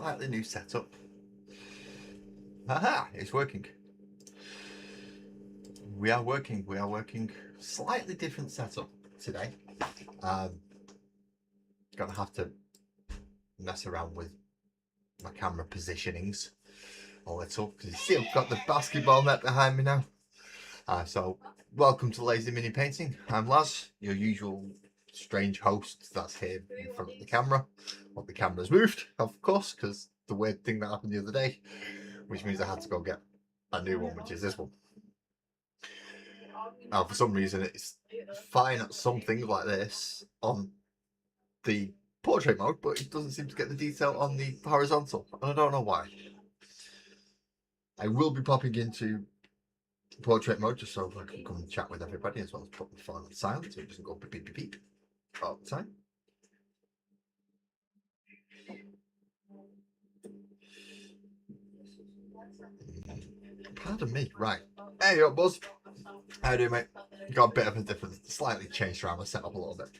slightly new setup. Haha, it's working. We are working. Slightly different setup today. Gonna have to mess around with my camera positionings a little because you see I've got the basketball net behind me now. So welcome to Lazy Mini Painting. I'm Laz, your usual strange host that's here in front of the camera. Well, the camera's moved, of course, because the weird thing that happened the other day, which means I had to go get a new one, which is this one. Now, for some reason, it's fine at some things like this on the portrait mode, but it doesn't seem to get the detail on the horizontal, and I don't know why. I will be popping into portrait mode just so I can come and chat with everybody, as well as put my phone on silent so it doesn't go beep beep beep beep all the time. Pardon me. Right. Hey, you up, Buzz? How you doing, mate? Got a bit of a different, slightly changed around my setup a little bit,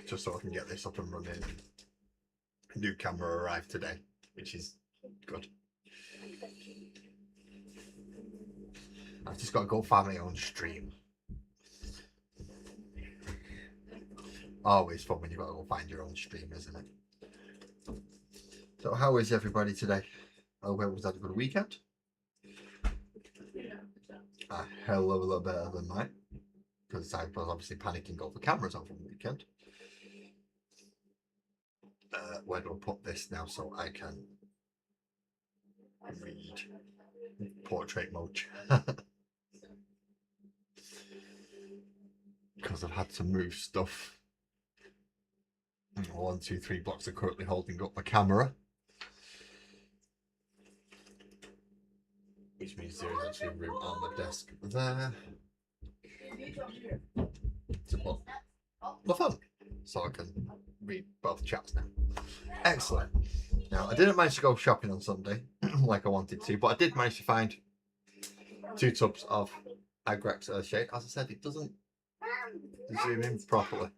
just so I can get this up and running. New camera arrived today, which is good. I've just got to go find my own stream. Always fun when you've got to go find your own stream, isn't it? So how is everybody today? I hope everyone's had a good weekend. A hell of a lot better than mine, because I was obviously panicking over cameras on from the weekend. Where do I put this now so I can read portrait mode? Because I've had to move stuff. 1, 2, 3 blocks are currently holding up my camera, which means there is actually room on the desk there to put my phone, so I can read both chats now. Excellent. Now, I didn't manage to go shopping on Sunday like I wanted to, but I did manage to find 2 tubs of Agrax Earthshade. As I said, it doesn't zoom in properly.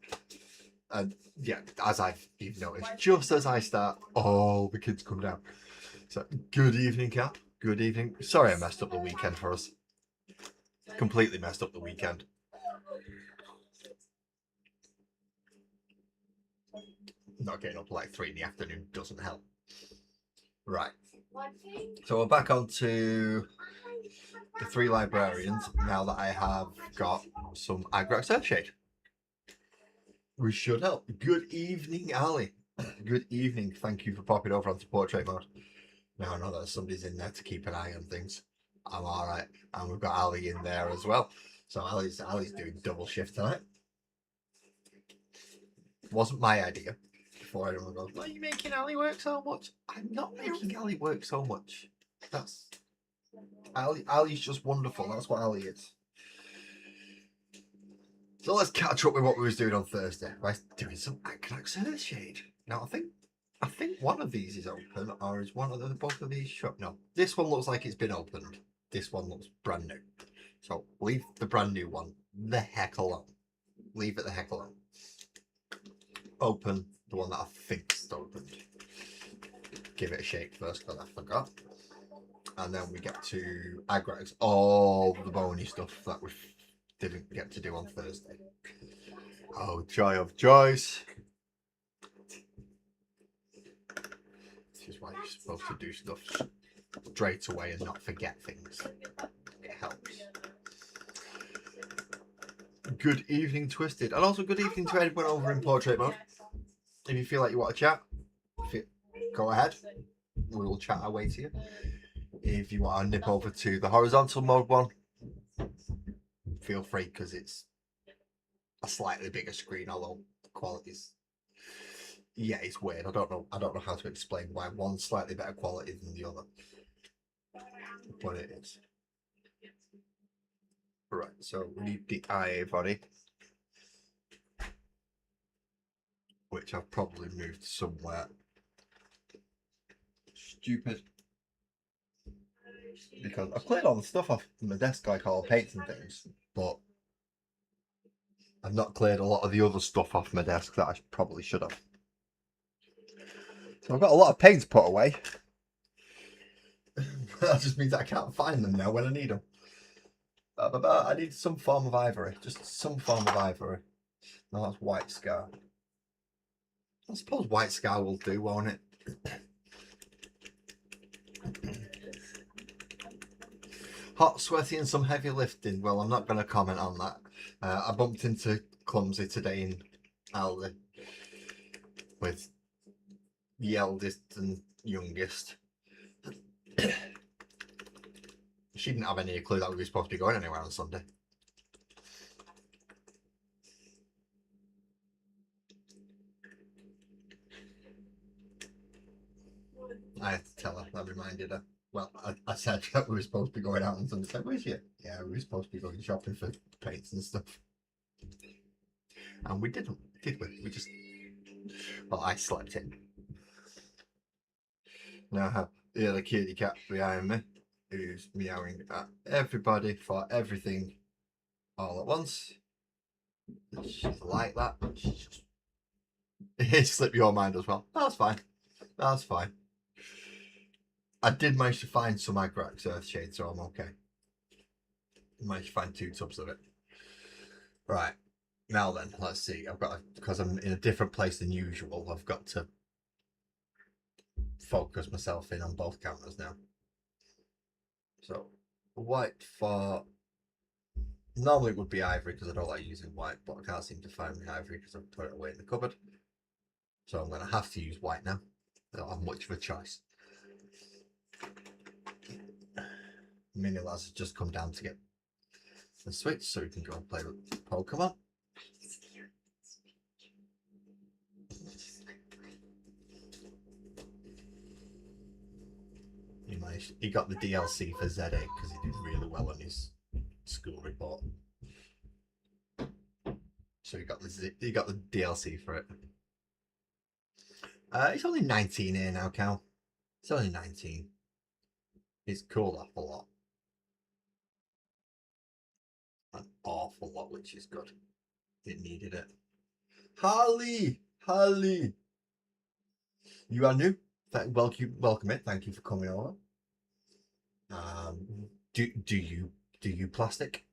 And yeah, as you've noticed, just as I start, oh, the kids come down. So, good evening, Cap. Good evening. Sorry I messed up the weekend for us. Completely messed up the weekend. Not getting up like 3 in the afternoon doesn't help. Right. So we're back on to the 3 librarians now that I have got some Agrax Earthshade. We should help. Good evening, Ali. Good evening. Thank you for popping over onto portrait mode. Now I know that somebody's in there to keep an eye on things. I'm alright. And we've got Ali in there as well. So Ali's doing double shift tonight. Wasn't my idea. Before everyone goes, why are you making Ali work so much? I'm not making Ali work so much. That's Ali's just wonderful. That's what Ali is. So let's catch up with what we was doing on Thursday. We're doing some Agrax Earthshade. Now I think one of these is open, or is one of the both of these shut? No, this one looks like it's been opened. This one looks brand new. So leave the brand new one the heck alone. Leave it the heck alone. Open the one that I think's opened. Give it a shake first because I forgot. And then we get to Agrax, all the bony stuff that we didn't get to do on Thursday. Oh, joy of joys. This is why you're supposed to do stuff straight away and not forget things. It helps. Good evening, Twisted. And also good evening to everyone over in portrait mode. If you feel like you want to chat, go ahead. We will chat our way to you. If you want to nip over to the horizontal mode one, feel free, because it's a slightly bigger screen, although the quality's, yeah, it's weird. I don't know how to explain why one's slightly better quality than the other, but it is. Right, so we need the ivory, which I've probably moved somewhere stupid, because I've cleared all the stuff off my desk like all paints and things, but I've not cleared a lot of the other stuff off my desk that I probably should have. So I've got a lot of paints put away. That just means I can't find them now when I need them. I need some form of ivory. Just some form of ivory. No, that's white scar. I suppose white scar will do, won't it? Hot, sweaty, and some heavy lifting. Well, I'm not going to comment on that. I bumped into Clumsy today in Aldi with the eldest and youngest. She didn't have any clue that we were supposed to be going anywhere on Sunday. I had to tell her. I reminded her. Well, I said that we were supposed to be going out on Sunday. Said, where's you? Yeah, we were supposed to be going shopping for paints and stuff. And we didn't, did we? We just... Well, I slept in. Now I have the other kitty cat behind me who's meowing at everybody for everything all at once. She's like that. She's just... It slipped your mind as well. That's fine. That's fine. I did manage to find some Agrax Earthshade, so I'm okay. I managed to find 2 tubs of it. Right. Now then, let's see. I've got, because I'm in a different place than usual, I've got to focus myself in on both cameras now. So, white for... Normally it would be ivory because I don't like using white, but I can't seem to find the ivory because I've put it away in the cupboard. So I'm going to have to use white now. I don't have much of a choice. Mini Laz has just come down to get the Switch so we can go and play with Pokemon. He got the DLC for ZA because he did really well on his school report. So he got the DLC for it. It's only 19 here now, Cal. It's only 19. It's cooled off a lot. An awful lot, which is good. It needed it. Harley! You are new. Welcome it. Thank you for coming over. Do you plastic?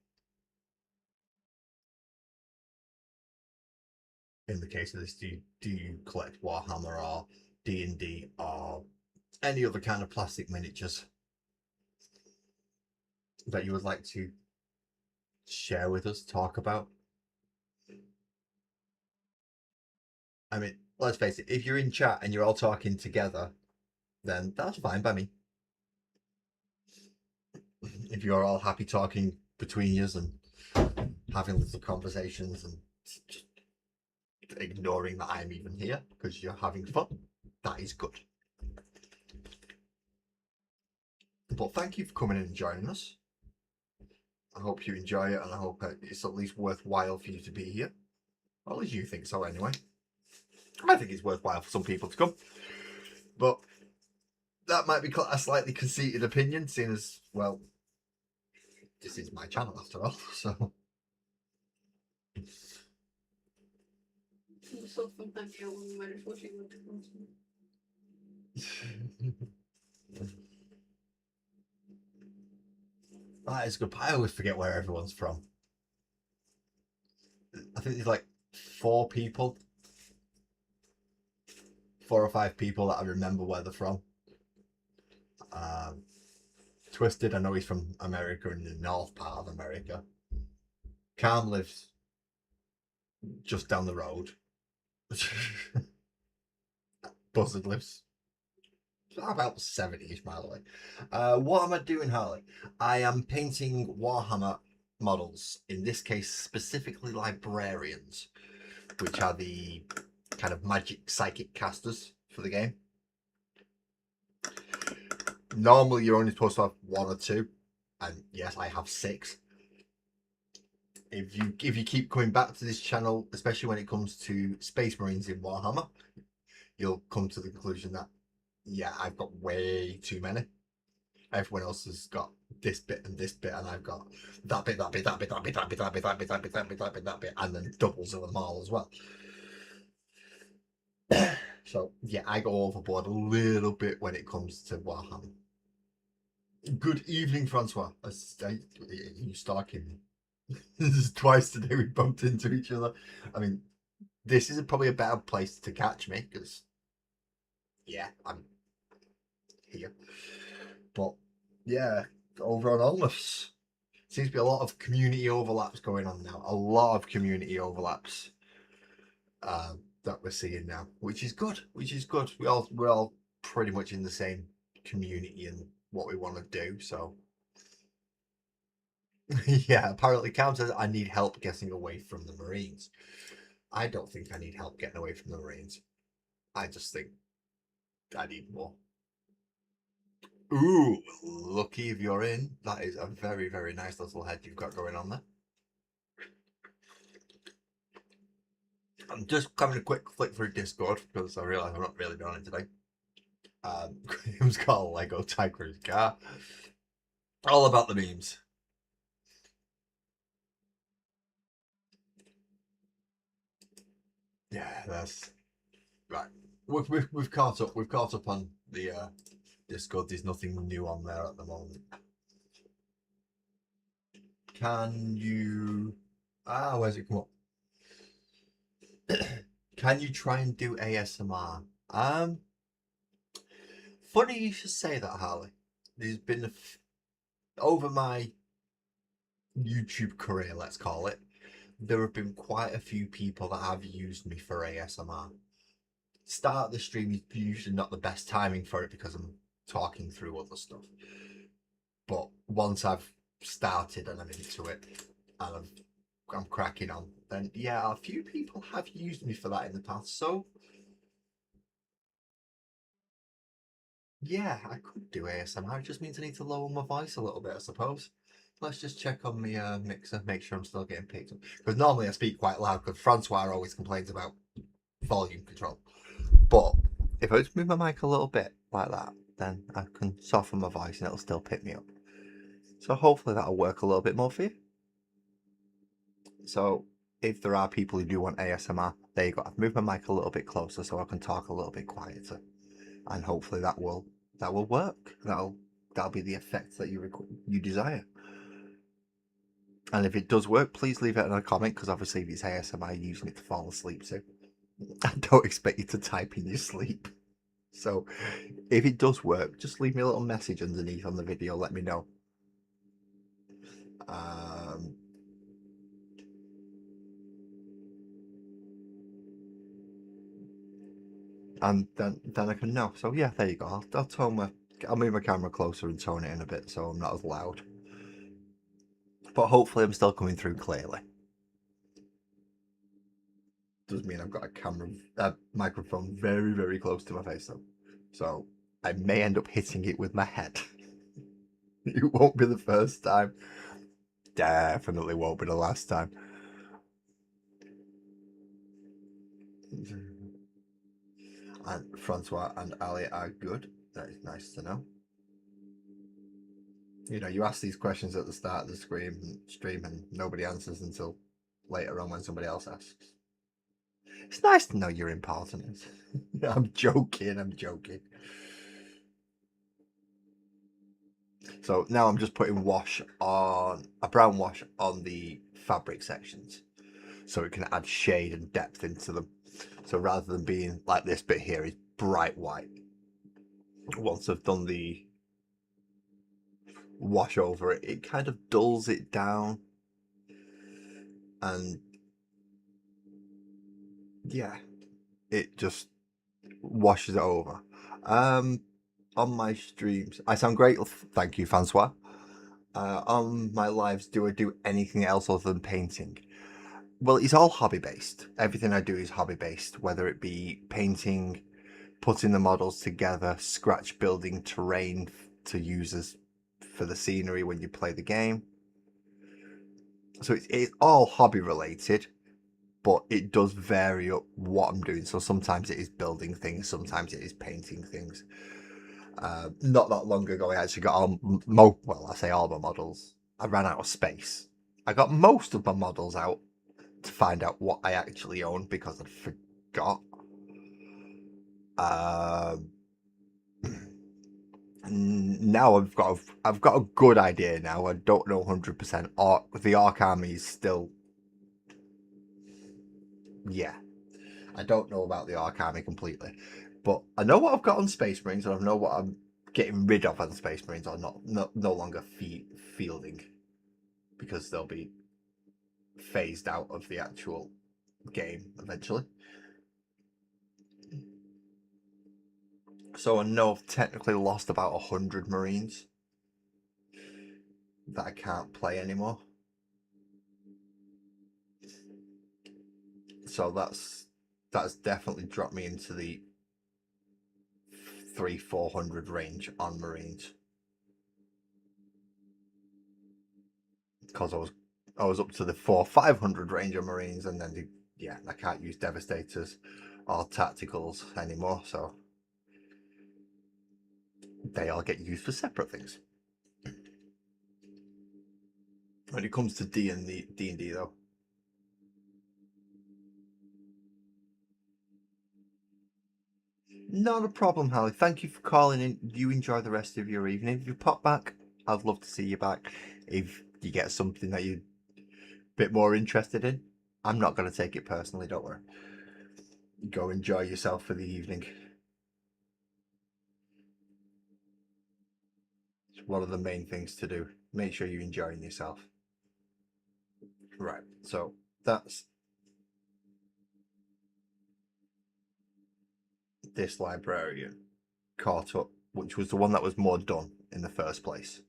In the case of this, do you collect Warhammer or D&D or any other kind of plastic miniatures that you would like to share with us, talk about? I mean, let's face it, if you're in chat and you're all talking together, then that's fine by me. If you're all happy talking between you and having little conversations and just ignoring that I'm even here because you're having fun, that is good. But thank you for coming in and joining us. I hope you enjoy it, and I hope it's at least worthwhile for you to be here. Well, at least you think so anyway. I think it's worthwhile for some people to come. But that might be a slightly conceited opinion, seeing as, well, this is my channel after all, so... That is good. I always forget where everyone's from. I think there's like 4 or 5 people that I remember where they're from. Twisted, I know he's from America, in the north part of America. Calm lives just down the road. Buzzard lives about 70-ish miles away. What am I doing, Harley? I am painting Warhammer models, in this case specifically librarians, which are the kind of magic psychic casters for the game. Normally you're only supposed to have 1 or 2, and yes, I have 6. If you keep coming back to this channel, especially when it comes to Space Marines in Warhammer, you'll come to the conclusion that, yeah, I've got way too many. Everyone else has got this bit and this bit, and I've got that bit, and then doubles of them all as well. So yeah, I go overboard a little bit when it comes to Warhammer. Good evening, Francois. You stalking me? This is twice today we bumped into each other. I mean, this is probably a better place to catch me because, yeah, I'm here. But yeah, over on Almost seems to be a lot of community overlaps going on now. A lot of community overlaps that we're seeing now, which is good. Which is good. We're all pretty much in the same community and what we want to do. So yeah, apparently counts as I need help getting away from the Marines. I don't think I need help getting away from the Marines. I just think I need more. Ooh, lucky if you're in. That is a very, very nice little head you've got going on there. I'm just having a quick flick through Discord because I realise I'm not really doing it today. Graham's got a Lego tag for his car. All about the memes. Yeah, that's right. We've caught up. We've caught up on the Discord. There's nothing new on there at the moment. Can you? Where's it come up? Can you try and do ASMR? Funny you should say that, Harley. There's been over my YouTube career, let's call it, there have been quite a few people that have used me for ASMR. Start the stream is usually not the best timing for it because I'm talking through other stuff. But once I've started and I'm into it and I'm cracking on, then yeah, a few people have used me for that in the past. So yeah, I could do ASMR. It just means I need to lower my voice a little bit, I suppose. Let's just check on my mixer, make sure I'm still getting picked up. Because normally I speak quite loud because Francois always complains about volume control. But if I just move my mic a little bit like that, then I can soften my voice and it'll still pick me up. So hopefully that'll work a little bit more for you. So if there are people who do want ASMR, there you go. I've moved my mic a little bit closer so I can talk a little bit quieter, and hopefully that will work. That'll be the effect that you desire. And if it does work, please leave it in a comment because obviously if it's ASMR, you're using it to fall asleep to. I don't expect you to type in your sleep. So if it does work, just leave me a little message underneath on the video. Let me know. And then I can know. So yeah, there you go. I'll move my camera closer and tone it in a bit so I'm not as loud. But hopefully I'm still coming through clearly. Does mean I've got a microphone very, very close to my face though. So I may end up hitting it with my head. It won't be the first time. Definitely won't be the last time. And Francois and Ali are good. That is nice to know. You know, you ask these questions at the start of the stream and nobody answers until later on when somebody else asks. It's nice to know you're important. I'm joking, I'm joking. So now I'm just putting a brown wash on the fabric sections so it can add shade and depth into them. So rather than being like this bit here is bright white, once I've done the wash over it, it kind of dulls it down, and yeah, it just washes it over. On my streams, I sound great. Thank you, Francois. On my lives, do I do anything else other than painting? Well, it's all hobby based. Everything I do is hobby based, whether it be painting, putting the models together, scratch building terrain to use as for the scenery when you play the game. So it's all hobby related, but it does vary up what I'm doing. So sometimes it is building things, sometimes it is painting things. Not that long ago, I actually got I say all my models. I ran out of space. I got most of my models out to find out what I actually own because I forgot. Now I've got a good idea now. I don't know 100%. The Ark Army is still, yeah. I don't know about the Ark Army completely, but I know what I've got on Space Marines, and I know what I'm getting rid of on Space Marines, or no longer fielding, because they'll be phased out of the actual game eventually. So I know I've technically lost about 100 Marines that I can't play anymore. So that's definitely dropped me into the 300-400 range on Marines, because I was up to the 400-500 range on Marines, and then I can't use Devastators or Tacticals anymore, so they all get used for separate things. When it comes to D&D though, not a problem, Hallie. Thank you for calling in. You enjoy the rest of your evening. If you pop back, I'd love to see you back. If you get something that you're a bit more interested in, I'm not going to take it personally, don't worry. Go enjoy yourself for the evening. It's one of the main things to do. Make sure you're enjoying yourself. Right, so that's this librarian caught up, which was the one that was more done in the first place.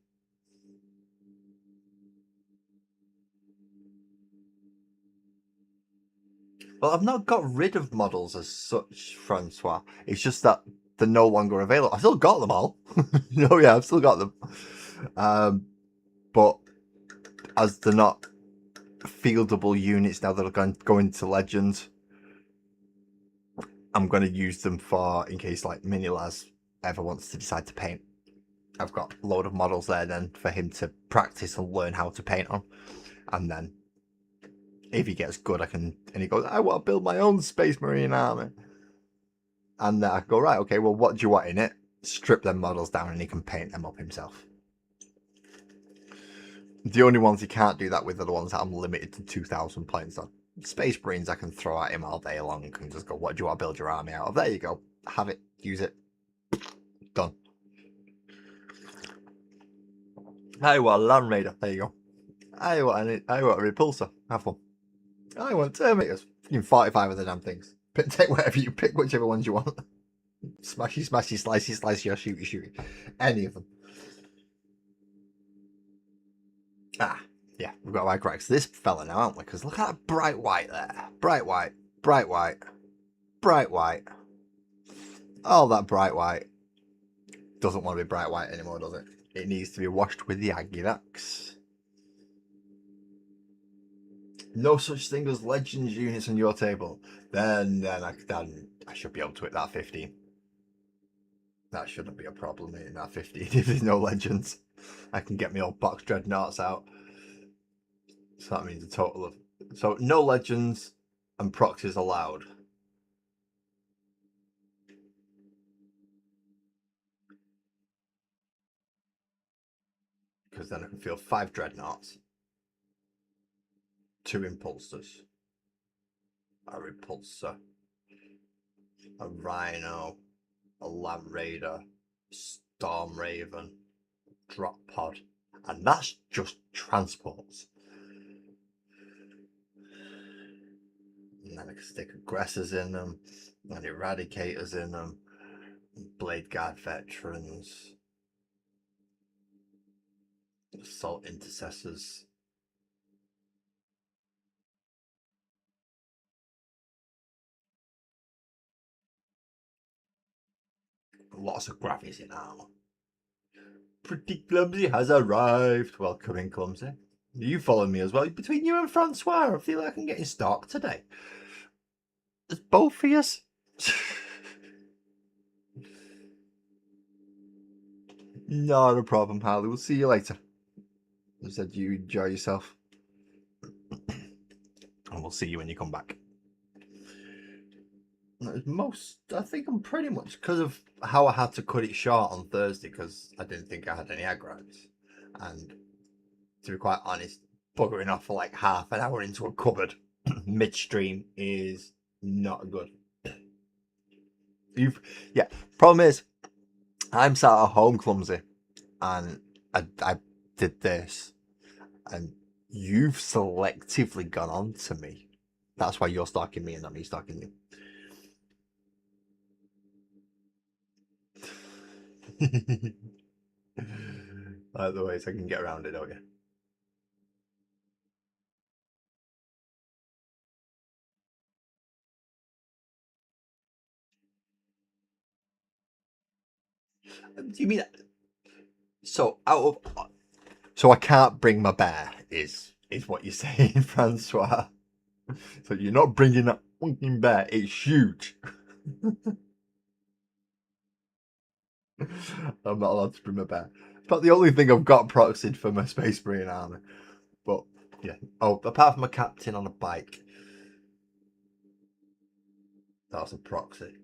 Well, I've not got rid of models as such, Francois. It's just that they're no longer available. I still got them all. No, yeah, I've still got them. But as they're not fieldable units now that are going to Legends, I'm going to use them for in case like Minilaz ever wants to decide to paint. I've got a load of models there then for him to practice and learn how to paint on. And then if he gets good, and he goes, I want to build my own Space Marine army. And then I go, right, okay, well, what do you want in it? Strip them models down and he can paint them up himself. The only ones he can't do that with are the ones that I'm limited to 2,000 points on. Space Marines I can throw at him all day long and just go, what do you want to build your army out of? There you go. Have it. Use it. Done. I want a Land Raider. There you go. I want a Repulsor. Have one. I want Terminators. You can 45 of the damn things. Take whatever you pick, whichever ones you want. Smashy, smashy, slicey, slicey, or shooty, shooty. Any of them. Ah, yeah, we've got to correct this fella now, haven't we? Because look at that bright white there. Bright white, bright white, bright white. Oh, that bright white doesn't want to be bright white anymore, does it? It needs to be washed with the Agilax. No such thing as Legends units on your table. Then I should be able to hit that 15. That shouldn't be a problem hitting that 15 if there's no Legends. I can get my old box Dreadnoughts out. So that means a total of... So no Legends and proxies allowed. Because then I can field 5 Dreadnoughts, 2 Impulsors, a Repulsor, a Rhino, a Land Raider, Storm Raven, Drop Pod, and that's just transports. And then I can stick Aggressors in them, and Eradicators in them, Blade Guard Veterans, Assault Intercessors. Lots of graphics in armor. Pretty Clumsy has arrived. Welcome in, Clumsy. You follow me as well. Between you and Francois, I feel like I'm getting stalked today. It's both of us. Not a problem, Harley. We'll see you later. I said you enjoy yourself. And we'll see you when you come back. I think I'm pretty much, because of how I had to cut it short on Thursday because I didn't think I had any aggros. And to be quite honest, buggering off for like half an hour into a cupboard midstream is not good. Yeah. Problem is, I'm sat at home clumsy, and I did this, and you've selectively gone on to me. That's why you're stalking me and not me stalking you. Like the ways I can get around it, don't you? Do you mean so out of so I can't bring my bear? Is what you're saying, Francois? So you're not bringing that fucking bear? It's huge. I'm not allowed to bring my bear. It's about the only thing I've got proxied for my Space Marine army. But yeah. Oh, apart from a captain on a bike, that's a proxy.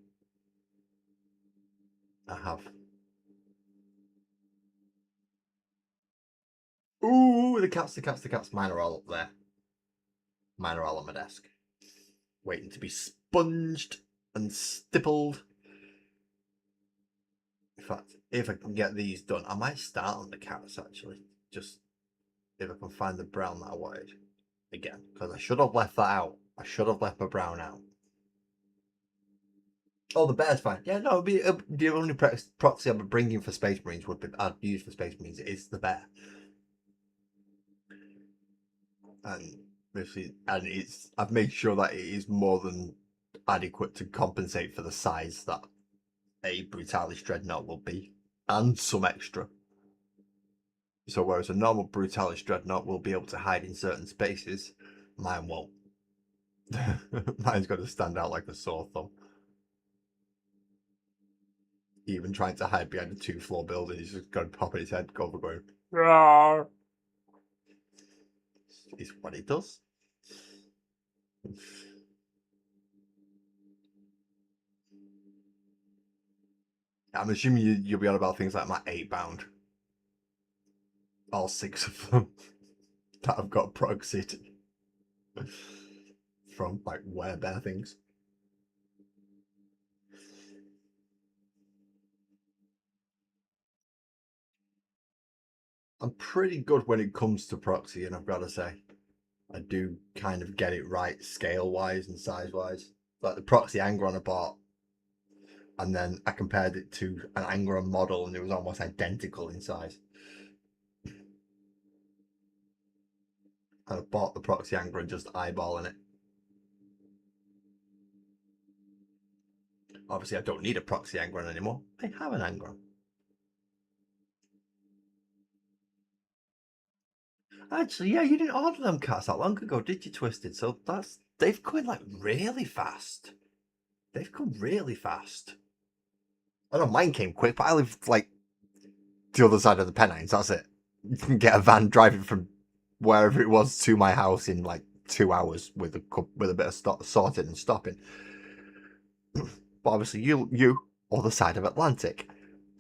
I have. Ooh, the cats. Mine are all up there. Mine are all on my desk, waiting to be sponged and stippled. In fact, if I can get these done, I might start on the cats actually. Just if I can find the brown that I wanted again, because I should have left that out. I should have left my brown out. Oh, the bear's fine. Yeah, no, the only proxy I'm bringing for Space Marines I'd use for Space Marines is the bear, and I've made sure that it is more than adequate to compensate for the size that a Brutalis Dreadnought will be, and some extra. So whereas a normal Brutalis Dreadnought will be able to hide in certain spaces, mine won't. Mine's got to stand out like a sore thumb. Even trying to hide behind a 2-floor building, he's just got to pop in his head, go over going, "Rawr." It's what he does. I'm assuming you'll be on about things like my 8-bound. All 6 of them that I've got proxied from like werebear things. I'm pretty good when it comes to proxy, and I've got to say, I do kind of get it right scale wise and size wise. Like the proxy Angron I bought, and then I compared it to an Angron model, and it was almost identical in size. And I bought the proxy Angron just eyeballing it. Obviously, I don't need a proxy Angron anymore. I have an Angron. Actually, yeah, you didn't order them cats that long ago, did you, Twisted? So they've come like really fast. They've come really fast. I know mine came quick, but I live like the other side of the Pennines. That's it. You can get a van driving from wherever it was to my house in like 2 hours with a bit of sorting and stopping. But obviously, you other side of Atlantic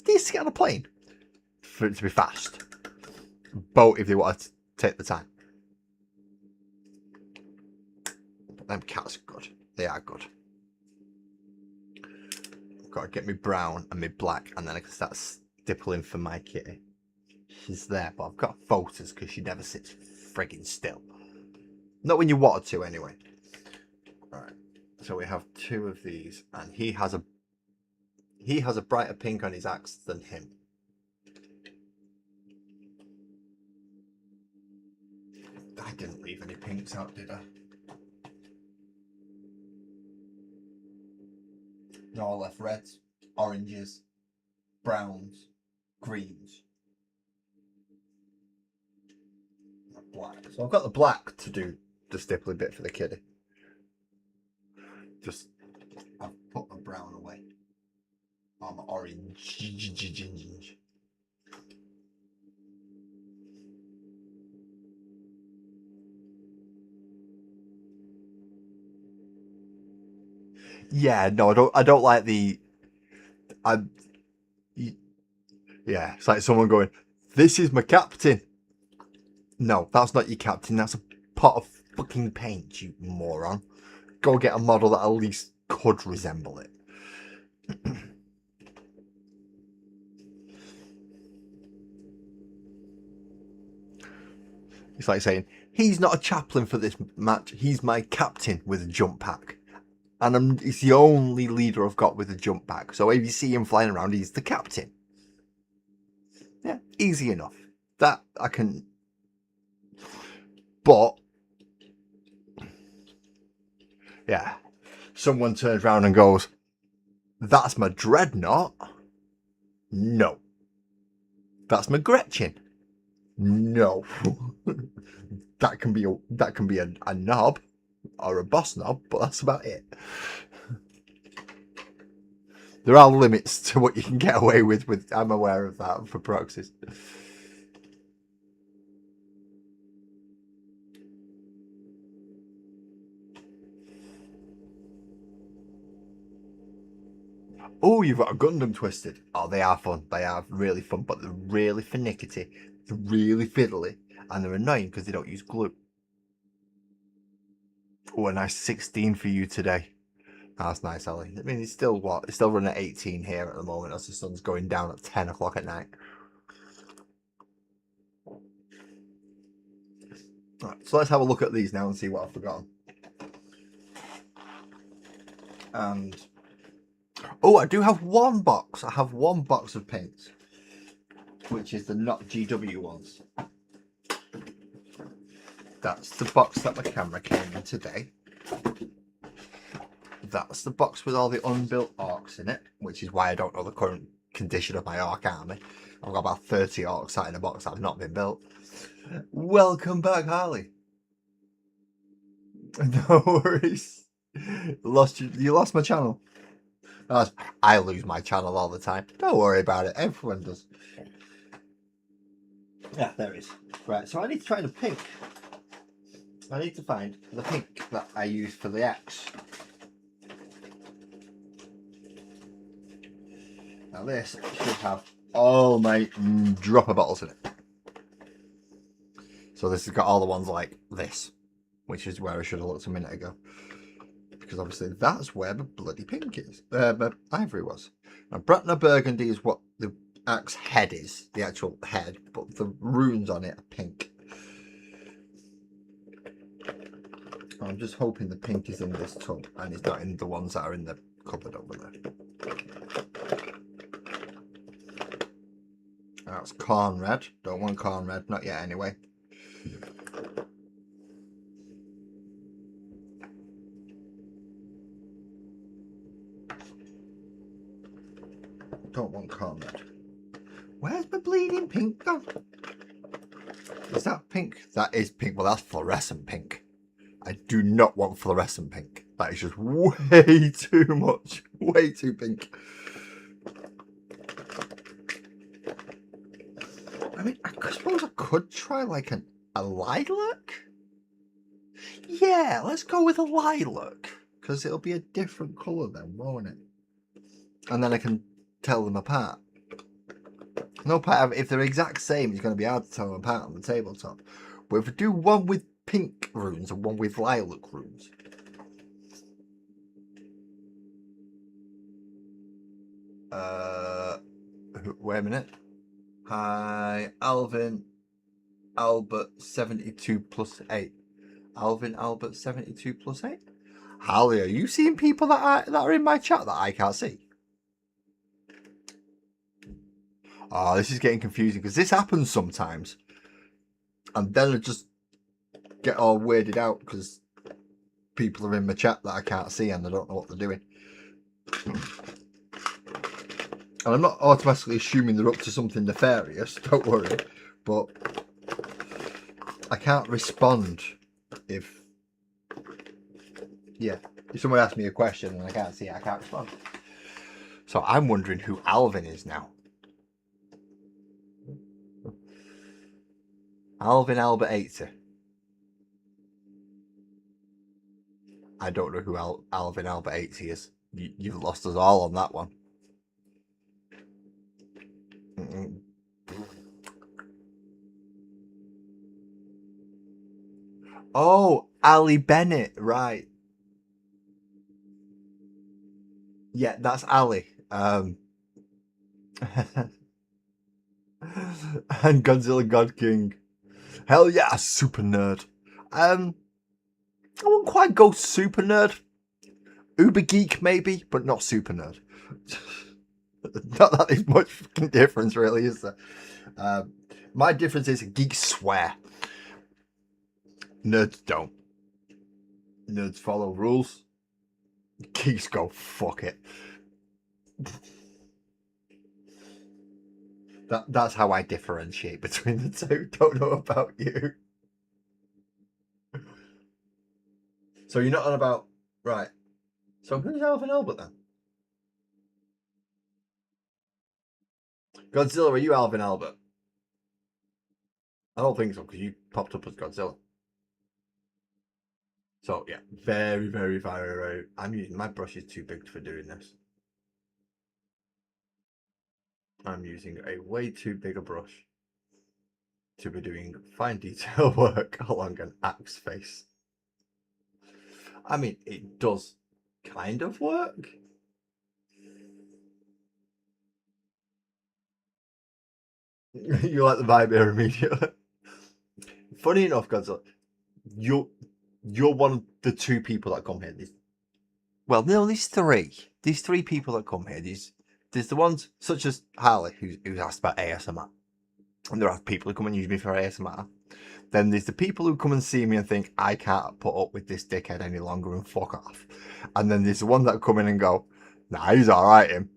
needs to get on a plane for it to be fast. Boat if they want to take the time. But them cats are good. They are good. I've got to get me brown and me black, and then I can start stippling for my kitty. She's there, but I've got photos because she never sits frigging still. Not when you want her to, anyway. Right. So we have 2 of these, and he has a brighter pink on his axe than him. I didn't leave any pinks out, did I? No, I left reds, oranges, browns, greens, black. So I've got the black to do the stipply bit for the kiddie. Just I've put my brown away. Oh, my orange. Yeah, no, I don't like the. I. Yeah, it's like someone going, "This is my captain." No, that's not your captain. That's a pot of fucking paint, you moron. Go get a model that at least could resemble it. It's like saying, he's not a chaplain for this match, he's my captain with a jump pack. And he's the only leader I've got with a jump pack. So if you see him flying around, he's the captain. Yeah, easy enough. That I can. But, yeah, someone turns around and goes, "That's my dreadnought." No. "That's my Gretchen." No. that can be a knob or a boss knob, but that's about it. There are limits to what you can get away with. I'm aware of that for proxies. Oh, you've got a Gundam Twisted. Oh, they are fun. They are really fun, but they're really finicky, they're really fiddly, and they're annoying because they don't use glue. Oh, a nice 16 for you today. That's nice, Ellie. I mean, it's still what? It's still running at 18 here at the moment as the sun's going down at 10 o'clock at night. Right, so let's have a look at these now and see what I've forgotten. And oh, I do have one box. I have one box of paints, which is the not GW ones. That's the box that my camera came in today. That's the box with all the unbuilt orcs in it, which is why I don't know the current condition of my orc army. I've got about 30 orcs sat in a box that have not been built. Welcome back, Harley. No worries. You lost my channel. I lose my channel all the time. Don't worry about it. Everyone does. Yeah, there it is. Right, so I need to find a pink. I need to find the pink that I use for the axe. Now this should have all my dropper bottles in it. So this has got all the ones like this, which is where I should have looked a minute ago. Because obviously that's where the bloody pink is. The ivory was. Now Bratna Burgundy is what the axe head is, the actual head, but the runes on it are pink. I'm just hoping the pink is in this tub and it's not in the ones that are in the cupboard over there. That's corn red. Don't want corn red, not yet anyway. Don't want corn red. Where's my bleeding pink gone? Is that pink? That is pink. Well, that's fluorescent pink. I do not want fluorescent pink. That is just way too much. Way too pink. I mean, I suppose I could try like a lilac. Yeah, let's go with a lilac. Because it'll be a different colour then, won't it? And then I can tell them apart. No part. If they're exact same, it's going to be hard to tell them apart on the tabletop. But if we do one with pink runes and one with lilac runes. Wait a minute. Hi, Alvin Albert 72 plus 8. Alvin Albert 72 plus 8? Harley, are you seeing people that are in my chat that I can't see? Oh, this is getting confusing because this happens sometimes. And then I just get all weirded out because people are in my chat that I can't see and I don't know what they're doing. And I'm not automatically assuming they're up to something nefarious, don't worry. But I can't respond if someone asks me a question and I can't see it, I can't respond. So I'm wondering who Alvin is now. Alvin Albert 80. I don't know who Alvin Albert 80 is. You've lost us all on that one. Mm-mm. Oh, Ali Bennett, right. Yeah, that's Ali. And Godzilla God King. Hell yeah, super nerd. I wouldn't quite go super nerd. Uber geek maybe, but not super nerd. Not that there's much fucking difference, really, is there? My difference is geeks swear. Nerds don't. Nerds follow rules. Geeks go fuck it. That's how I differentiate between the two. Don't know about you. So you're not on about right. So who's Alvin Albert then? Godzilla, are you Alvin Albert? I don't think so, because you popped up as Godzilla. So yeah, very, very, very, very. I'm using my brush is too big for doing this. I'm using a way too big a brush to be doing fine detail work along an axe face. I mean, it does kind of work. You like the vibe here immediately. Funny enough, Godzilla, you're one of the two people that come here. Well, no, there's three. There's three people that come here. There's the ones such as Harley, who's asked about ASMR. And there are people who come and use me for ASMR. Then there's the people who come and see me and think, I can't put up with this dickhead any longer and fuck off. And then there's the ones that come in and go, nah, he's alright, him.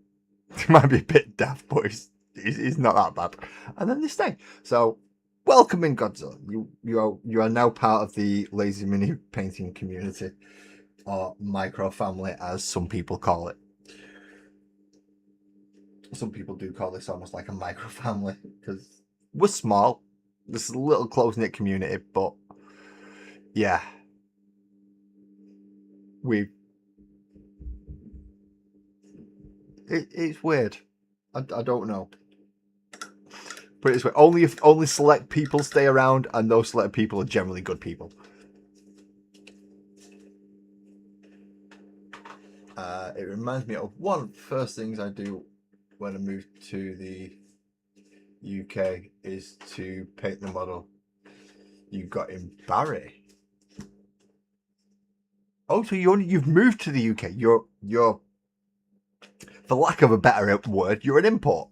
He might be a bit daft, but he's not that bad. And then they stay. So, welcome in, Godzilla. You are now part of the lazy mini painting community, or micro family, as some people call it. Some people do call this almost like a micro family, because we're small. This is a little close-knit community, but yeah, it's weird. I don't know. Put it this way: only select people stay around, and those select people are generally good people. It reminds me of one of the first things I do when I moved to the UK is to paint the model you got in Barry. Oh, so you've moved to the UK. You're for lack of a better word, you're an import.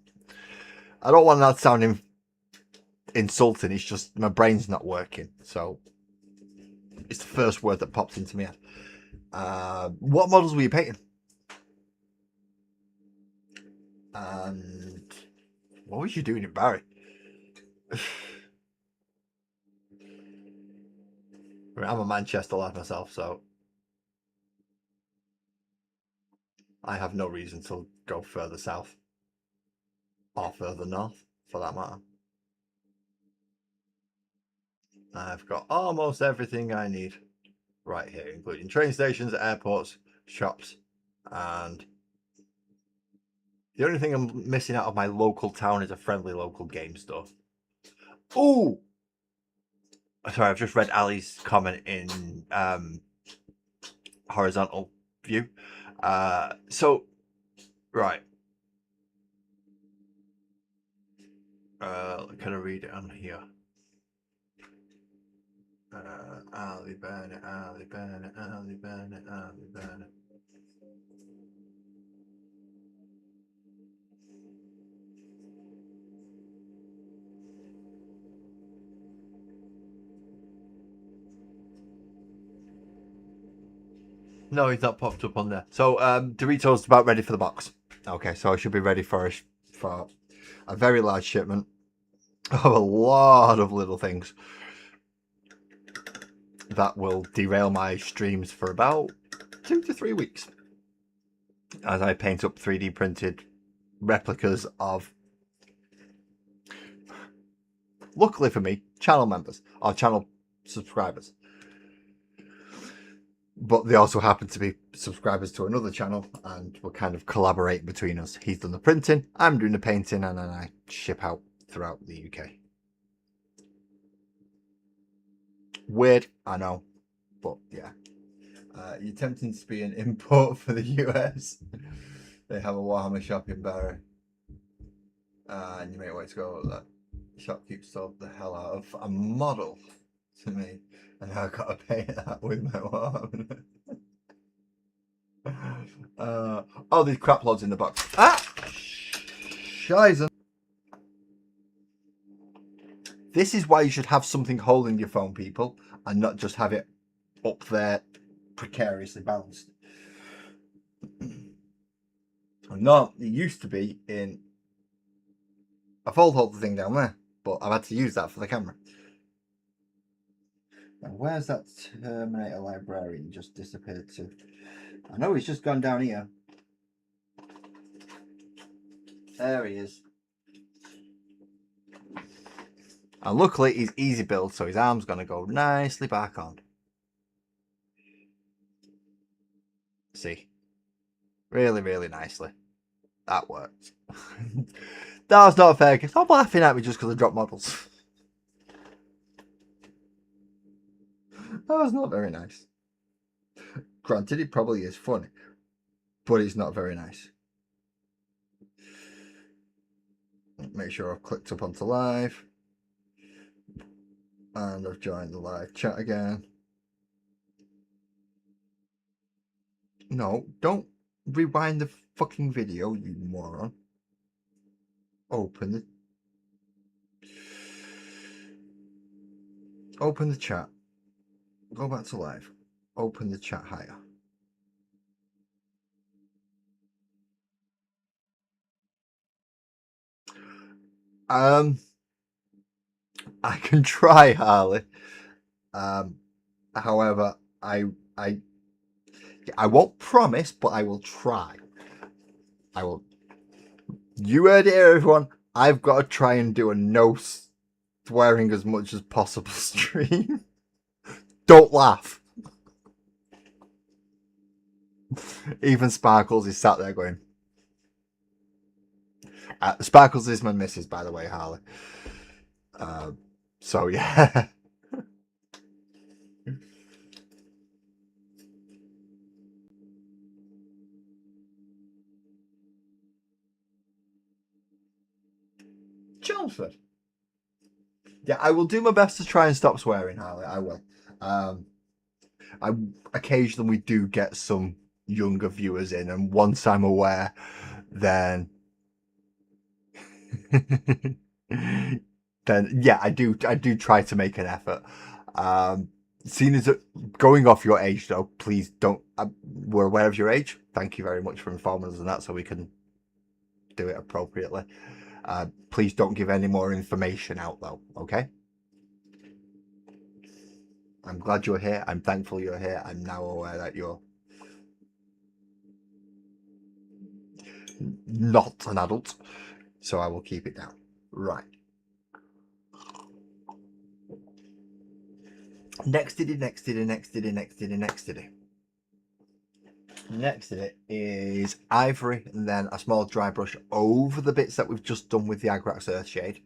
I don't want that sounding insulting. It's just my brain's not working. So it's the first word that popped into my head. What models were you painting? And what was you doing in Barry? I mean, I'm a Manchester lad myself, so I have no reason to go further south or further north, for that matter. I've got almost everything I need right here, including train stations, airports, shops, and the only thing I'm missing out of my local town is a friendly local game store. Oh! Sorry, I've just read Ali's comment in horizontal view. So, right. Can I read it on here? Ali Bennett, Ali Bennett, Ali Bennett, Ali Bennett. No, he's not popped up on there. So, Doritos about ready for the box. Okay, so I should be ready for a very large shipment of a lot of little things that will derail my streams for about 2 to 3 weeks as I paint up 3D printed replicas of, luckily for me, channel members or channel subscribers. but they also happen to be subscribers to another channel, and we're kind of collaborating between us. He's done the printing, I'm doing the painting, and then I ship out throughout the UK. Weird, I know, but yeah. You're tempting to be an import for the US. They have a Warhammer shop in Barry. And you may want to go. That shopkeeper sold the hell out of a model to me, and I got to pay that with my Warhammer. Oh, these crap loads in the box. Ah! Scheiße. This is why you should have something holding your phone, people, and not just have it up there precariously balanced. No, it used to be in a fold holder thing down there, but I've had to use that for the camera. Now, where's that Terminator librarian just disappeared to? I know he's just gone down here. There he is. And luckily he's easy build, so his arm's going to go nicely back on. See? Really, really nicely. That worked. That was not fair. Stop laughing at me just because I dropped models. That was not very nice. Granted, it probably is funny, but it's not very nice. Make sure I've clicked up onto live. And I've joined the live chat again. No, don't rewind the fucking video, you moron. Open the chat. Go back to live. Open the chat higher. I can try, Harley. However, I won't promise, but I will try. I will. You heard it here, everyone. I've got to try and do a no swearing as much as possible stream. Don't laugh. Even Sparkles is sat there going. Sparkles is my missus, by the way, Harley. So yeah. Chelmsford. Yeah, I will do my best to try and stop swearing, Harley. I will. I occasionally do get some younger viewers in, and once I'm aware, then yeah, I do try to make an effort. Seeing as going off your age, though, please don't. We're aware of your age. Thank you very much for informing us on that, so we can do it appropriately. Please don't give any more information out, though. Okay. I'm glad you're here. I'm thankful you're here. I'm now aware that you're not an adult, so I will keep it down. Right. Next is ivory, and then a small dry brush over the bits that we've just done with the Agrax Earthshade.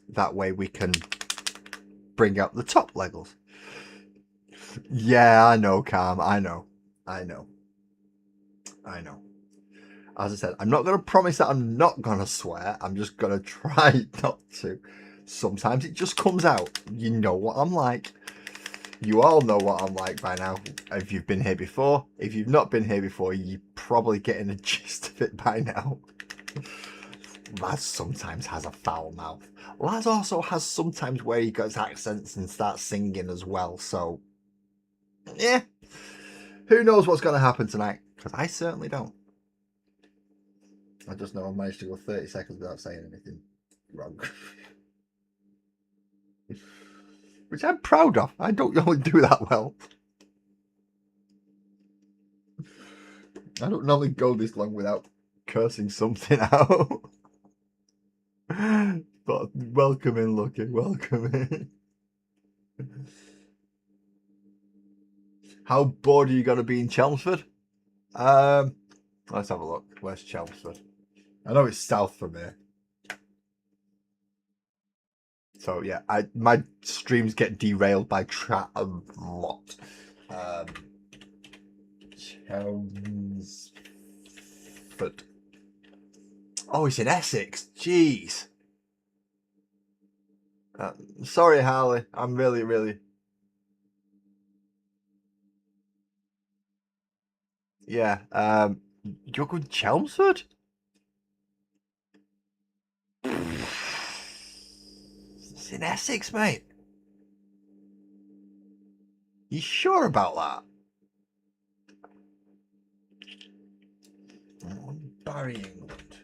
That way we can bring out the top Legos. Yeah, I know, Calm. I know. As I said, I'm not going to promise that I'm not going to swear. I'm just going to try not to. Sometimes it just comes out. You know what I'm like. You all know what I'm like by now, if you've been here before. If you've not been here before, you're probably getting a gist of it by now. Laz sometimes has a foul mouth. Laz also has sometimes where he gets accents and starts singing as well, so... yeah. Who knows what's going to happen tonight? Because I certainly don't. I just know I managed to go 30 seconds without saying anything wrong. Which I'm proud of. I don't normally do that well. I don't normally go this long without cursing something out. But welcome in, Lucky. Welcome in. How bored are you gonna be in Chelmsford? Let's have a look. Where's Chelmsford? I know it's south from here. So yeah, my streams get derailed by chat a lot. Chelmsford. Oh, it's in Essex. Jeez. Sorry, Harley. I'm really. Yeah. You're going to Chelmsford? It's in Essex, mate. You sure about that? Barry, England.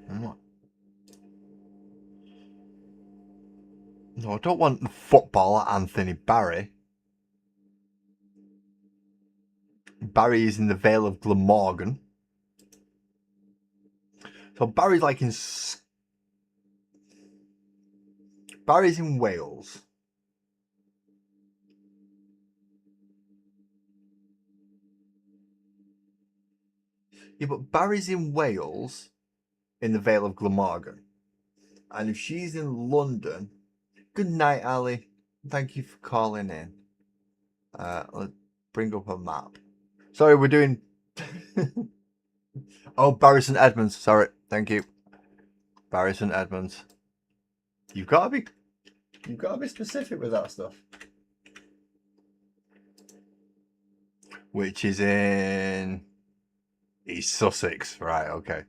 What? No, I don't want footballer Anthony Barry. Barry is in the Vale of Glamorgan. So Barry's like in... Barry's in Wales. Yeah, but Barry's in Wales in the Vale of Glamorgan. And if she's in London... Good night, Ali. Thank you for calling in. Let's bring up a map. Sorry, we're doing... Oh, Barry St Edmunds. Sorry, thank you. Barry St Edmunds. You've got to be specific with that stuff. Which is in East Sussex, right? Okay.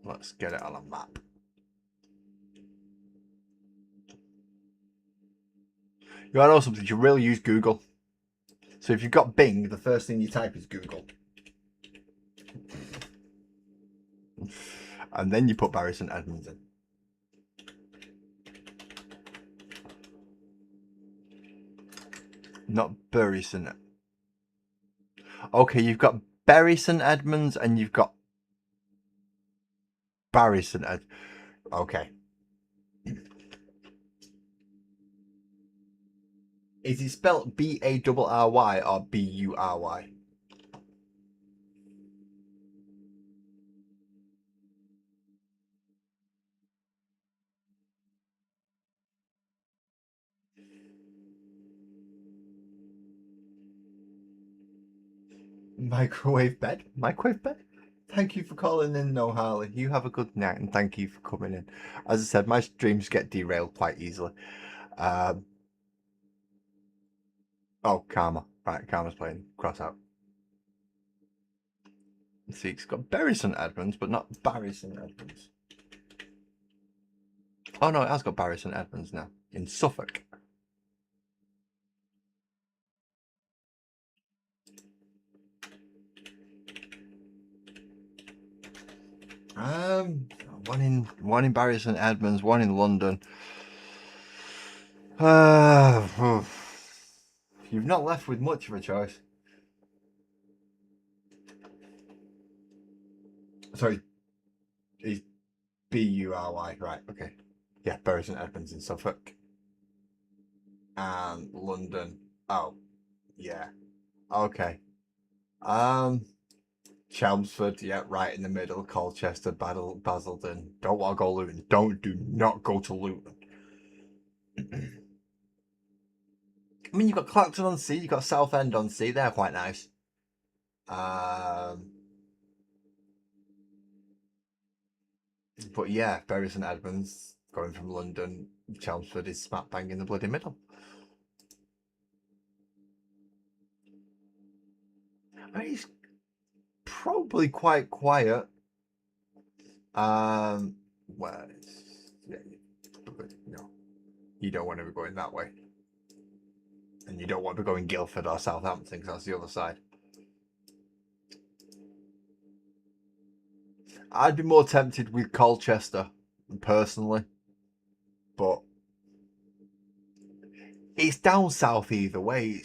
Let's get it on a map. You want to know something? You really use Google. So if you've got Bing, the first thing you type is Google. And then you put Barry St Edmunds in. Not Bury St. Okay, you've got Bury St Edmunds and you've got Barry St Ed. Okay. Is it spelled B-A-R-R-Y or B-U-R-Y? Microwave bed? Microwave bed? Thank you for calling in, No Harley. You have a good night and thank you for coming in. As I said, my streams get derailed quite easily. Oh, Karma. Right, Karma's playing. Cross out. See, it's got Bury St Edmunds, but not Barry St Edmunds. Oh no, it has got Barry St Edmunds now. In Suffolk. One in Barry St Edmunds, one in London. You've not left with much of a choice. Sorry, it's B-U-R-Y, right? Okay, yeah, Bury St Edmunds in Suffolk, and London. Oh, yeah, okay. Chelmsford, yeah, right in the middle. Colchester, Basildon. Don't want to go Luton. Do not go to Luton. I mean, you've got Clacton-on-Sea, you've got Southend-on-Sea. They're quite nice. But yeah, Bury St Edmunds, going from London, Chelmsford is smack bang in the bloody middle. I mean, it's probably quite quiet. Well, yeah, no, you don't want to be going that way. And you don't want to be going Guildford or Southampton, because that's the other side. I'd be more tempted with Colchester, personally. But it's down south either way.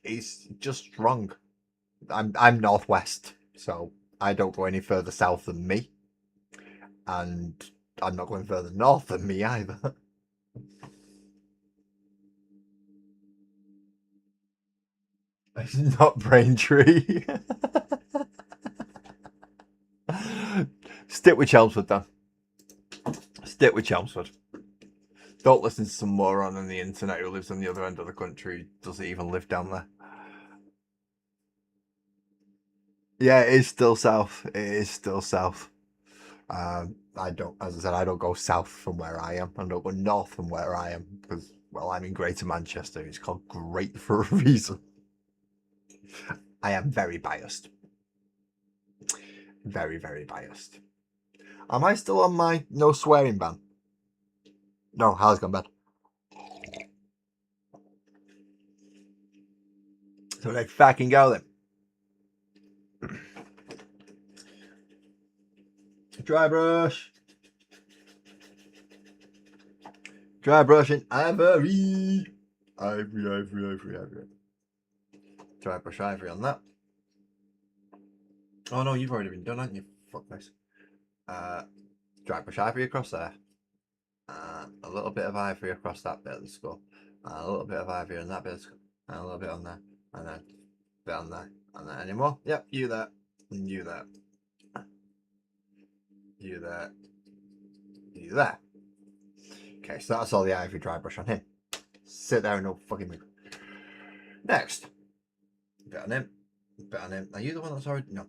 It's just wrong. I'm northwest, so I don't go any further south than me, and I'm not going further north than me either. It's not Braintree. Stick with Chelmsford, then. Stick with Chelmsford. Don't listen to some moron on the internet who lives on the other end of the country, doesn't even live down there. Yeah, it is still south. It is still south. I don't, as I said, I don't go south from where I am. I don't go north from where I am because, well, I'm in Greater Manchester. It's called Great for a reason. I am very biased. Very, very biased. Am I still on my no swearing ban? No, Har's gone bad. So let's fucking go then. Dry brush. Dry brushing ivory. Ivory. Dry brush ivory on that. Oh no, you've already been done, haven't you? Fuck this. Dry brush ivory across there. A little bit of ivory across that bit of the skull. A little bit of ivory on that bit of the skull. And a little bit on there. And then a bit on there. And then any more? Yep, you there. And you there. You there. You there. Okay, so that's all the ivory dry brush on him. Sit there and no fucking move. Next. Bit on him. Bit on him. Are you the one that's already... No.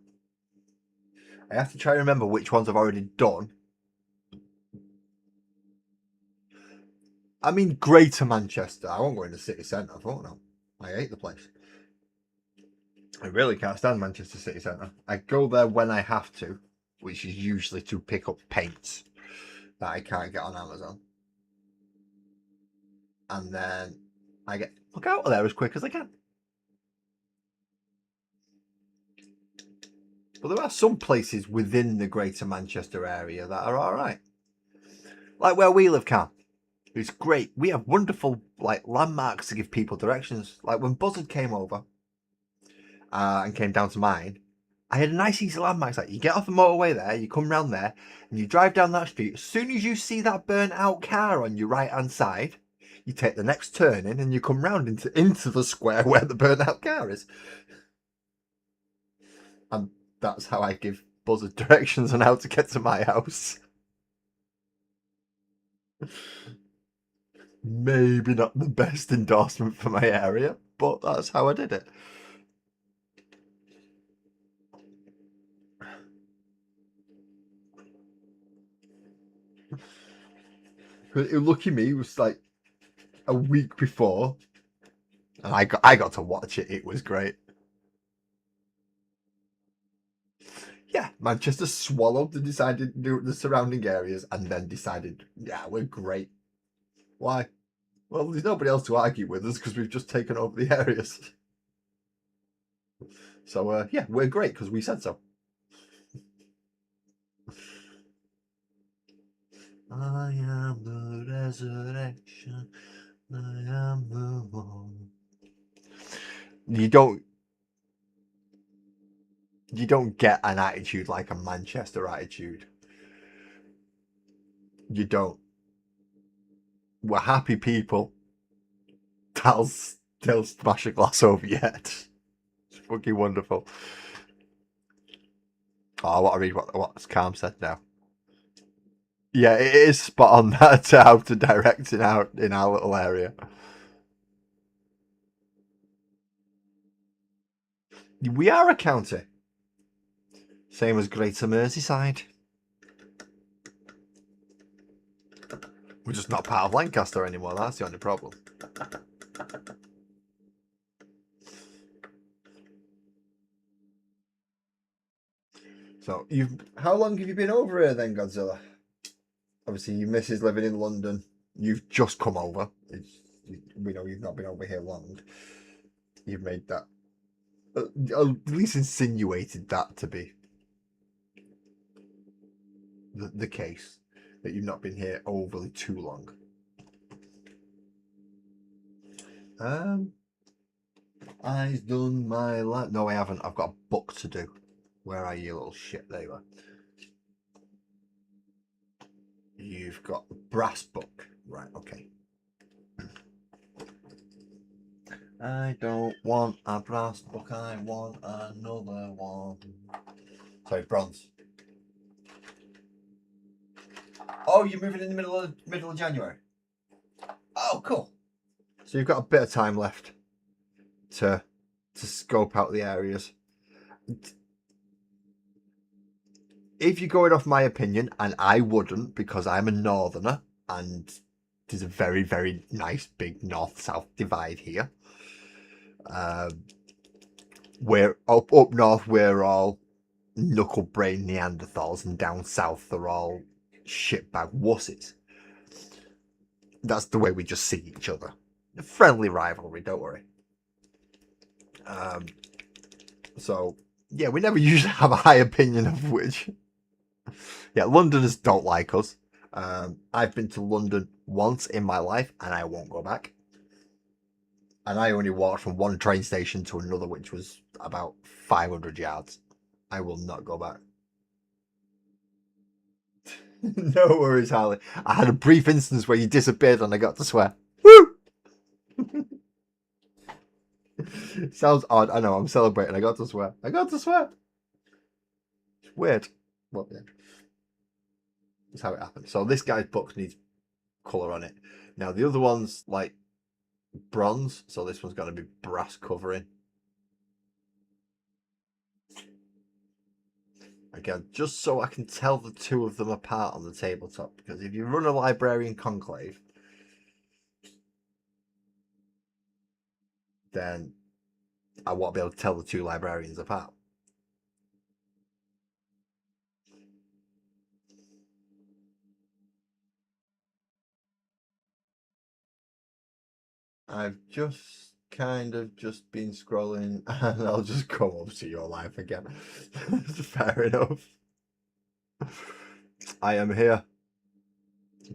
I have to try to remember which ones I've already done. I mean Greater Manchester. I won't go into city centre. I won't know. I hate the place. I really can't stand Manchester city centre. I go there when I have to, which is usually to pick up paints that I can't get on Amazon. And then I get look out of there as quick as I can. But there are some places within the Greater Manchester area that are alright. Like where we live, Cam. It's great. We have wonderful landmarks to give people directions. Like when Buzzard came over and came down to mine, I had a nice easy landmarks. Like you get off the motorway there, you come round there, and you drive down that street. As soon as you see that burnt out car on your right hand side, you take the next turning and you come round into the square where the burnt out car is. And that's how I give Buzzard directions on how to get to my house. Maybe not the best endorsement for my area, but that's how I did it. Lucky me, it was like a week before, and I got to watch it. It was great. Yeah, Manchester swallowed and decided to do the surrounding areas, and then decided, yeah, we're great. Why? Well, there's nobody else to argue with us because we've just taken over the areas. So yeah, we're great because we said so. I am the resurrection. I am the one. You don't get an attitude like a Manchester attitude. You don't. We're happy people. They'll smash a glass over your head. It's fucking wonderful. Oh, I want to read what Calm said now. Yeah, it is spot on that how to direct in our little area. We are a county. Same as Greater Merseyside. We're just not part of Lancaster anymore. That's the only problem. So how long have you been over here then, Godzilla? Obviously, your missus living in London. You've just come over. We know you've not been over here long. You've made that, at least insinuated that to be the case, that you've not been here overly too long. I've done my life. No, I haven't. I've got a book to do. Where are you, little shit? There you are. You've got the brass book. Right, okay. I don't want a brass book. I want another one. Sorry, bronze. Oh, you're moving in the middle of January. Oh, cool. So you've got a bit of time left to scope out the areas. If you're going off my opinion, and I wouldn't because I'm a northerner and there's a very, very nice big north-south divide here. We're up north, we're all knuckle-brained Neanderthals, and down south they're all shitbag wusses. That's the way we just see each other. A friendly rivalry, don't worry. So, yeah, we never usually have a high opinion of which. Yeah, Londoners don't like us. I've been to London once in my life, and I won't go back. And I only walked from one train station to another, which was about 500 yards. I will not go back. No worries, Harley. I had a brief instance where you disappeared and I got to swear. Woo! Sounds odd. I know, I'm celebrating. I got to swear. I got to swear. It's weird. Well, yeah. That's how it happened. So this guy's book needs colour on it. Now, the other one's like bronze, so this one's going to be brass covering. Again, just so I can tell the two of them apart on the tabletop, because if you run a librarian conclave, then I won't be able to tell the two librarians apart. I've just kind of just been scrolling and I'll just come up to your life again. Fair enough. I am here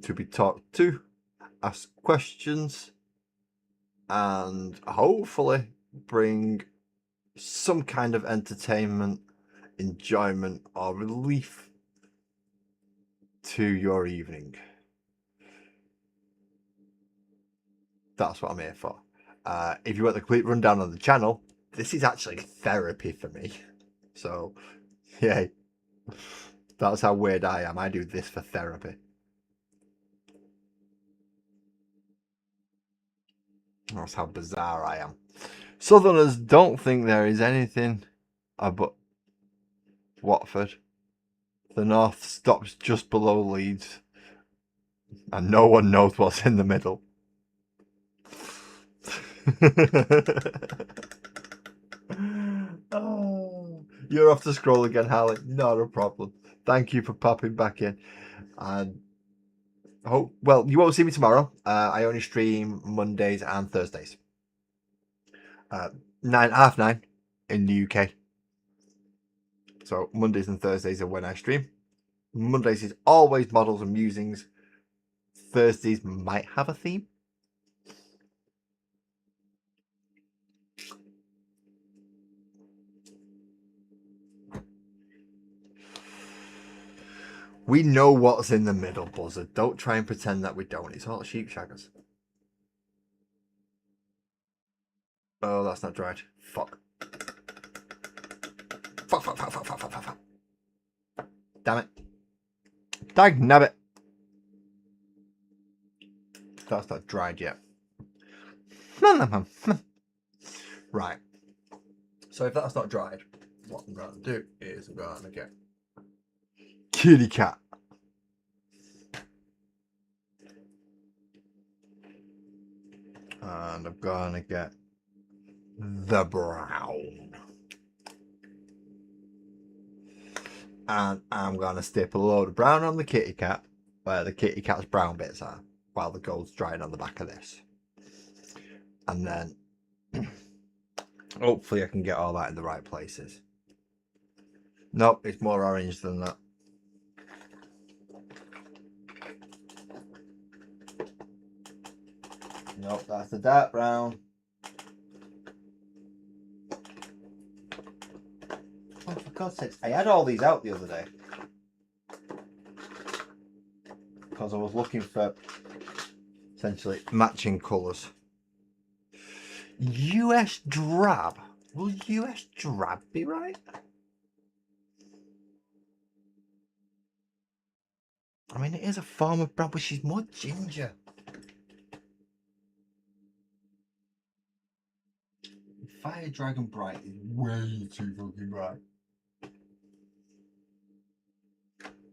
to be talked to, ask questions, and hopefully bring some kind of entertainment, enjoyment, or relief to your evening. That's what I'm here for. If you want the complete rundown on the channel, this is actually therapy for me. So, yeah, that's how weird I am. I do this for therapy. That's how bizarre I am. Southerners don't think there is anything but Watford. The north stops just below Leeds, and no one knows what's in the middle. Oh, you're off to scroll again, Harley. Not a problem. Thank you for popping back in. And well, you won't see me tomorrow. I only stream Mondays and Thursdays. 9:30 in the UK. So Mondays and Thursdays are when I stream. Mondays is always models and musings. Thursdays might have a theme. We know what's in the middle, Buzzard. Don't try and pretend that we don't. It's all sheep shaggers. Oh, that's not dried. Fuck. Fuck. Damn it. Dag nabbit. That's not dried yet. Right. So if that's not dried, what I'm going to do is I'm going to get kitty cat. And I'm going to get the brown. And I'm going to stick a load of brown on the kitty cat, where the kitty cat's brown bits are, while the gold's drying on the back of this. And then hopefully I can get all that in the right places. Nope, it's more orange than that. Nope, that's the dark brown. God's sakes. I had all these out the other day. Because I was looking for essentially matching colours. US drab. Will US drab be right? I mean, it is a form of brown, but she's more ginger. Fire Dragon Bright is way too fucking bright.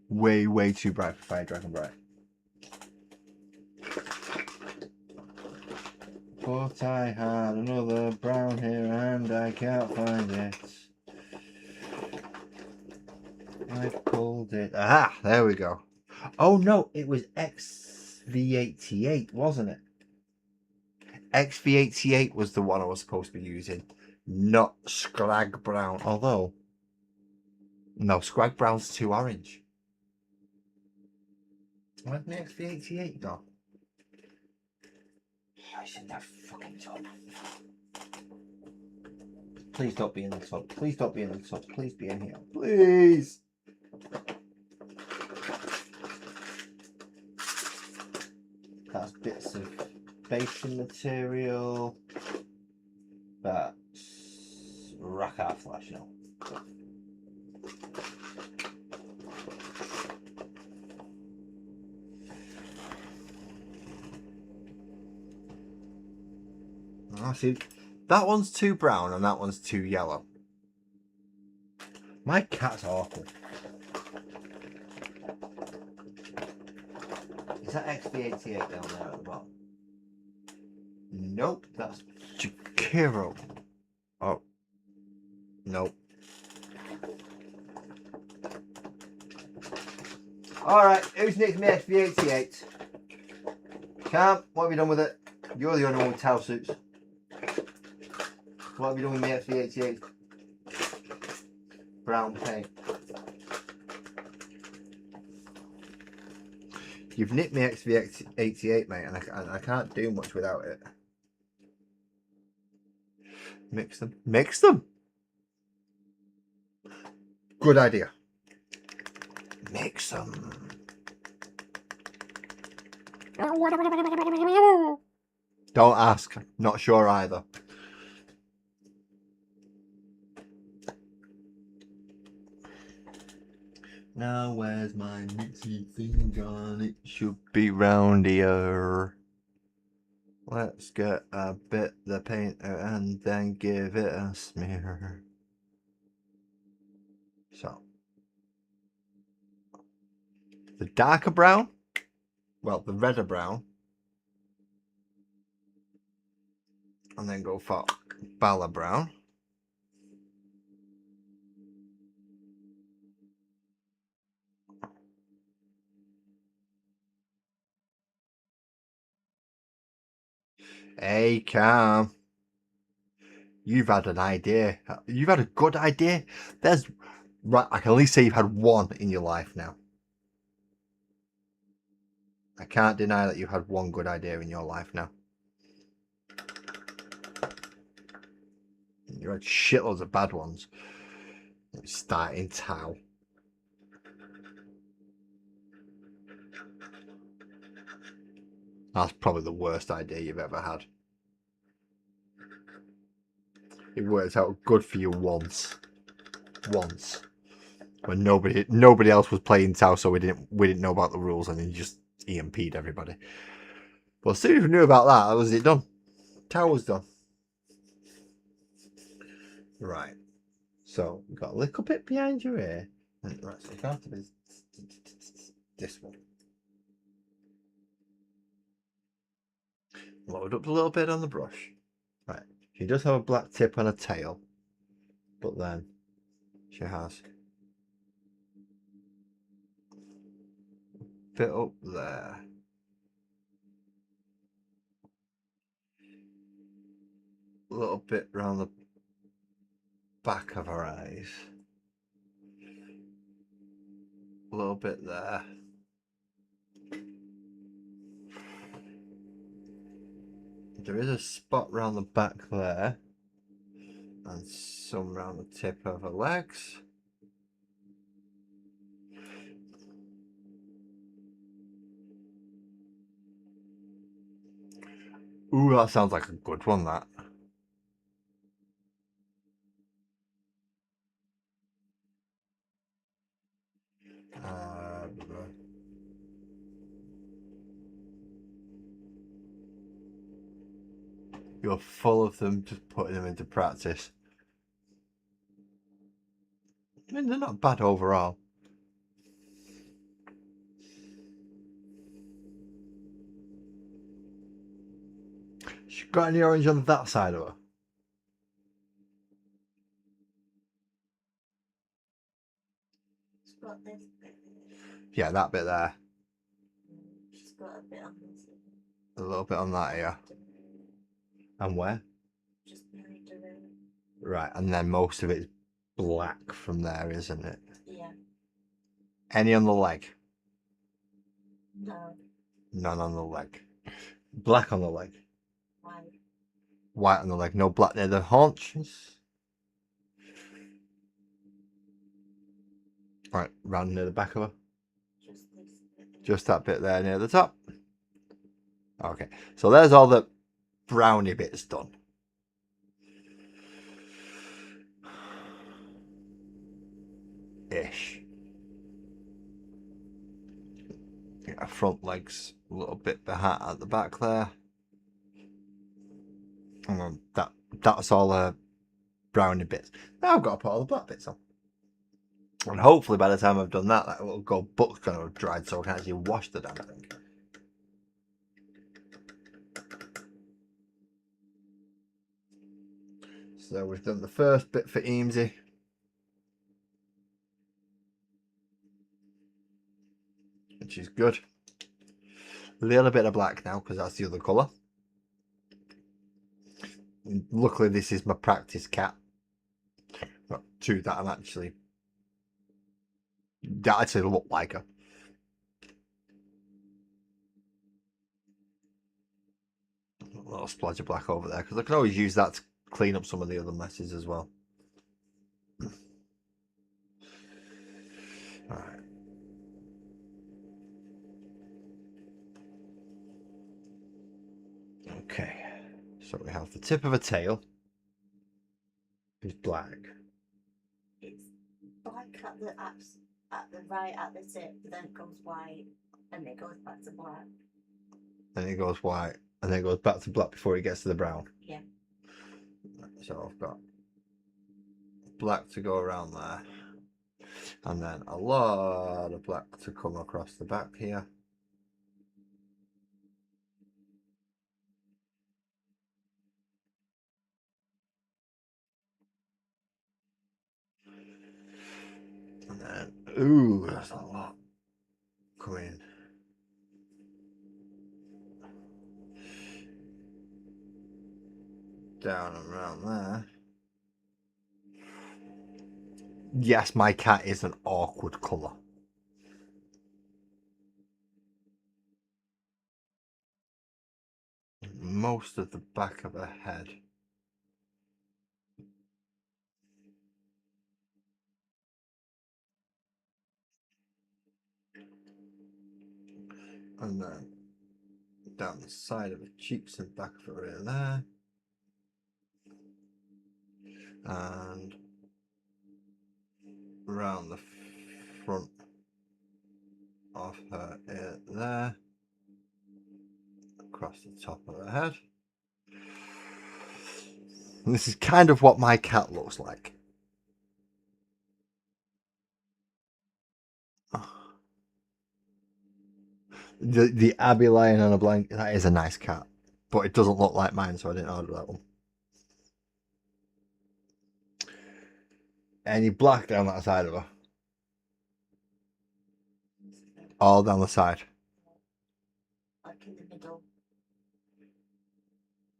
Way too bright for Fire Dragon Bright. But I had another brown here and I can't find it. I pulled it. Aha! There we go. Oh no, it was XV88, wasn't it? XV88 was the one I was supposed to be using, not Scrag Brown. Although, no, Scrag Brown's too orange. Where's the XV88 go? Oh, it's in that fucking tub. Please don't be in the tub. Please don't be in the tub. Please be in here. Please. That's bits of basin material. That's rock art flash now. Oh, see, that one's too brown and that one's too yellow. My cat's awkward. Is that XV88 down there at the bottom? Nope, that's Chikiro. Oh. Nope. Alright, who's next? Me XV88. Cam, what have you done with it? You're the only one with towel suits. What have you done with me XV88? Brown paint. You've nicked me XV88, mate, and I can't do much without it. Mix them. Mix them! Good idea. Mix them. Don't ask. Not sure either. Now where's my mixy thing gone? It should be round here. Let's get a bit the paint out and then give it a smear. So the darker brown, well, the redder brown, and then go for Bala brown. Hey, Cam. You've had an idea. You've had a good idea. There's right. I can at least say you've had one in your life now. I can't deny that you've had one good idea in your life now. You had shitloads of bad ones. Starting towel. That's probably the worst idea you've ever had. It worked out good for you once. Once. When nobody else was playing Tau, so we didn't know about the rules, and then you just EMP'd everybody. Well, as soon as we knew about that was it done. Tau was done. Right. So we've got a little bit behind your ear. Right, so it's going to be this one. Load up a little bit on the brush. Right. She does have a black tip and a tail. But then she has a bit up there. A little bit around the back of her eyes. A little bit there. There is a spot around the back there. And some around the tip of her legs. Ooh, that sounds like a good one, that. You're full of them, just putting them into practice. I mean, they're not bad overall. She got any orange on that side of her? She's got this bit. Yeah, that bit there. She's got a bit on this. A little bit on that here. And where? Just behind her. Right, and then most of it's black from there, isn't it? Yeah. Any on the leg? No. None on the leg. Black on the leg. White. White on the leg. No black near the haunches. Right, round near the back of her. Just this bit. Just that bit there near the top. Okay, so there's all the browny bits done. Ish. Yeah, front legs a little bit behind at the back there. And that's all the browny bits. Now I've got to put all the black bits on. And hopefully by the time I've done that, that little gold book's going to have dried so I can actually wash the damn thing. So we've done the first bit for Eamesy. Which is good. A little bit of black now because that's the other colour. Luckily this is my practice cat. Not two that I'm actually... That actually look like her. A little splodge of black over there because I can always use that to clean up some of the other messes as well. Alright. Okay, so we have the tip of a tail is black. It's black at the right at the tip, but then it goes white and it goes back to black. Then it goes white and then it goes back to black before it gets to the brown. Yeah. So I've got black to go around there. And then a lot of black to come across the back here. And then, ooh, that's a lot coming. Down and around there. Yes, my cat is an awkward colour. Most of the back of her head. And then down the side of her cheeks and back of her ear there. And around the front of her ear there. Across the top of her head. And this is kind of what my cat looks like. The Abby lying on a blanket, that is a nice cat. But it doesn't look like mine, so I didn't order that one. Any black down that side of her? All down the side. Like in the middle.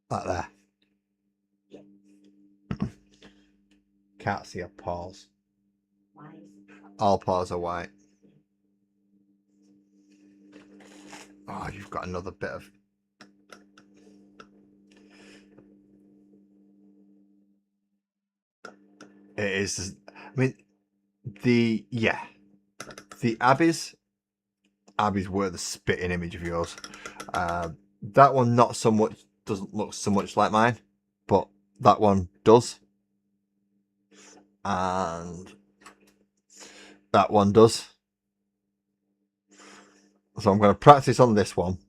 Like there. Yeah. Can't see her paws. White. All paws are white. Oh, you've got another bit of... It is... I mean, the Abby's were the spitting image of yours. That one, not so much doesn't look so much like mine, but that one does. And that one does. So I'm going to practice on this one.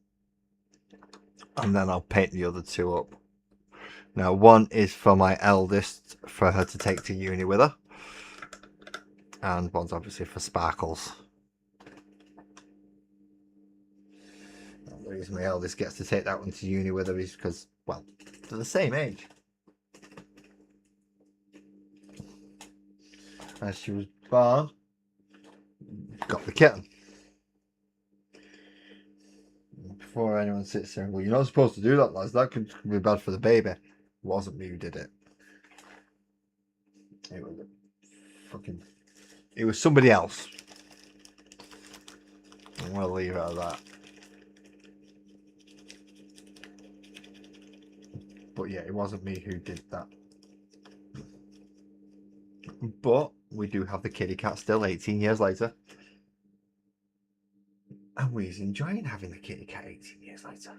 And then I'll paint the other two up. Now, one is for my eldest, for her to take to uni with her. And one's obviously for Sparkles. The reason my eldest gets to take that one to uni with her is because, well, they're the same age. As she was born, got the kitten. Before anyone sits there and goes, "You're not supposed to do that, lads. That could be bad for the baby." It wasn't me who did it. It was fucking. It was somebody else. I'm gonna leave it at that. But yeah, it wasn't me who did that. But we do have the kitty cat still, 18 years later. And we're enjoying having the kitty cat 18 years later.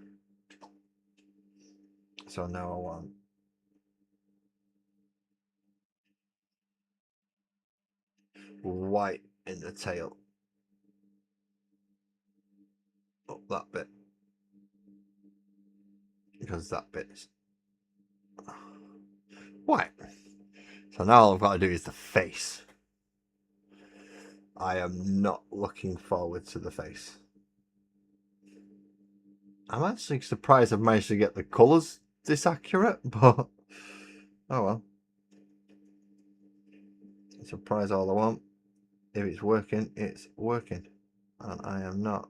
So now I want white in the tail. Up that bit. Because that bit's white. So now all I've got to do is the face. I am not looking forward to the face. I'm actually surprised I've managed to get the colours this accurate, but oh well. Surprise all I want. If it's working, it's working. And I am not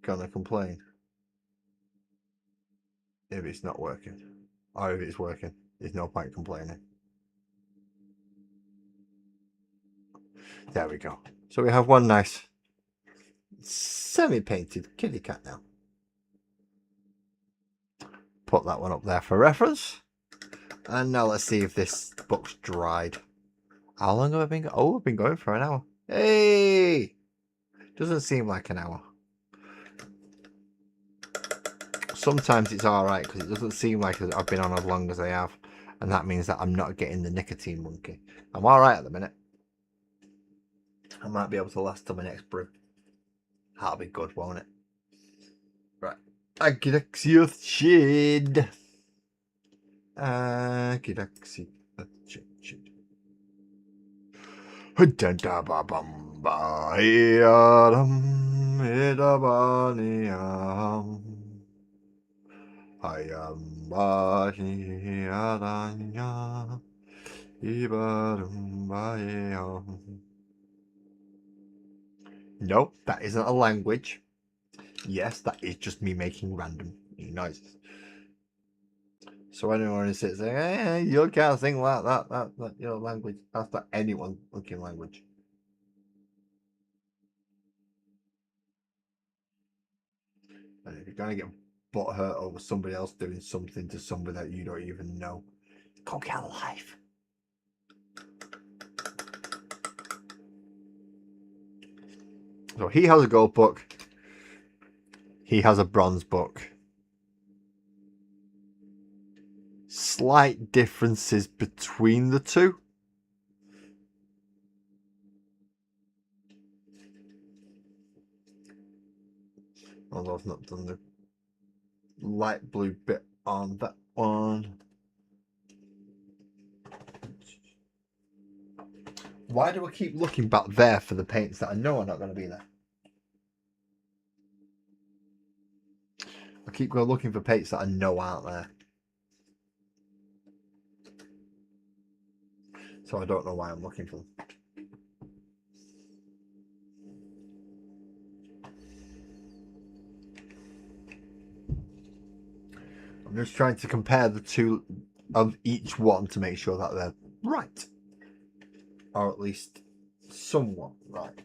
gonna complain if it's not working. Or if it's working. There's no point complaining. There we go. So we have one nice semi-painted kitty cat now. Put that one up there for reference. And now let's see if this book's dried. How long have I been going? Oh, I've been going for an hour. Hey! Doesn't seem like an hour. Sometimes it's alright because it doesn't seem like I've been on as long as I have. And that means that I'm not getting the nicotine monkey. I'm alright at the minute. I might be able to last till my next brew. That'll be good, won't it? Right. Akidaxi shade. Akidaxi shade. No, that isn't a language. Yes, that is just me making random noises. So anyone who sits there, hey, you can't sing like that, your language. That's not anyone looking language. And if you're going to get butthurt over somebody else doing something to somebody that you don't even know, go get a life. So he has a gold book. He has a bronze book. Slight differences between the two. Although I've not done the light blue bit on that one. Why do I keep looking back there for the paints that I know are not going to be there? I keep going looking for paints that I know aren't there. So I don't know why I'm looking for them. I'm just trying to compare the two of each one to make sure that they're right. Or at least somewhat right.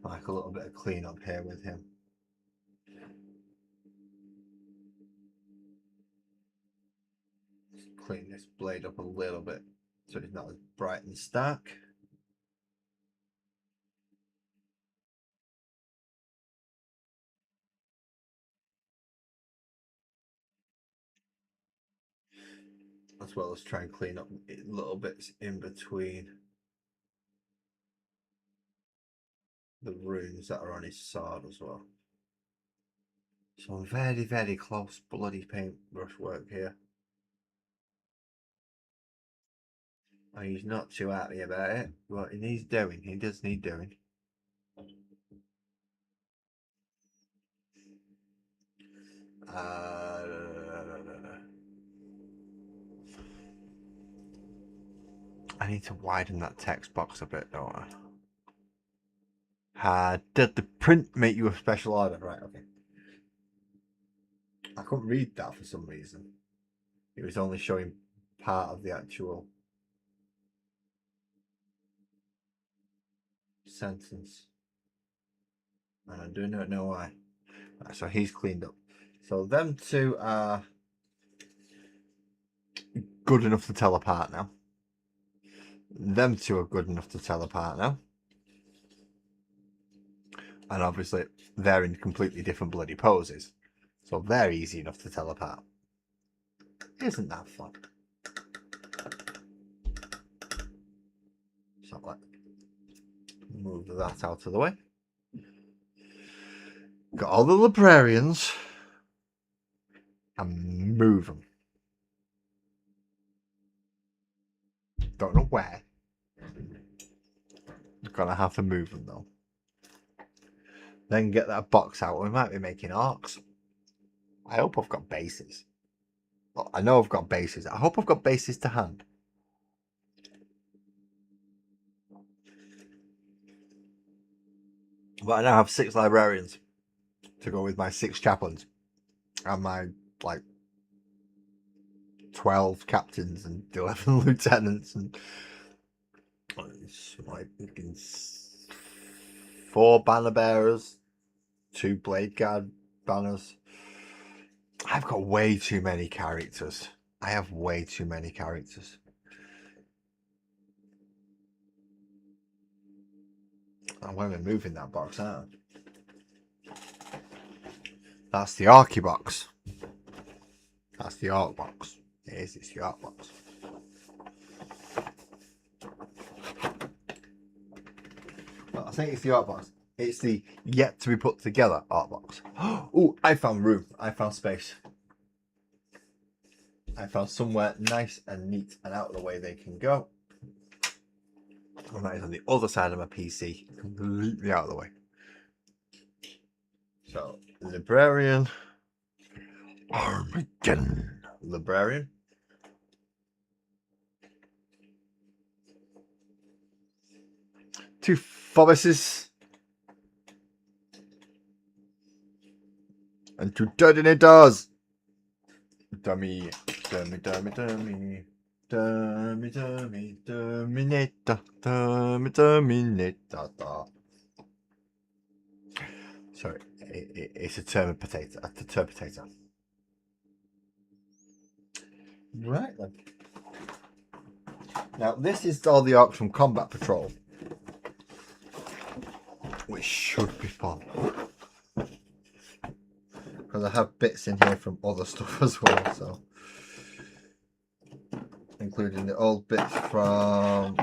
Like a little bit of clean up here with him. Just clean this blade up a little bit so it's not as bright and stark. as well as try and clean up little bits in between the runes that are on his sword as well. Some very, very close bloody paintbrush work here. And he's not too happy about it, but he needs doing. He does need doing. I need to widen that text box a bit, don't I? Did the print make you a special order? Right, okay. I couldn't read that for some reason. It was only showing part of the actual sentence. And I do not know why. Right, so he's cleaned up. So them two are good enough to tell apart now. Them two are good enough to tell apart now. And obviously they're in completely different bloody poses. So they're easy enough to tell apart. Isn't that fun? So let's move that out of the way. Got all the librarians and move them. Don't know where. Gonna have to move them though. Then get that box out. We might be making arcs. I hope I've got bases. Well, I know I've got bases. I hope I've got bases to hand. But I now have 6 librarians to go with my 6 chaplains and my like 12 captains and 11 lieutenants and like 4 banner bearers, 2 blade guard banners. I've got way too many characters. I have way too many characters. I'm going to be moving that box out. That's the Arky box. That's the Arc box. It is, it's the Arc box. Well, I think it's the Arc box. It's the yet to be put together Arc box. Oh, I found room. I found space. I found somewhere nice and neat and out of the way they can go. And that is on the other side of my PC, completely out of the way. So, librarian, Armageddon, librarian. Two pharmacists. And 2 Terminators. Dummy, dummy, dummy, dummy. Dummy, dummy, Terminator, dummy, Terminator. Sorry, it's a potato. A potato. Right then. Now this is all the orcs from Combat Patrol, which should be fun. Because I have bits in here from other stuff as well, so including the old bits from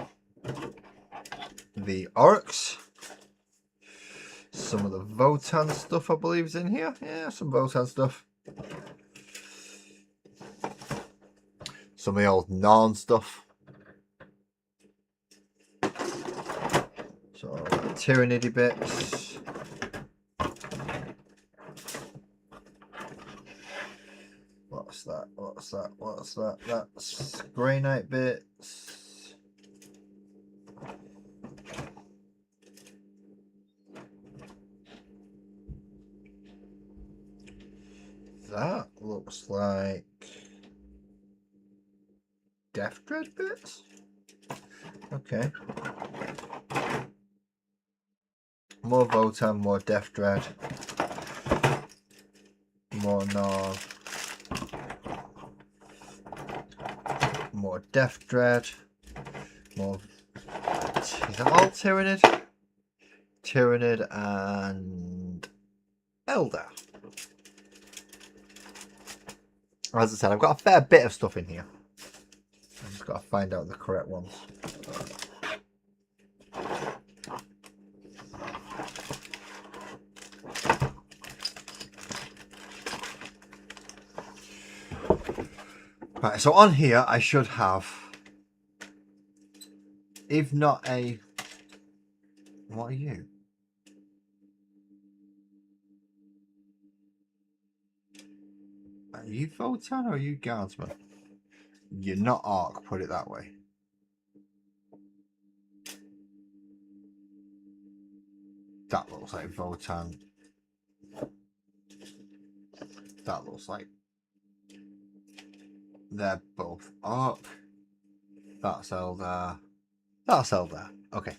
the orcs. Some of the Votan stuff I believe is in here. Yeah, some Votan stuff. Some of the old Narn stuff. So Tyranidy bits. What's that? What's that? What's that? That's Grey Knight bits. That looks like Death Dread bits. Okay. More Votan, more Death Dread. More Narn. More Death Dread. More. Is that all Tyranid? Tyranid and Elder. As I said, I've got a fair bit of stuff in here. Just got to find out the correct ones. Right, so on here I should have, if not a, what are you? Are you Photon or are you Guardsman? You're not Arc, put it that way. That looks like Votan. That looks like they're both Arc. That's Eldar. That's Eldar. Okay.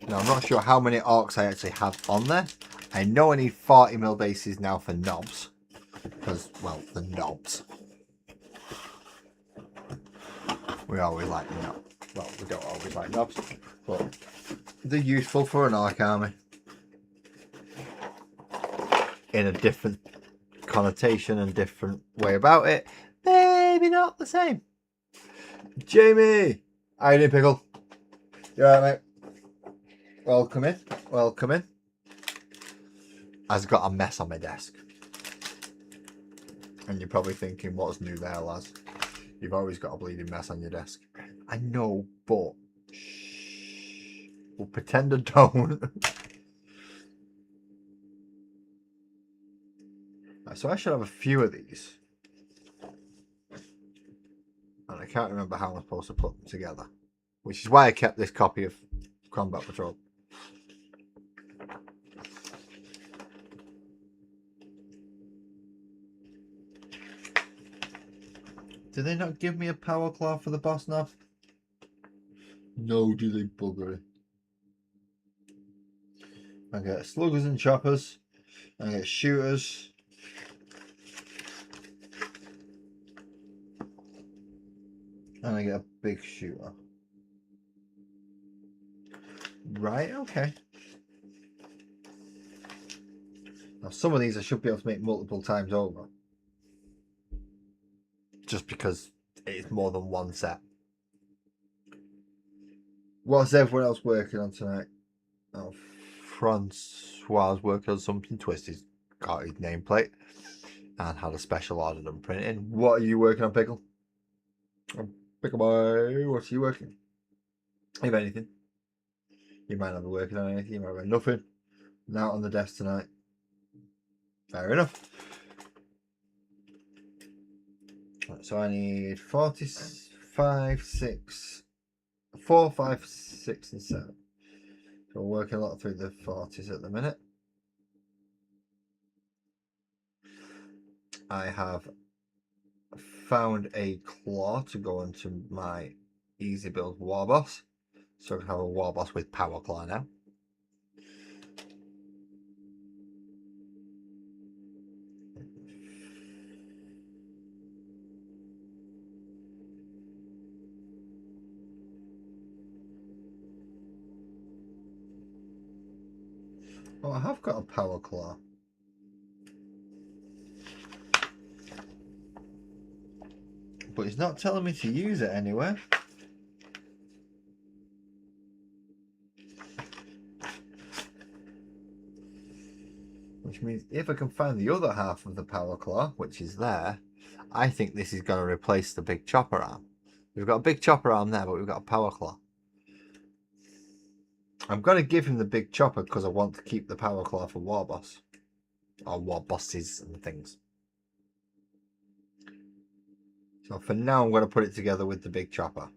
Now I'm not sure how many Arcs I actually have on there. I know I need 40mm bases now for knobs. Because, well, the knobs. We always like knobs. Well, we don't always like knobs, but they're useful for an Arc army. In a different connotation and different way about it. Maybe not the same. Jamie! How you doing, Pickle? You alright, mate? Welcome in. Welcome in. I've got a mess on my desk. And you're probably thinking, what's new there, lads? You've always got a bleeding mess on your desk. I know, but shh. We'll pretend I don't. So I should have a few of these. And I can't remember how I'm supposed to put them together. Which is why I kept this copy of Combat Patrol. Did they not give me a power claw for the boss now? No, do they bugger it? I get sluggers and choppers. I get shooters. And I get a big shooter. Right, okay. Now some of these I should be able to make multiple times over. Just because it's more than one set. What's everyone else working on tonight? Oh, Francois working on something. Twisted got his nameplate and had a special order done printing. What are you working on, Pickle? Pickle boy, what's you working? If anything. You might not be working on anything, you might have nothing. Not on the desk tonight. Fair enough. So I need 45, 6, 4, 5, 6, and 7. So we're working a lot through the 40s at the minute. I have found a claw to go into my easy build war boss. So I can have a war boss with power claw now. Oh, I have got a power claw. But he's not telling me to use it anywhere. Which means if I can find the other half of the power claw, which is there, I think this is going to replace the big chopper arm. We've got a big chopper arm there, but we've got a power claw. I'm going to give him the big chopper because I want to keep the power claw for war boss. Or war bosses and things. So for now, I'm going to put it together with the big chopper.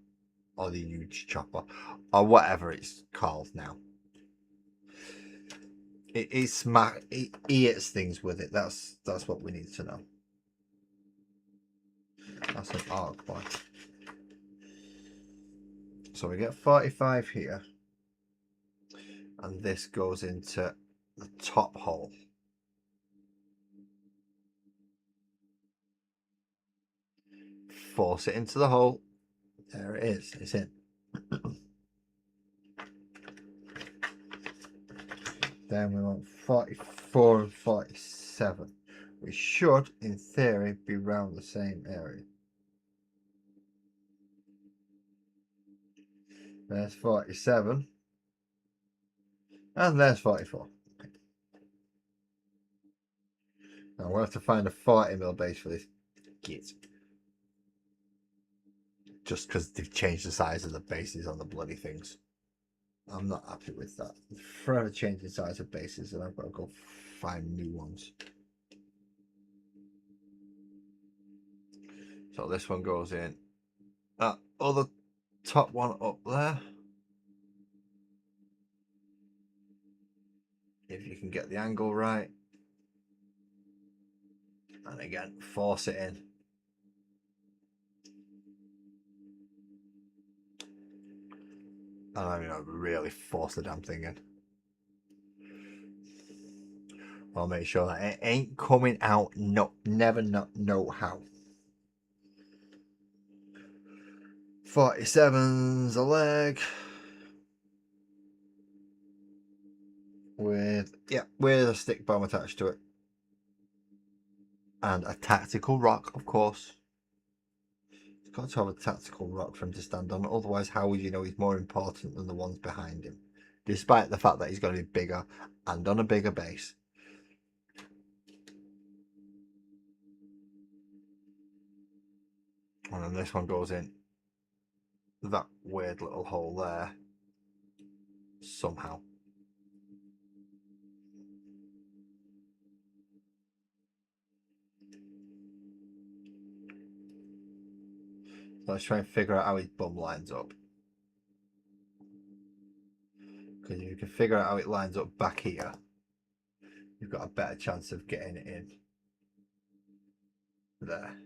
Or the huge chopper. Or whatever it's called now. It eats things with it. That's what we need to know. That's an arc one. So we get 45 here. And this goes into the top hole. Force it into the hole. There it is. It's in. Then we want 44 and 46. 47. We should, in theory, be round the same area. There's 47. And there's 44. Now we'll have to find a 40mm base for this kit. Just because they've changed the size of the bases on the bloody things. I'm not happy with that. Forever changing size of bases, and I've got to go find new ones. So this one goes in. That other top one up there. If you can get the angle right. And again, force it in. And I mean, I really force the damn thing in. I'll make sure that it ain't coming out. No, never not know how. 47's a leg. With a stick bomb attached to it. And a tactical rock, of course. It's got to have a tactical rock for him to stand on. Otherwise, how would you know he's more important than the ones behind him? Despite the fact that he's going to be bigger and on a bigger base. And then this one goes in that weird little hole there. Somehow. So let's try and figure out how his bum lines up. Because if you can figure out how it lines up back here, you've got a better chance of getting it in. There.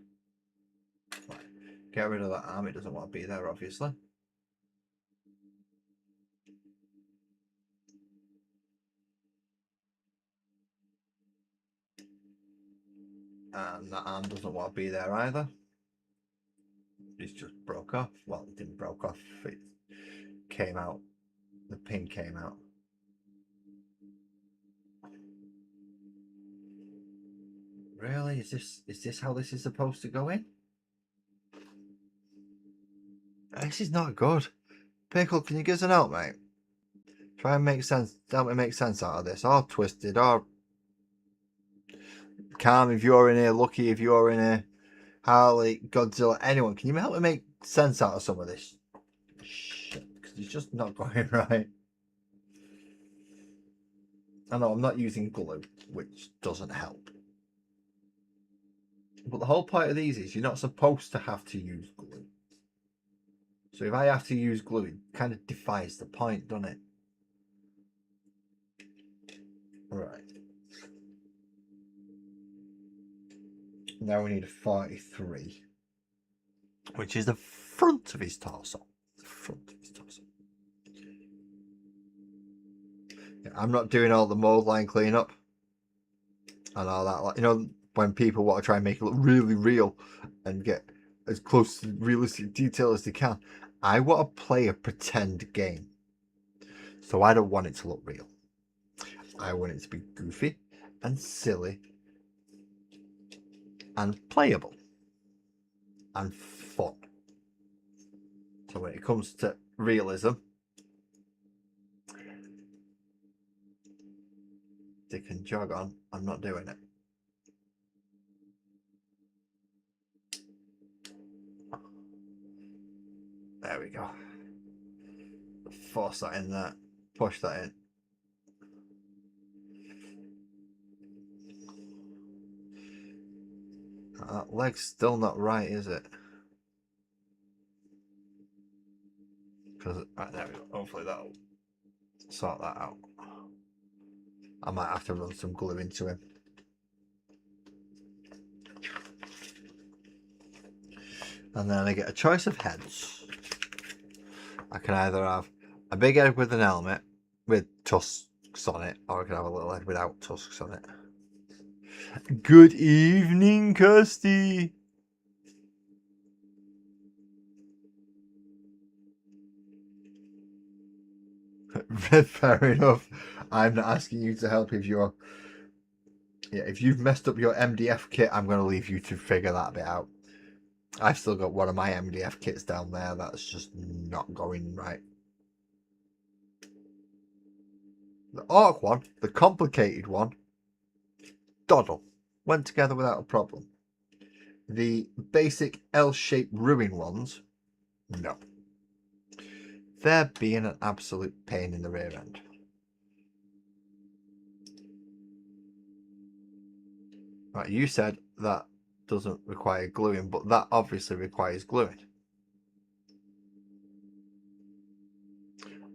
Right. Get rid of that arm, it doesn't want to be there, obviously. And that arm doesn't want to be there either. It's just broke off. Well, it didn't broke off. It came out. The pin came out. Really? Is this how this is supposed to go in? This is not good. Pickle, can you give us an help, mate? Try and make sense. Help me make sense out of this. Or Twisted, or Calm if you're in here. Lucky if you're in here. Harley, Godzilla, anyone. Can you help me make sense out of some of this shit? Because it's just not going right. I know I'm not using glue, which doesn't help. But the whole point of these is you're not supposed to have to use glue. So if I have to use glue, it kind of defies the point, doesn't it? Right. Now we need a 43. Which is the front of his torso. The front of his torso. Yeah, I'm not doing all the mold line cleanup. And all that. Like, you know, when people want to try and make it look really real and get as close to realistic detail as they can. I want to play a pretend game. So I don't want it to look real. I want it to be goofy and silly and playable and fun. So when it comes to realism, they can jog on. I'm not doing it. There we go. Force that in there. Push that in. That leg's still not right, is it? Because right, there we go. Hopefully that'll sort that out. I might have to run some glue into him. And then I get a choice of heads. I can either have a big head with an helmet with tusks on it, or I can have a little head without tusks on it. Good evening, Kirsty. Fair enough. I'm not asking you to help if Yeah, if you've messed up your MDF kit, I'm going to leave you to figure that bit out. I've still got one of my MDF kits down there that's just not going right. The Orc one, the complicated one, doddle. Went together without a problem. The basic L-shaped ruin ones, no. They're being an absolute pain in the rear end. Right, you said that doesn't require gluing, but that obviously requires gluing.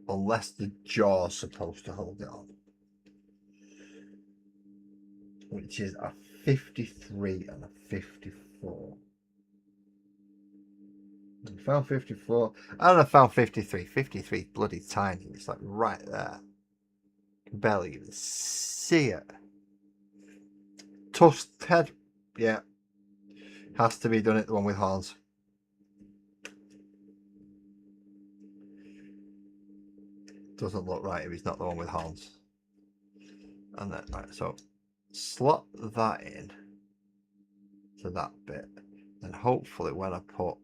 Unless the jaw's supposed to hold it on. Which is a 53 and a 54. I found 54. And I found 53. 53 is bloody tiny. It's like right there. You can barely even see it. Tusked head. Yeah. Has to be done it, the one with horns. Doesn't look right if it's not the one with horns. And then, right, so slot that in to that bit. And hopefully when I put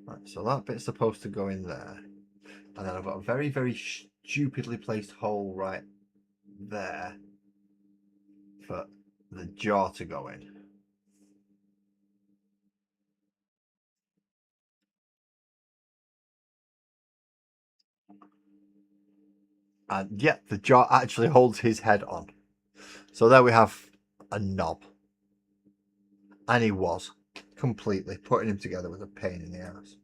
right, so that bit's supposed to go in there. And then I've got a very, very stupidly placed hole right there for the jaw to go in. And yeah, the jaw actually holds his head on. So there we have a knob. And he was completely. Putting him together was a pain in the ass.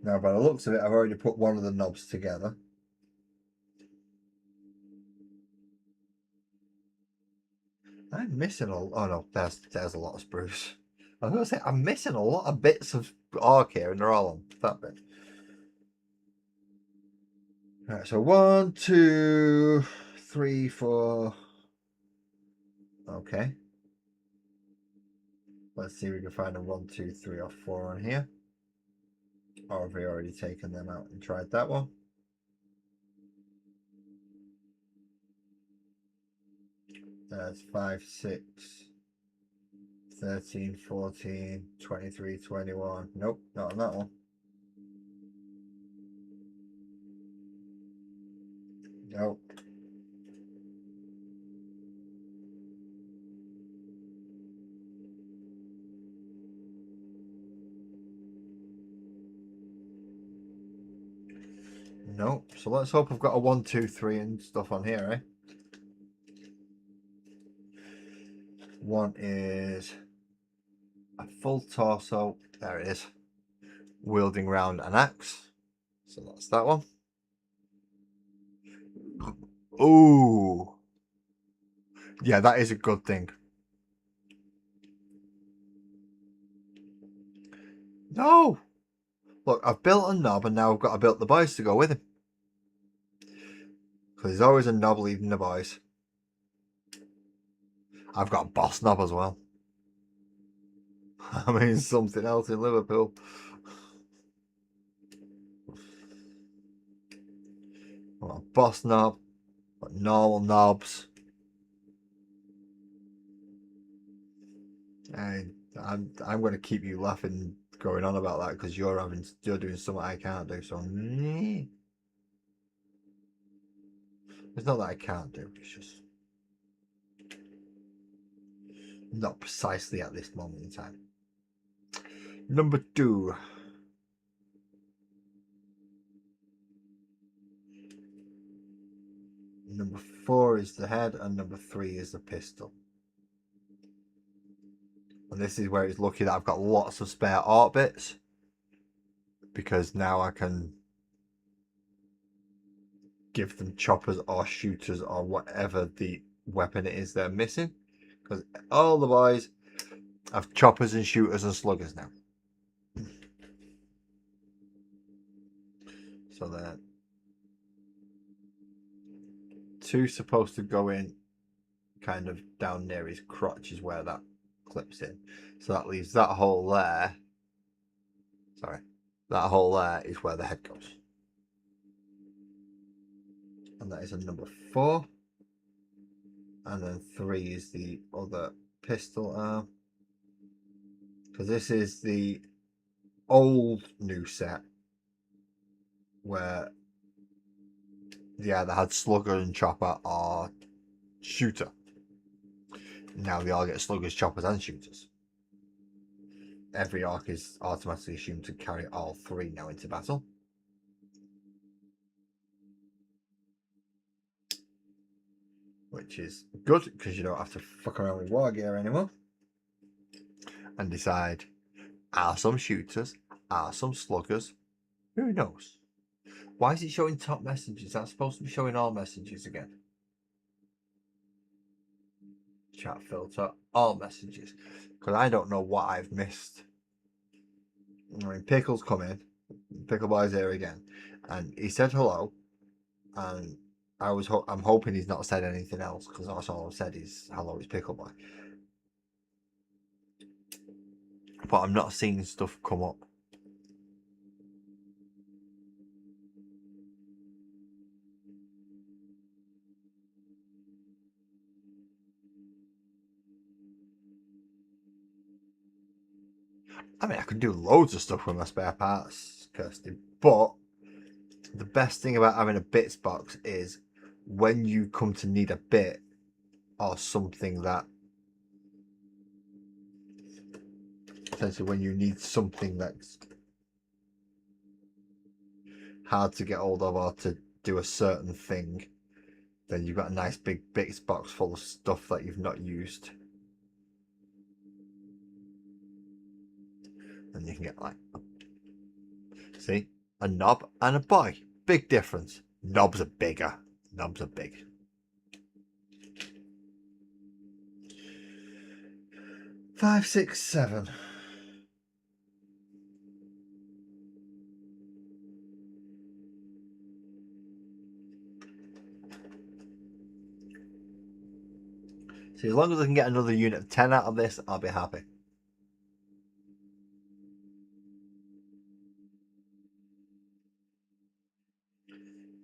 Now, by the looks of it, I've already put one of the knobs together. I'm missing oh no, there's a lot of spruce. I was going to say, I'm missing a lot of bits of arc here, and they're all on that bit. Right, so 1, 2, 3, 4. Okay. Let's see if we can find a 1, 2, 3, or 4 on here. Or have we already taken them out and tried that one? That's 5, 6, 13, 14, 23, 21. Nope, not on that one. Nope. Nope. So let's hope I've got a 1, 2, 3 and stuff on here, eh? One is a full torso. There it is. Wielding round an axe. So that's that one. Ooh. Yeah, that is a good thing. No. Look, I've built a knob and now I've got to build the boys to go with him. Because there's always a knob leading the boys. I've got a boss knob as well. I mean, something else in Liverpool. I've got a boss knob. Got normal knobs. And I'm going to keep you laughing going on about that because you're doing something I can't do. So it's not that I can't do. It's just not precisely at this moment in time. Number 2. Number 4 is the head, and number 3 is the pistol. And this is where it's lucky that I've got lots of spare art bits, because now I can give them choppers or shooters or whatever the weapon it is they're missing. Because all the boys have choppers and shooters and sluggers now. So then 2 supposed to go in kind of down near his crotch is where that clips in. So that leaves that hole there. Sorry, that hole there is where the head goes. And that is a number 4. And then 3 is the other pistol arm. Because this is the old new set where they either had slugger and chopper or shooter. Now they all get sluggers, choppers, and shooters. Every orc is automatically assumed to carry all 3 now into battle. Which is good because you don't have to fuck around with war gear anymore. And decide, are some shooters, are some sluggers? Who knows? Why is it showing top messages? That's supposed to be showing all messages again. Chat filter, all messages. Because I don't know what I've missed. I mean, Pickle's come in. Pickle Boy's here again. And he said hello. And I'm hoping he's not said anything else. Because that's all I've said is hello, it's Pickle Boy. But I'm not seeing stuff come up. I mean, I can do loads of stuff with my spare parts, Kirsty, but the best thing about having a bits box is when you come to need a bit or something that, essentially when you need something that's hard to get hold of or to do a certain thing, then you've got a nice big bits box full of stuff that you've not used. And you can get like, see, a knob and a boy. Big difference. Knobs are bigger. Knobs are big. Five, 6, 7. See, as long as I can get another unit of 10 out of this, I'll be happy.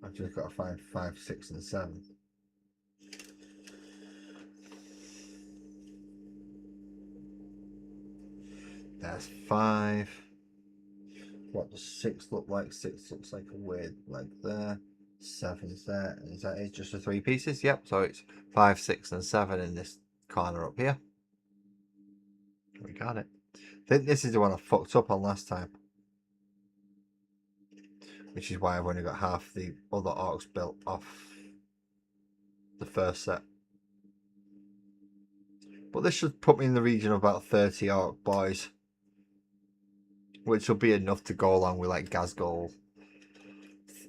I've just got to find 5, 6, and 7. There's 5. What does 6 look like? 6 looks like a weird leg there. 7's there. And is that it? Just the 3 pieces? Yep. So it's 5, 6, and 7 in this corner up here. We got it. I think this is the one I fucked up on last time. Which is why I've only got half the other orcs built off the first set. But this should put me in the region of about 30 orc boys. Which will be enough to go along with like Lasgul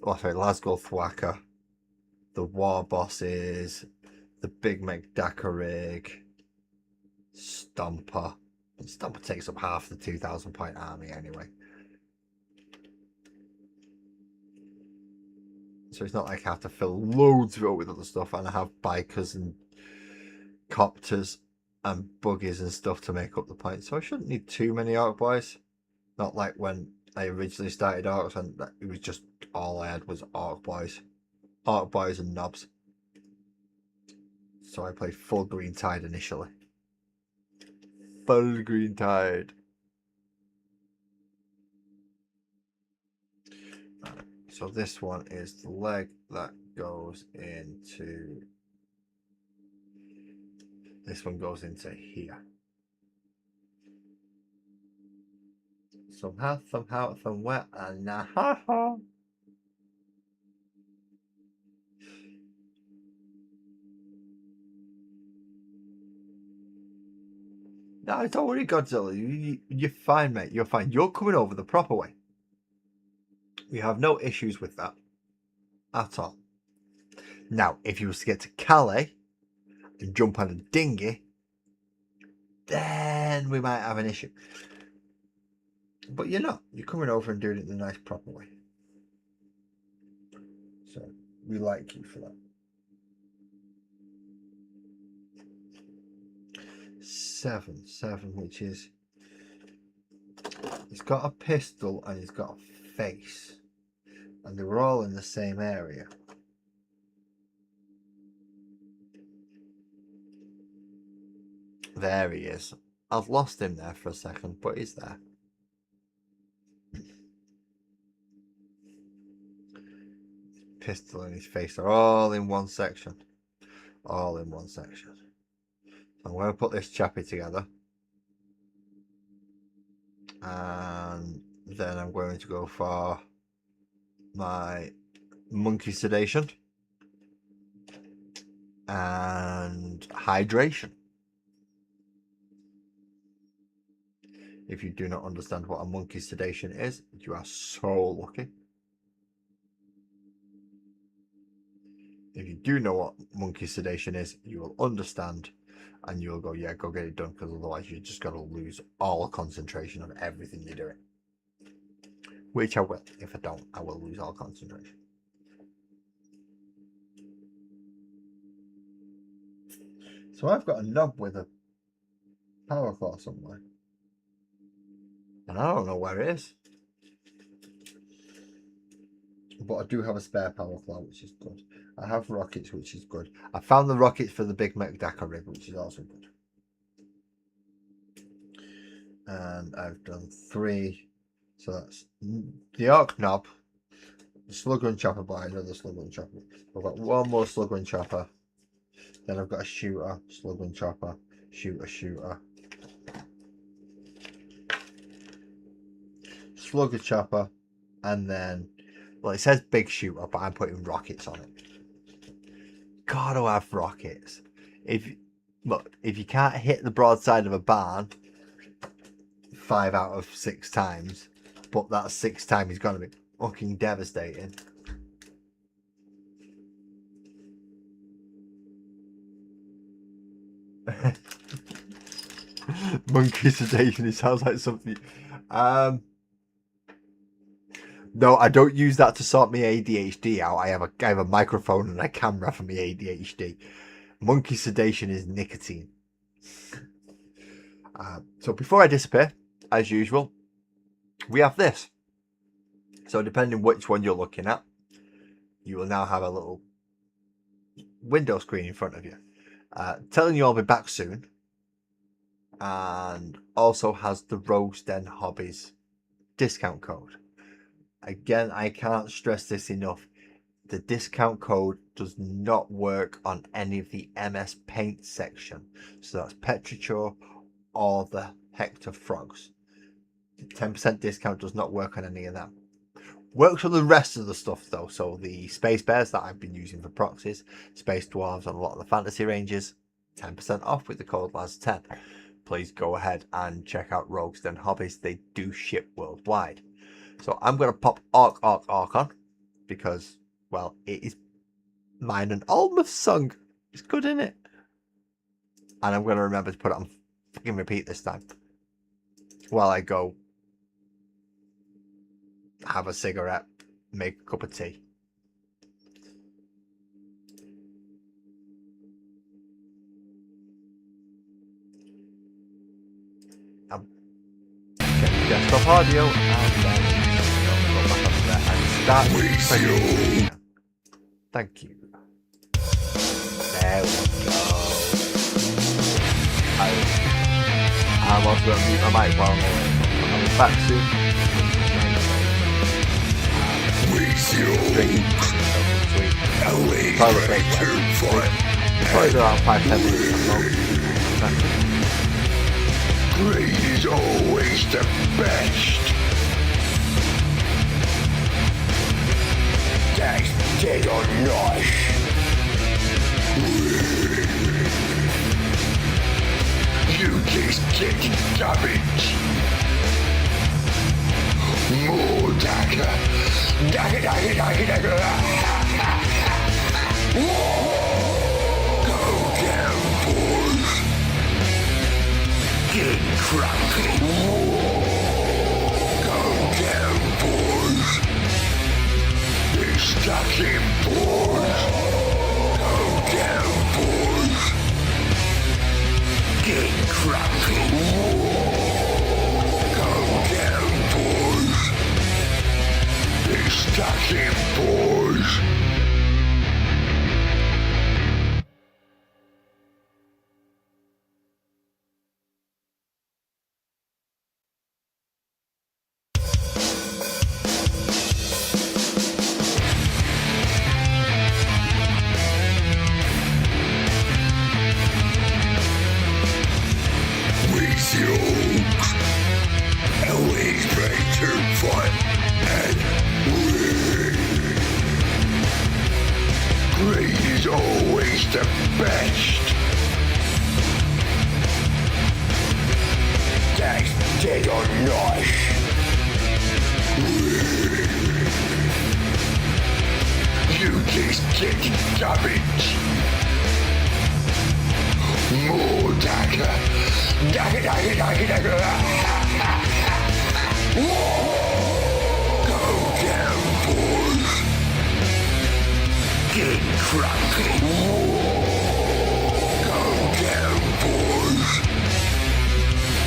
Thwacker, the war bosses, the big McDackerig, Stomper. And Stomper takes up half the 2,000 point army anyway. So it's not like I have to fill loads of it with other stuff, and I have bikers and copters and buggies and stuff to make up the points. So I shouldn't need too many orc boys. Not like when I originally started orcs and it was just all I had was orc boys. Orc boys and knobs. So I played full green tide initially. Full green tide. Right. So this one is the leg that goes into... This one goes into here. Somehow, somewhere, and now. No, don't worry, Godzilla. You're fine, mate. You're fine. You're coming over the proper way. We have no issues with that at all. Now, if you was to get to Calais and jump on a dinghy, then we might have an issue. But you're not. You're coming over and doing it the nice, proper way. So, we like you for that. 7, which is, he's got a pistol and he's got a face, and they were all in the same area. There he is. I've lost him there for a second, but he's there. Pistol and his face are all in one section. All in one section. So I'm going to put this chappy together. And then I'm going to go for my monkey sedation and hydration. If you do not understand what a monkey sedation is, you are so lucky. If you do know what monkey sedation is, you will understand and you'll go, yeah, go get it done, because otherwise you're just going to lose all concentration on everything you're doing. Which I will. If I don't, I will lose all concentration. So I've got a knob with a power claw somewhere. And I don't know where it is. But I do have a spare power claw, which is good. I have rockets, which is good. I found the rockets for the big McDacker rig, which is also good. And I've done 3. So that's the arc knob, the slug gun chopper by another slug gun chopper. I've got one more slug gun chopper. Then I've got a shooter, slug gun chopper, shooter. Slugger chopper, and then, well, it says big shooter, but I'm putting rockets on it. Gotta have rockets. If you can't hit the broadside of a barn 5 out of 6 times, but that 6th time is gonna be fucking devastating. Monkey sedation, it sounds like something. No, I don't use that to sort my ADHD out. I have a microphone and a camera for my ADHD. Monkey sedation is nicotine. So before I disappear, as usual, we have this. So depending which one you're looking at, you will now have a little window screen in front of you, telling you I'll be back soon, and also has the Rogues Den Hobbies discount code. Again, I can't stress this enough. The discount code does not work on any of the MS Paint section. So that's Petrichor or the Hector Frogs. The 10% discount does not work on any of them. Works on the rest of the stuff though. So the Space Bears that I've been using for proxies, Space Dwarves on a lot of the fantasy ranges, 10% off with the code LAS10. Please go ahead and check out Rogues Den Hobbies. They do ship worldwide. So I'm going to pop Orc on, because, well, it is mine and Almost song. It's good, isn't it? And I'm going to remember to put it on fucking repeat this time, while I go have a cigarette, make a cup of tea. Desktop audio, and then go back up there and start playing. Thank you. There we go. I'm also going to mute my mic while I'm coming back soon. Probably around 5-10 minutes. Great is always the best. That's dead or not. You just get damage. More dagger. Dagger. Go down, boys. Get crunk. Go down, boys. They're stuck in, boys. Go down, boys. Get crunk. is always the best. That's dead or nice. You just get garbage. More dagger. Dagger, dagger, dagger, dagger. Go down, boys. Get cracking. Go down, boys.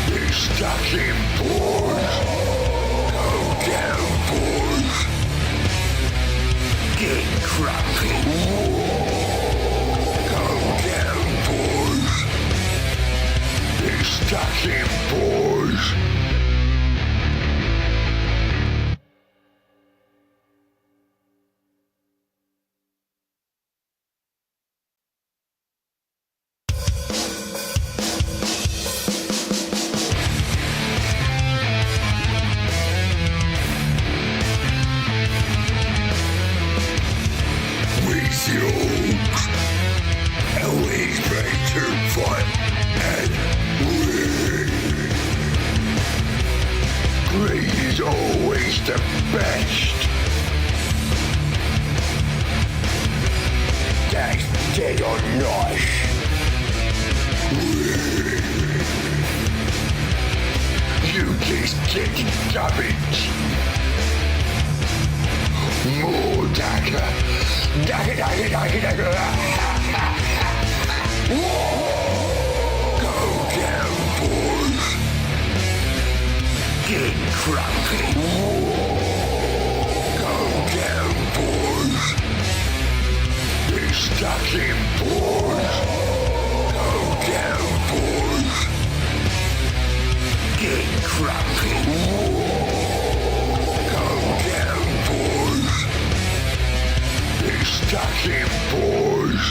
You're stuck in, boys. Go down, boys. Get cracking. Go down, boys. You're stuck in, boys. Musings, always better fun and win. Great is always the best. That's dead or nice. You just get garbage. More dagger. Dagger, dagger, dagger, dagger. Go down, boys. Get cracking. Go down, boys. You're stuck in, boys. Go down, boys. Get cracking. Go down, boys. You're stuck in, boys.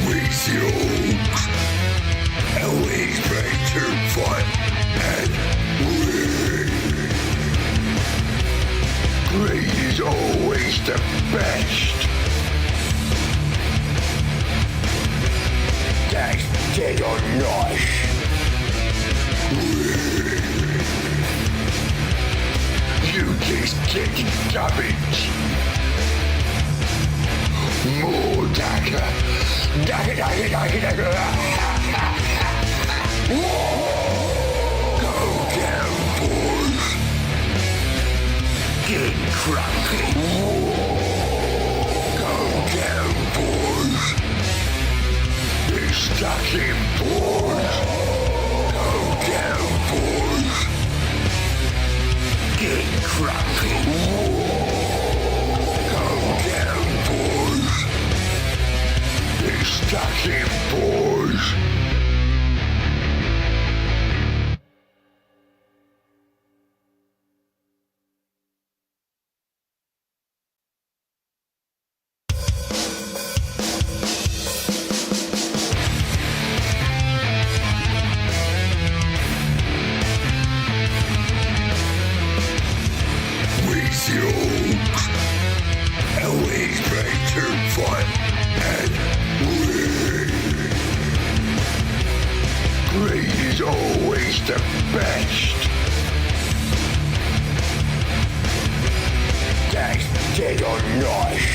Musings, always better fun and win. Great is always the best. That's dead or nice. You just get garbage. More dagger. Dagger, dagger, dagger, dagger. Go down, boys. Get cracking. Go down, boys. You're stuck in, boys. Go down, boys. Get cracking. Go down, boys. You're stuck in, boys. Musings, always better fun and win. Great is always the best. That's dead or nice.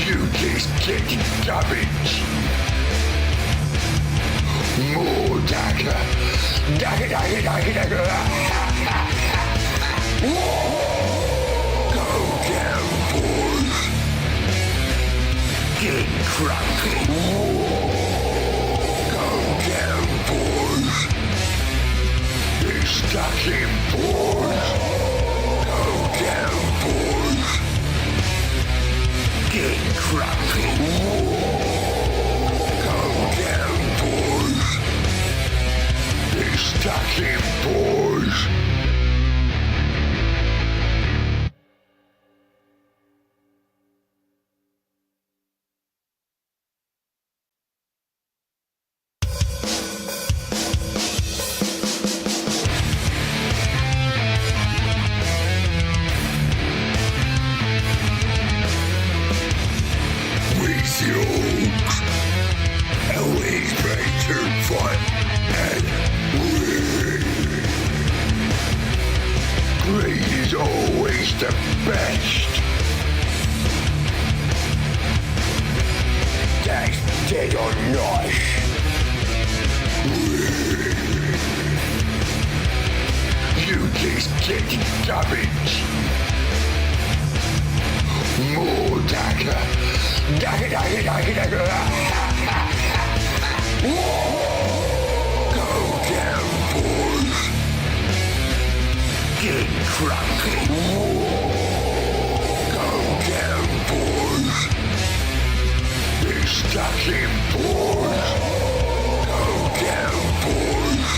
You just get garbage. More dagger. Dagger, dagger, dagger, dagger. Go down, boys. Get cracking. Go down, boys. You're stuck in, boys. Go down, boys. Get cracking. Go down, boys. stacking boys. Musings, always better fun and win. Great is always the best. That's dead or not. You just get damage. More dagger. Dagger, dagger, dagger, dagger. Go down, boys. Get crunky. Go down, boys. They're stuck in, boys. Go down, boys.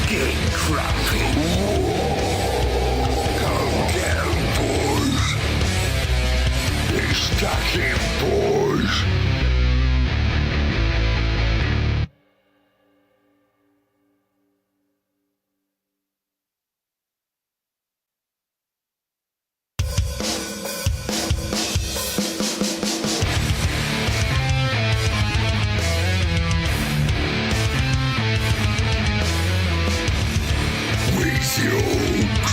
Get crunky. Go down, boys. They're stuck in, boys. Musings,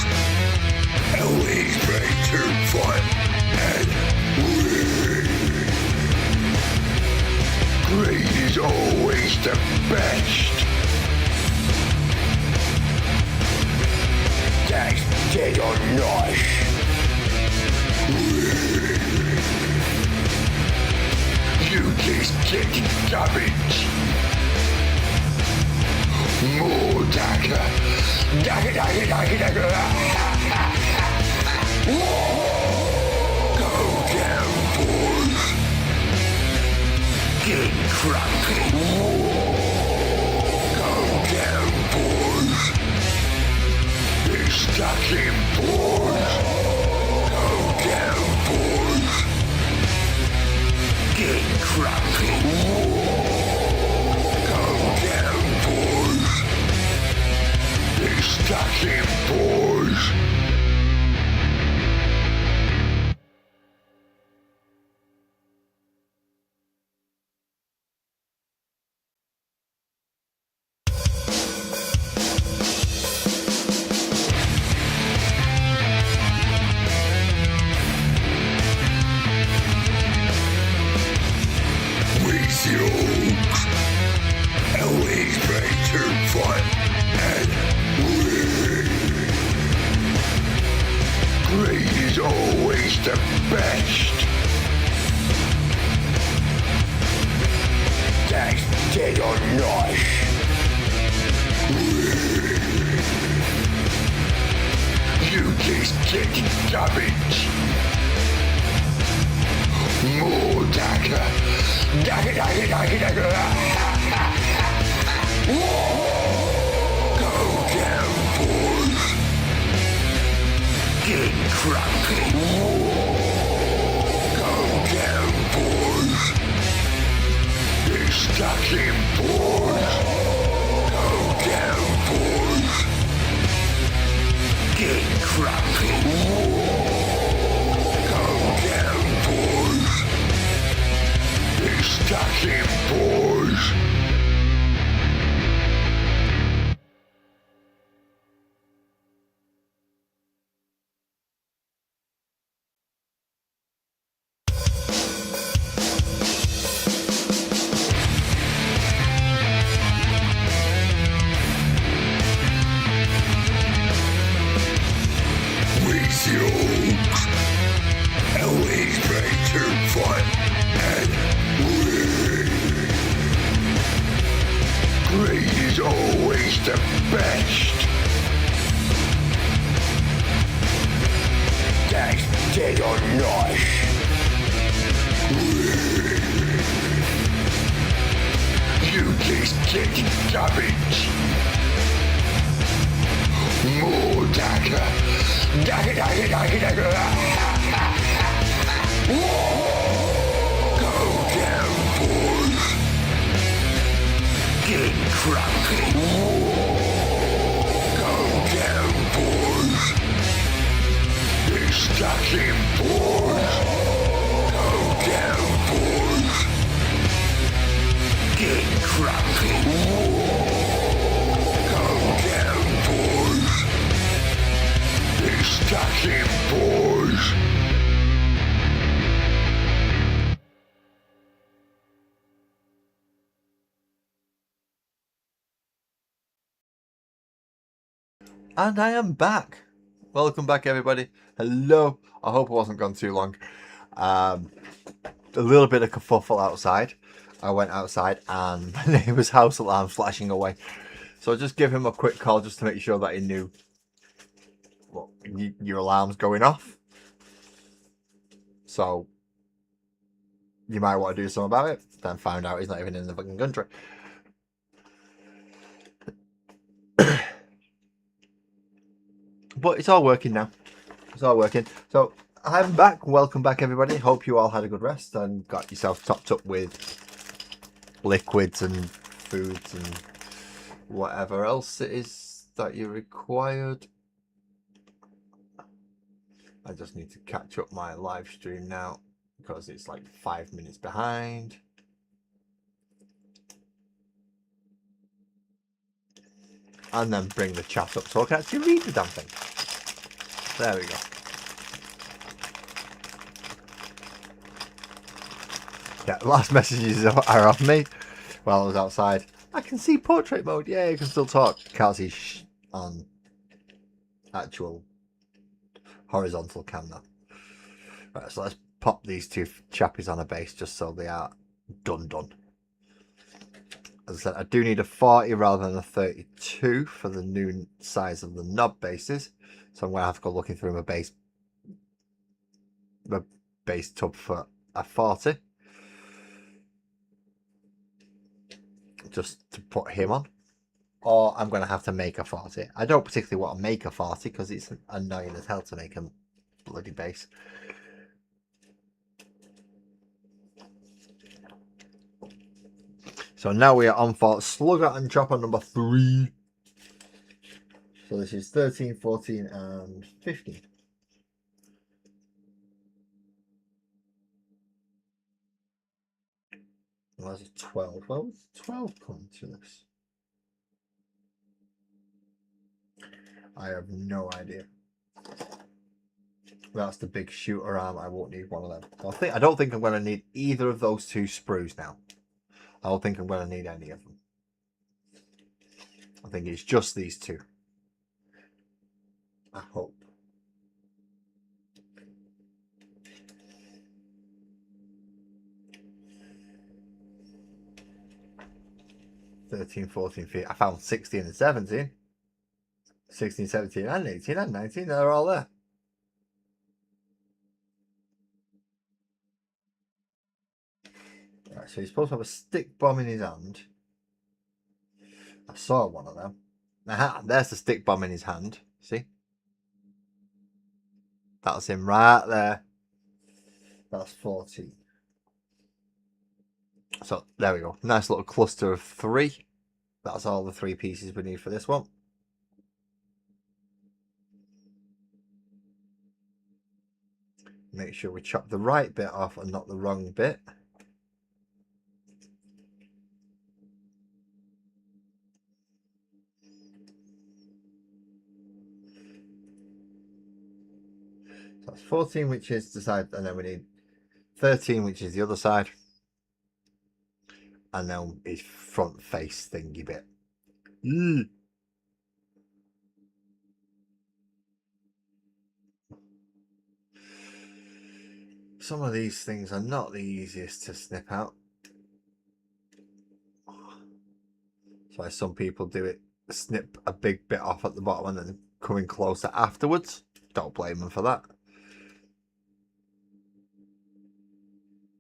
always better fun and win. Great is always the best. That's dead or not. You just get damage. More dagger. Dagger, dagger, dagger, dagger. Go down, boys. Get crunky. Go down, boys. They're stuck in, boys. Go down, boys. Get crunky. Go down, boys. They're stuck in, boys. Musings, always better fun and win. Great is always the best. That's dead or not. You just get damage. More dagger. Dagger, dagger, dagger, dagger. Go down, boys. Get crunky. Go down, boys. They're stuck in, boys. Go down, boys. Get crunky. Go down, boys. They're stuck in, boys. Musings, always better fun and win. Great is always the best. That's dead or not. You just get damage. More dagger. Dagger, dagger, dagger, dagger. Go down, boys. Get crunky. Go down, boys. Get stuck in, boys. Go down, boys. Get crunky. Go down, boys. Get stuck in, boys. And I am back. Welcome back, everybody. Hello. I hope it wasn't gone too long. A little bit of kerfuffle outside. I went outside and my neighbour's house alarm's flashing away. So just give him a quick call just to make sure that he knew well, your alarm's going off. So you might want to do something about it. Then find out he's not even in the fucking country. But it's all working now. It's all working. So I'm back. Welcome back, everybody. Hope you all had a good rest and got yourself topped up with liquids and foods and whatever else it is that you required. I just need to catch up my live stream now because it's like 5 minutes behind. And then bring the chat up so I can actually read the damn thing. There we go. Yeah, the last messages are of me while I was outside. I can see portrait mode. Yeah, you can still talk. Can't see on actual horizontal camera. Right, so let's pop these two chappies on a base just so they are done. As I said, I do need a 40 rather than a 32 for the new size of the knob bases. So I'm going to have to go looking through my base tub for a 40. Just to put him on. Or I'm going to have to make a 40. I don't particularly want to make a 40 because it's annoying as hell to make a bloody base. So now we are on for Slugger and Chopper number 3. So this is 13, 14 and 15. Well, that's a 12. Well, what's 12 come to this? I have no idea. That's the big shooter arm. I won't need one of them. I don't think I'm going to need either of those two sprues now. I don't think I'm going to need any of them. I think it's just these two. I hope. $13, $14. I found 16 and 17. 16, 17 and 18 and 19. They're all there. Right, so he's supposed to have a stick bomb in his hand. I saw one of them. Aha, there's the stick bomb in his hand. See? That's him right there. That's 14. So there we go. Nice little cluster of 3. That's all the 3 pieces we need for this one. Make sure we chop the right bit off and not the wrong bit. So that's 14, which is the side, and then we need 13, which is the other side. And then his front face thingy bit. Some of these things are not the easiest to snip out. That's why some people do it, snip a big bit off at the bottom and then come in closer afterwards. Don't blame them for that.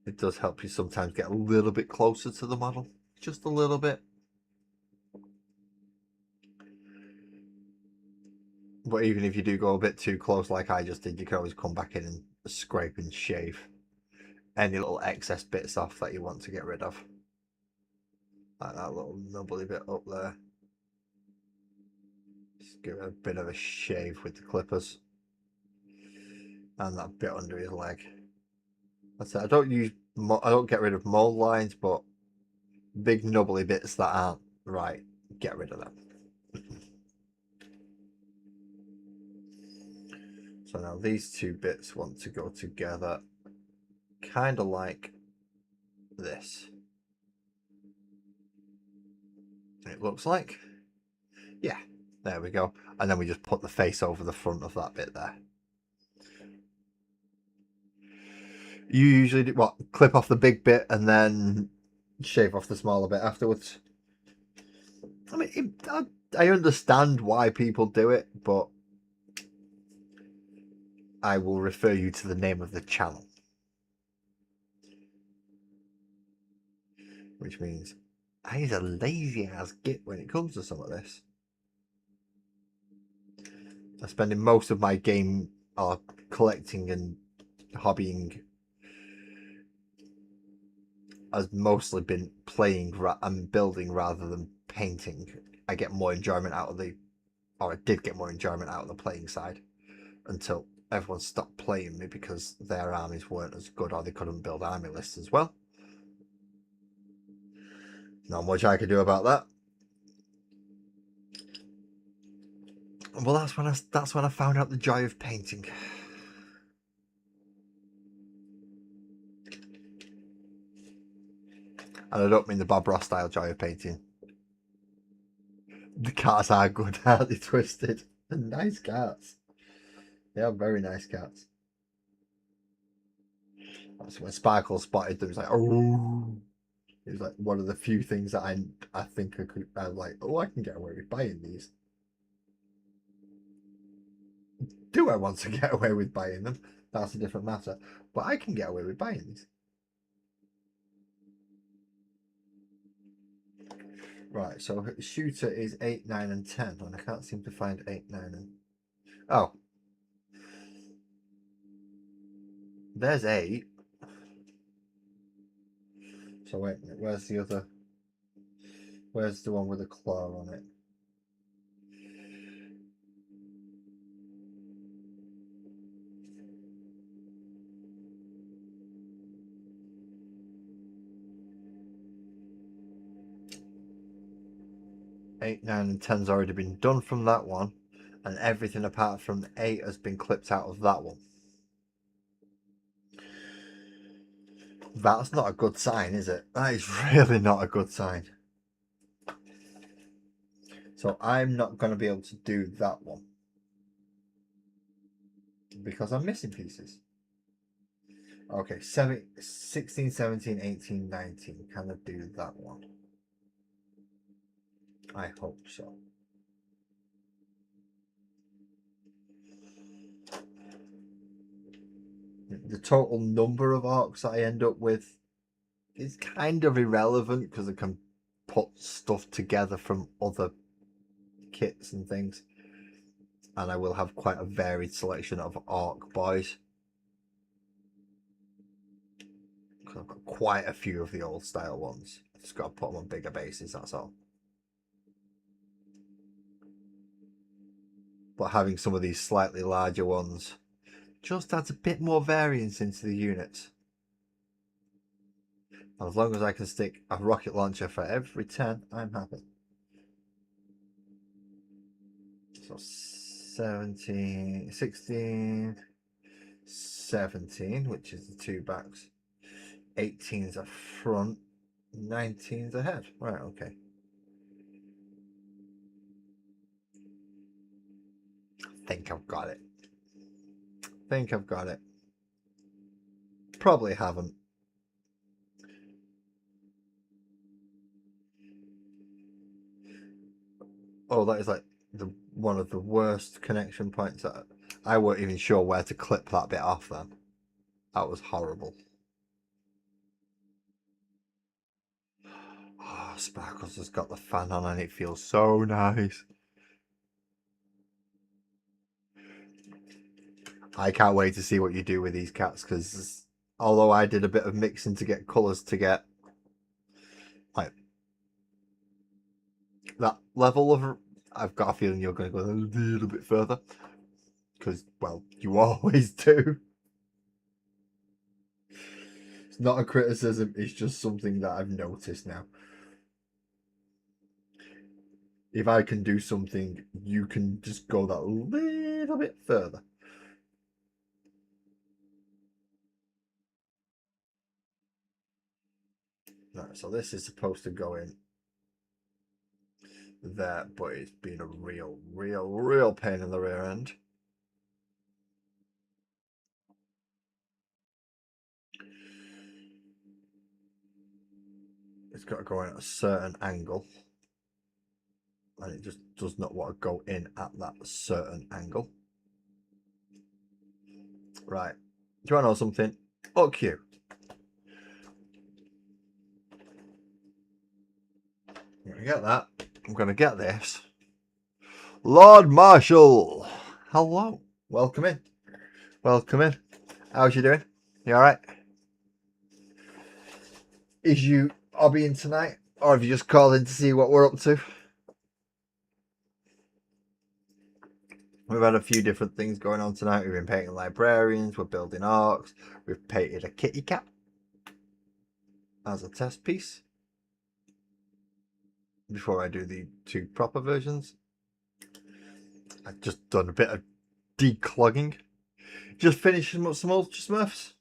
It does help you sometimes get a little bit closer to the model. Just a little bit. But even if you do go a bit too close like I just did, you can always come back in and scrape and shave any little excess bits off that you want to get rid of. Like that little nubbly bit up there. Just give it a bit of a shave with the clippers. And that bit under his leg. That's it. I don't get rid of mold lines, but big nubbly bits that aren't right, get rid of them. So now these two bits want to go together, kind of like this. It looks like. Yeah, there we go. And then we just put the face over the front of that bit there. You usually do what? Clip off the big bit and then shave off the smaller bit afterwards. I mean, I understand why people do it, but I will refer you to the name of the channel. Which means he's a lazy ass git when it comes to some of this. I'm spending most of my game collecting and hobbying has mostly been playing and building rather than painting. I get more enjoyment out of I did get more enjoyment out of the playing side until everyone stopped playing me because their armies weren't as good or they couldn't build army lists as well. Not much I could do about that. Well, that's when I found out the joy of painting. And I don't mean the Bob Ross style joy of painting. The cats are good, aren't they, Twisted? Nice cats. They are very nice cats. That's when Sparkle spotted them. He was like, oh. It was like one of the few things that I think I like, oh, I can get away with buying these. Do I want to get away with buying them? That's a different matter. But I can get away with buying these. Right, so shooter is 8, 9, and 10, and I can't seem to find 8, 9, and... Oh. There's 8. So wait a minute, where's the other... Where's the one with a claw on it? Eight, 9, and 10's already been done from that one, and everything apart from 8 has been clipped out of that one. That's not a good sign, is it? That is really not a good sign. So I'm not going to be able to do that one. Because I'm missing pieces. Okay, 16, 17, 18, 19. Can I do that one? I hope so. The total number of arcs that I end up with is kind of irrelevant because I can put stuff together from other kits and things. And I will have quite a varied selection of arc boys. I've got quite a few of the old style ones. Just got to put them on bigger bases, that's all. But having some of these slightly larger ones just adds a bit more variance into the units. And as long as I can stick a rocket launcher for every 10, I'm happy. So 17, 16, 17, which is the 2 backs. 18's a front, 19's a head. Right, okay. I think I've got it. Probably haven't. Oh, that is like one of the worst connection points. That I weren't even sure where to clip that bit off then. That was horrible. Oh, Sparkles has got the fan on and it feels so nice. I can't wait to see what you do with these cats, because although I did a bit of mixing to get colours to get like that level of, I've got a feeling you're going to go a little bit further, because, well, you always do. It's not a criticism, it's just something that I've noticed now. If I can do something, you can just go that little bit further. Right, so this is supposed to go in there, but it's been a real pain in the rear end. It's got to go in at a certain angle, and it just does not want to go in at that certain angle. Right, do you want to know something? Fuck you. I'm gonna get that. I'm gonna get this. Lord Marshall, hello. Welcome in. Welcome in. How's you doing? You all right? Is you hobbying tonight, or have you just called in to see what we're up to? We've had a few different things going on tonight. We've been painting librarians, we're building arcs, we've painted a kitty cat as a test piece before I do the 2 proper versions. I've just done a bit of declogging. Just finishing up some Ultra Smurfs.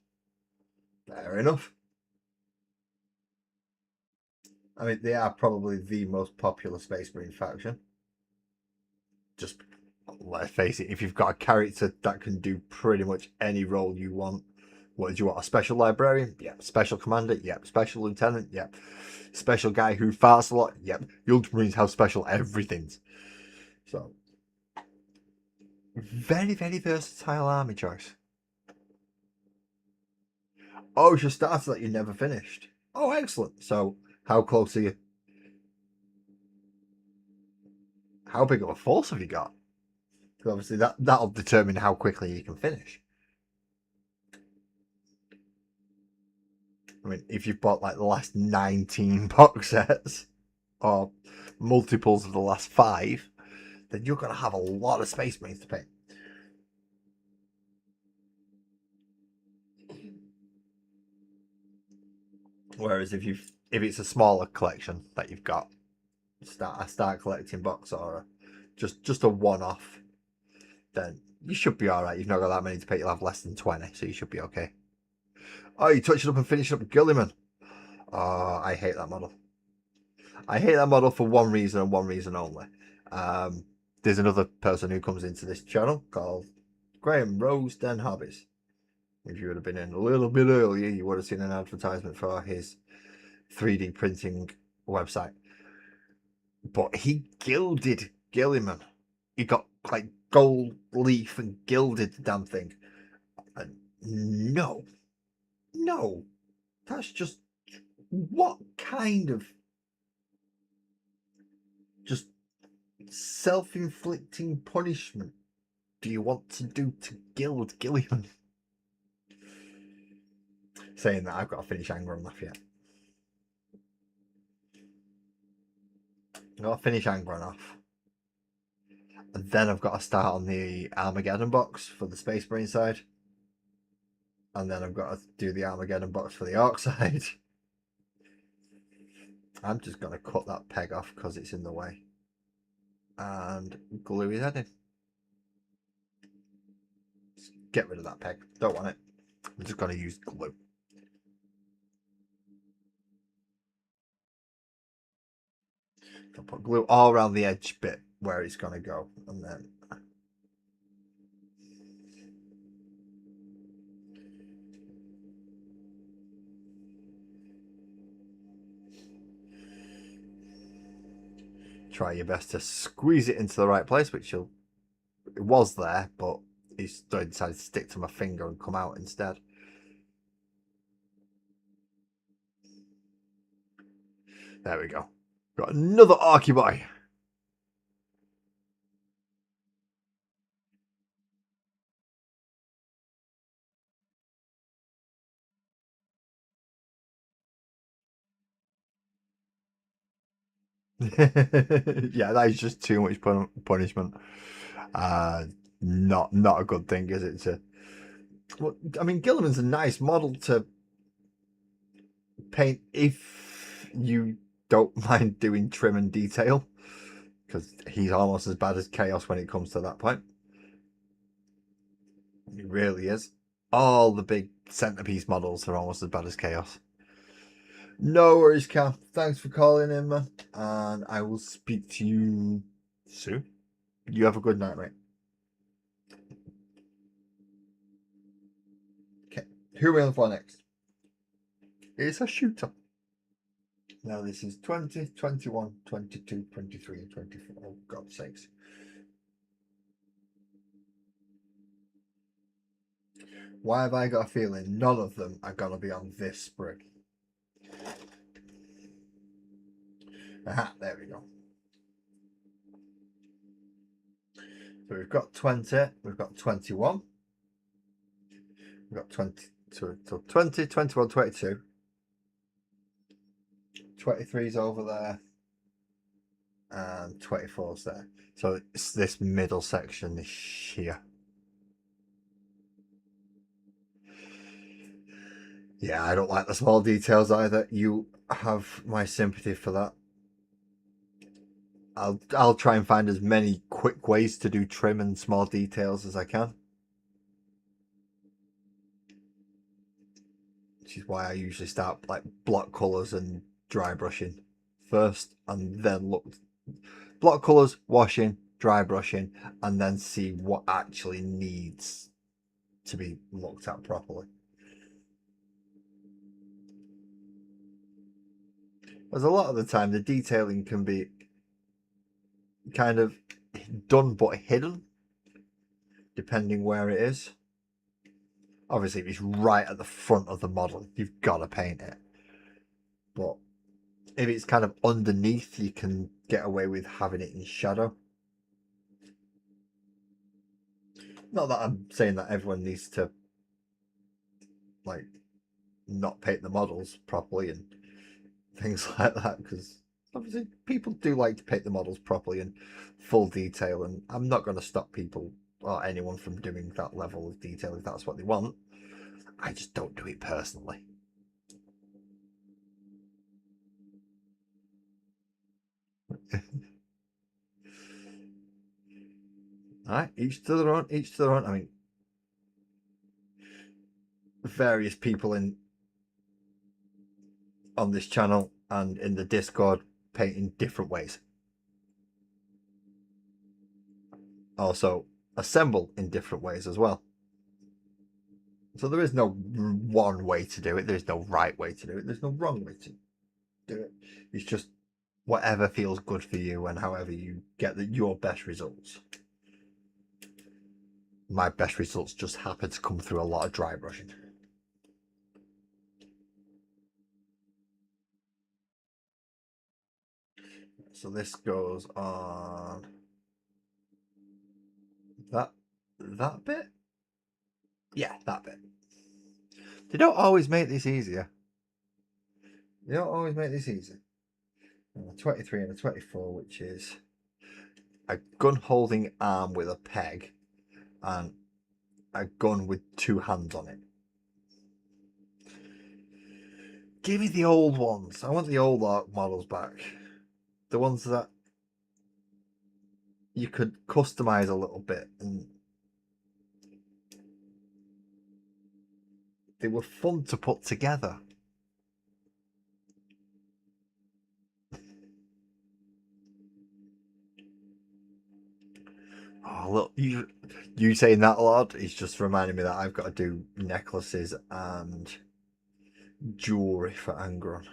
Fair enough. I mean, they are probably the most popular Space Marine faction. Just let's face it, if you've got a character that can do pretty much any role you want, what do you want? A special librarian? Yep. Special commander? Yep. Special lieutenant? Yep. Special guy who farts a lot? Yep. The Ultramarines have special everything. So, very versatile army choice. Oh, it's your starter that you never finished. Oh, excellent. So, how close are you? How big of a force have you got? Because obviously that'll determine how quickly you can finish. I mean, if you've bought like the last 19 box sets or multiples of the last 5, then you're going to have a lot of Space Marines to paint. Whereas if it's a smaller collection that you've got, start collecting box or just a one-off, then you should be all right. You've not got that many to paint. You'll have less than 20, so you should be okay. Oh, you touched it up and finished up Gilliman. Oh, I hate that model. I hate that model for one reason and one reason only. There's another person who comes into this channel called Graham Rose Den Hobbies. If you would have been in a little bit earlier, you would have seen an advertisement for his 3D printing website. But he gilded Gilliman. He got like gold leaf and gilded the damn thing. And no, that's just, what kind of just self-inflicting punishment do you want to do to gild Gilliman? Saying that, I've got to finish Anger on Off yet. I've got to finish Anger on Off. And then I've got to start on the Armageddon box for the Space Marine side. And then I've got to do the Armageddon box for the Orc side. I'm just going to cut that peg off because it's in the way. And glue his head in. Just get rid of that peg. Don't want it. I'm just going to use glue. I'll put glue all around the edge bit where it's going to go. And then try your best to squeeze it into the right place, which it was there, but I decided to stick to my finger and come out instead. There we go. Got another Arky boy. Yeah, that is just too much punishment. Not a good thing, is it? Well, I mean, Gilliman's a nice model to paint if you don't mind doing trim and detail, because he's almost as bad as Chaos when it comes to that point. He really is. All the big centerpiece models are almost as bad as Chaos. No worries, Cam. Thanks for calling in, man. And I will speak to you soon. You have a good night, mate. Okay, who are we on for next? It's a shooter. Now this is 20, 21, 22, 23, and 24. Oh, God's sakes. Why have I got a feeling none of them are going to be on this sprig? Aha, there we go. So we've got 20, we've got 21, we've got 20, so 20, 21, 22. 23's over there, and 24's there. So it's this middle section here. Yeah, I don't like the small details either. You have my sympathy for that. I'll try and find as many quick ways to do trim and small details as I can. Which is why I usually start like block colours and dry brushing first, and then look block colours, washing, dry brushing, and then see what actually needs to be looked at properly. Because a lot of the time the detailing can be kind of done but hidden, depending where it is. Obviously, if it's right at the front of the model, you've got to paint it. But if it's kind of underneath, you can get away with having it in shadow. Not that I'm saying that everyone needs to like not paint the models properly and things like that, because obviously people do like to paint the models properly in full detail, and I'm not going to stop people or anyone from doing that level of detail if that's what they want. I just don't do it personally. Alright, each to their own, each to their own. I mean, various people on this channel and in the Discord paint in different ways. Also assemble in different ways as well. So there is no one way to do it. There's no right way to do it. There's no wrong way to do it. It's just whatever feels good for you and however you get your best results. My best results just happen to come through a lot of dry brushing. So this goes on that bit. Yeah, that bit. They don't always make this easier. They don't always make this easy. And a 23 and a 24, which is a gun holding arm with a peg and a gun with two hands on it. Give me the old ones. I want the old art models back. The ones that you could customize a little bit, and they were fun to put together. Oh, look, you saying that, Lord, is just reminding me that I've got to do necklaces and jewelry for Angron,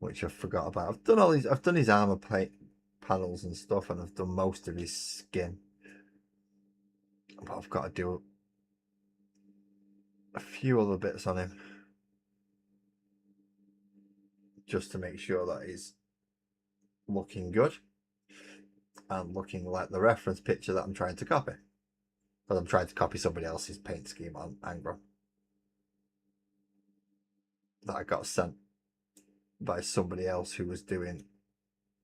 which I forgot about. I've done all these. I've done his armor plate panels and stuff, and I've done most of his skin. But I've got to do a few other bits on him just to make sure that he's looking good and looking like the reference picture that I'm trying to copy. But I'm trying to copy somebody else's paint scheme on Angron that I got sent. by somebody else who was doing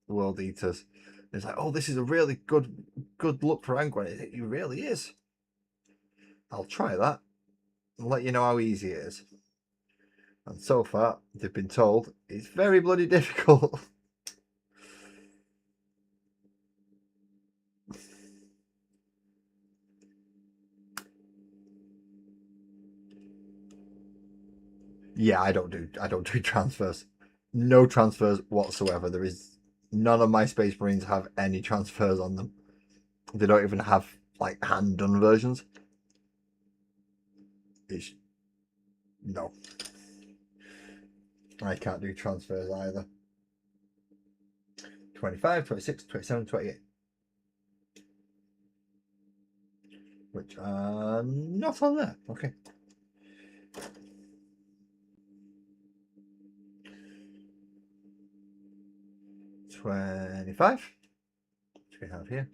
World Eaters. It's like, oh, this is a really good look for Angwan. It really is. I'll try that and let you know how easy it is. And so far, they've been told it's very bloody difficult. Yeah, I don't do transfers. No transfers whatsoever. There is none of my Space Marines have any transfers on them. They don't even have like hand done versions. It's no. I can't do transfers either. 25, 26, 27, 28. Which are not on there. Okay. $25. Which we have here.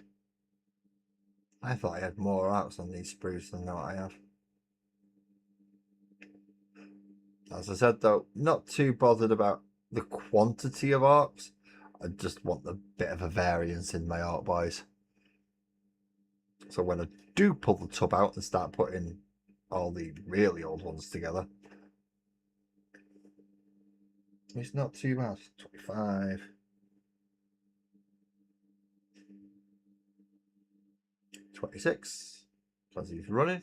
I thought I had more arcs on these sprues than what I have. As I said though, not too bothered about the quantity of arcs. I just want a bit of a variance in my art boys. So when I do pull the tub out and start putting all the really old ones together, it's not too bad. 25. 26. Plus he's running.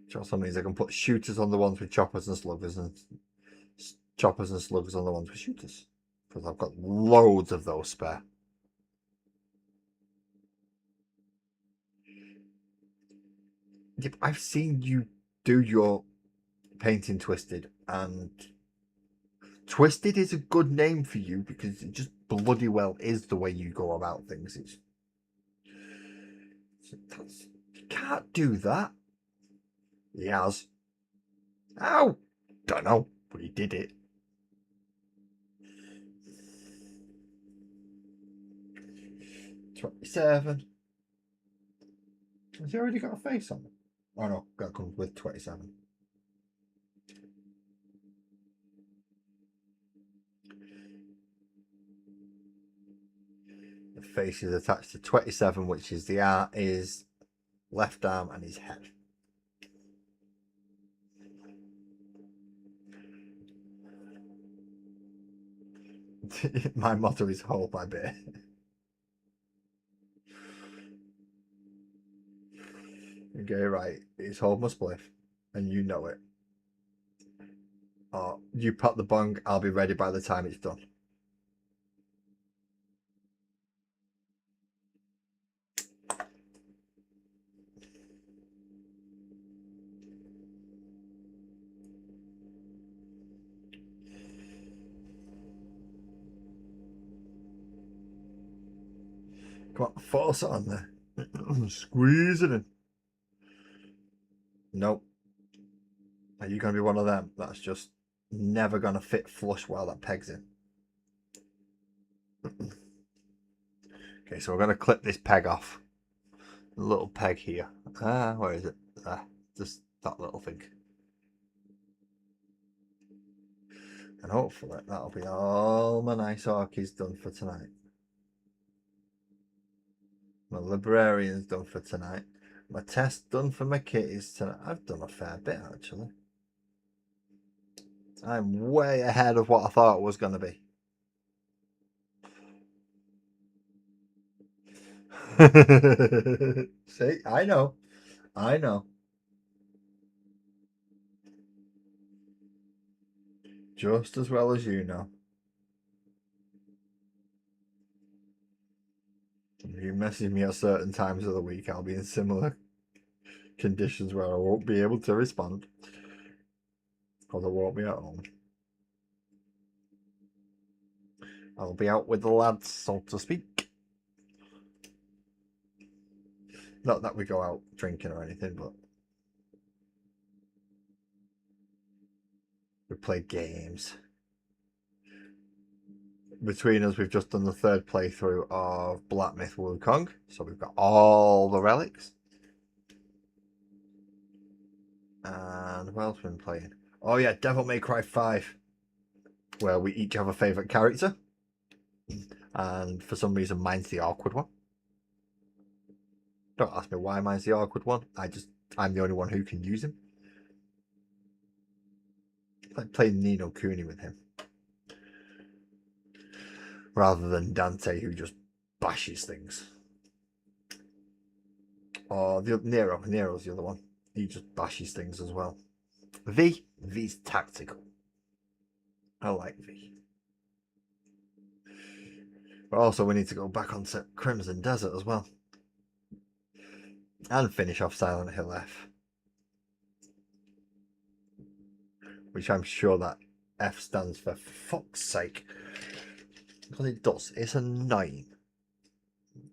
Which also means I can put shooters on the ones with choppers and sluggers, and choppers and sluggers on the ones with shooters. Because I've got loads of those spare. Yep, I've seen you do your painting Twisted, and Twisted is a good name for you because it just bloody well is the way you go about things. You can't do that. He has. Ow! Don't know, but he did it. $27. Has he already got a face on it? Oh no, that comes with 27. The face is attached to 27, which is his left arm and his head. My motto is hold my beer. Okay, right. It's hold my spliff, and you know it. Or you pop the bong, I'll be ready by the time it's done. Come on, force it on there. Squeeze it in. Nope. Are you going to be one of them that's just never going to fit flush while that peg's in? Okay, so we're going to clip this peg off. A little peg here. Where is it? Just that little thing. And hopefully that'll be all my nice orchids done for tonight. My librarian's done for tonight. My test done for my kitties tonight. I've done a fair bit actually. I'm way ahead of what I thought it was going to be. See, I know. Just as well as you know. If you message me at certain times of the week, I'll be in similar conditions where I won't be able to respond. Because I won't be at home. I'll be out with the lads, so to speak. Not that we go out drinking or anything, but we play games. Between us, we've just done the third playthrough of Black Myth Wukong, so we've got all the relics. And what else have we been playing? Oh yeah, Devil May Cry 5, where we each have a favourite character. And for some reason mine's the awkward one. Don't ask me why mine's the awkward one. I'm the only one who can use him. It's like playing Nino Kuni with him. Rather than Dante, who just bashes things. Or Nero's the other one. He just bashes things as well. V's tactical. I like V. But also we need to go back onto Crimson Desert as well. And finish off Silent Hill F. Which I'm sure that F stands for fuck's sake. Because it does. It's annoying.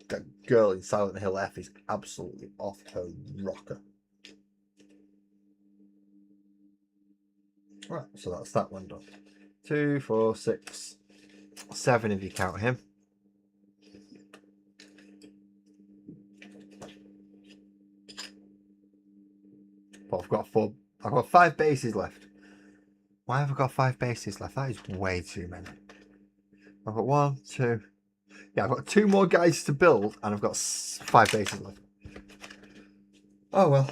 That girl in Silent Hill F is absolutely off her rocker. Right, so that's that one done. 2, 4, 6, 7 if you count him. But I've got 5 bases left. Why have I got 5 bases left? That is way too many. I've got 1, 2. Yeah, I've got 2 more guys to build, and I've got 5 bases left. Oh well.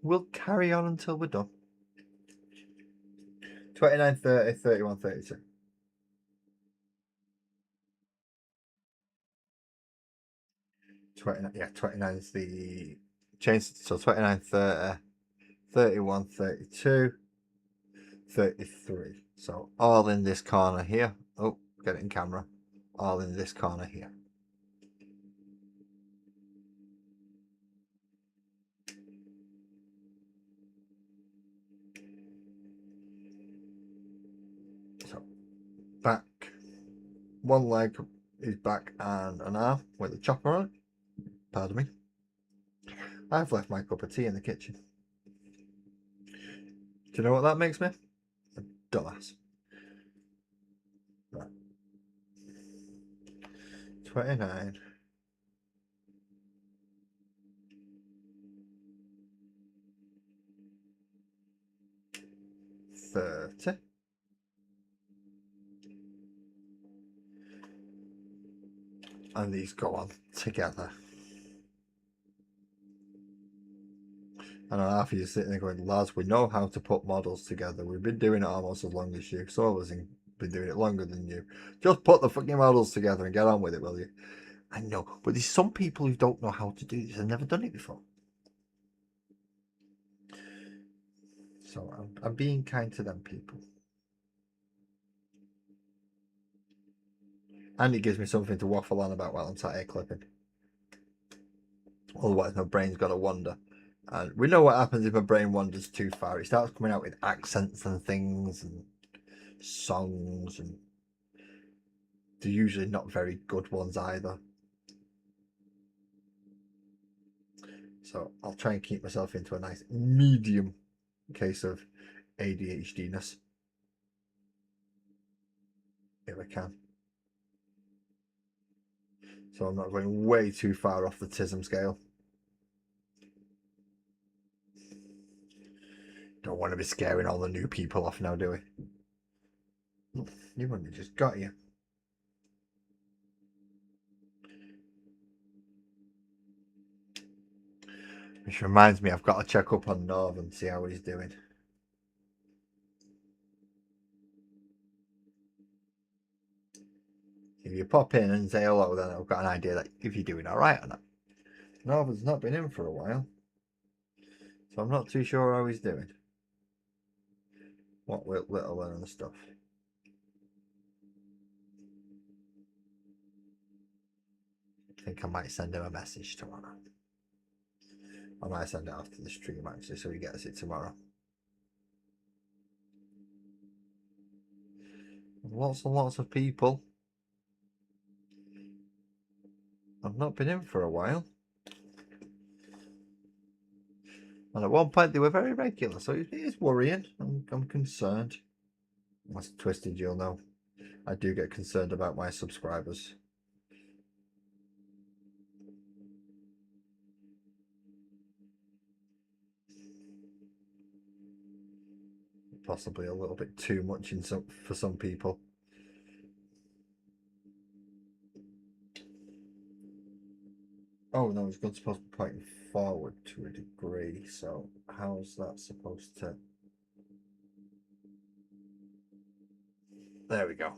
We'll carry on until we're done. 29, 30, 31, 32. 29, yeah, 29 is the change. So 29, 30, 31, 32, 33. So all in this corner here. Oh, get it in camera. All in this corner here. So back. One leg is back and an arm with a chopper on it. Pardon me. I've left my cup of tea in the kitchen. Do you know what that makes me? A dumbass. Right. 29. 30. And these go on together. And half of you sitting there going, lads, we know how to put models together. We've been doing it almost as long as you. Some of us have been doing it longer than you. Just put the fucking models together and get on with it, will you? I know, but there's some people who don't know how to do this. They've never done it before. So I'm being kind to them people. And it gives me something to waffle on about while I'm sat here clipping. Otherwise, my brain's got to wander. And we know what happens if my brain wanders too far. It starts coming out with accents and things and songs, and they're usually not very good ones either. So I'll try and keep myself into a nice medium case of ADHD-ness. If I can. So I'm not going way too far off the TISM scale. Don't want to be scaring all the new people off now, do we? You've only just got you. Which reminds me, I've got to check up on Norv and see how he's doing. If you pop in and say hello, then I've got an idea that if you're doing alright or not. Norvin's not been in for a while, so I'm not too sure how he's doing. What with little and stuff. I think I might send him a message tomorrow. I might send it after the stream actually, so he gets it tomorrow. Lots and lots of people. I've not been in for a while. And at one point they were very regular, so it is worrying. I'm concerned. That's twisted, you'll know. I do get concerned about my subscribers. possibly a little bit too much for some people. Oh no, it's supposed to be pointing forward to a degree, so how's that supposed to... There we go.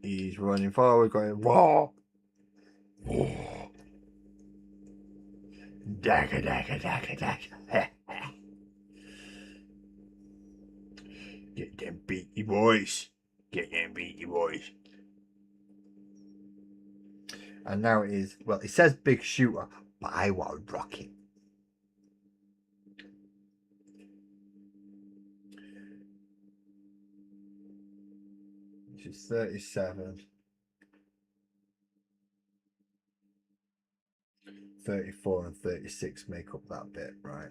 He's running forward, going, whoa! Dagger, dagger, dagger, dagger. Get them beaky boys. Get them beaky boys. And now it is, well, it says big shooter, but I want rocket. Which is 37. 34 and 36 make up that bit, right?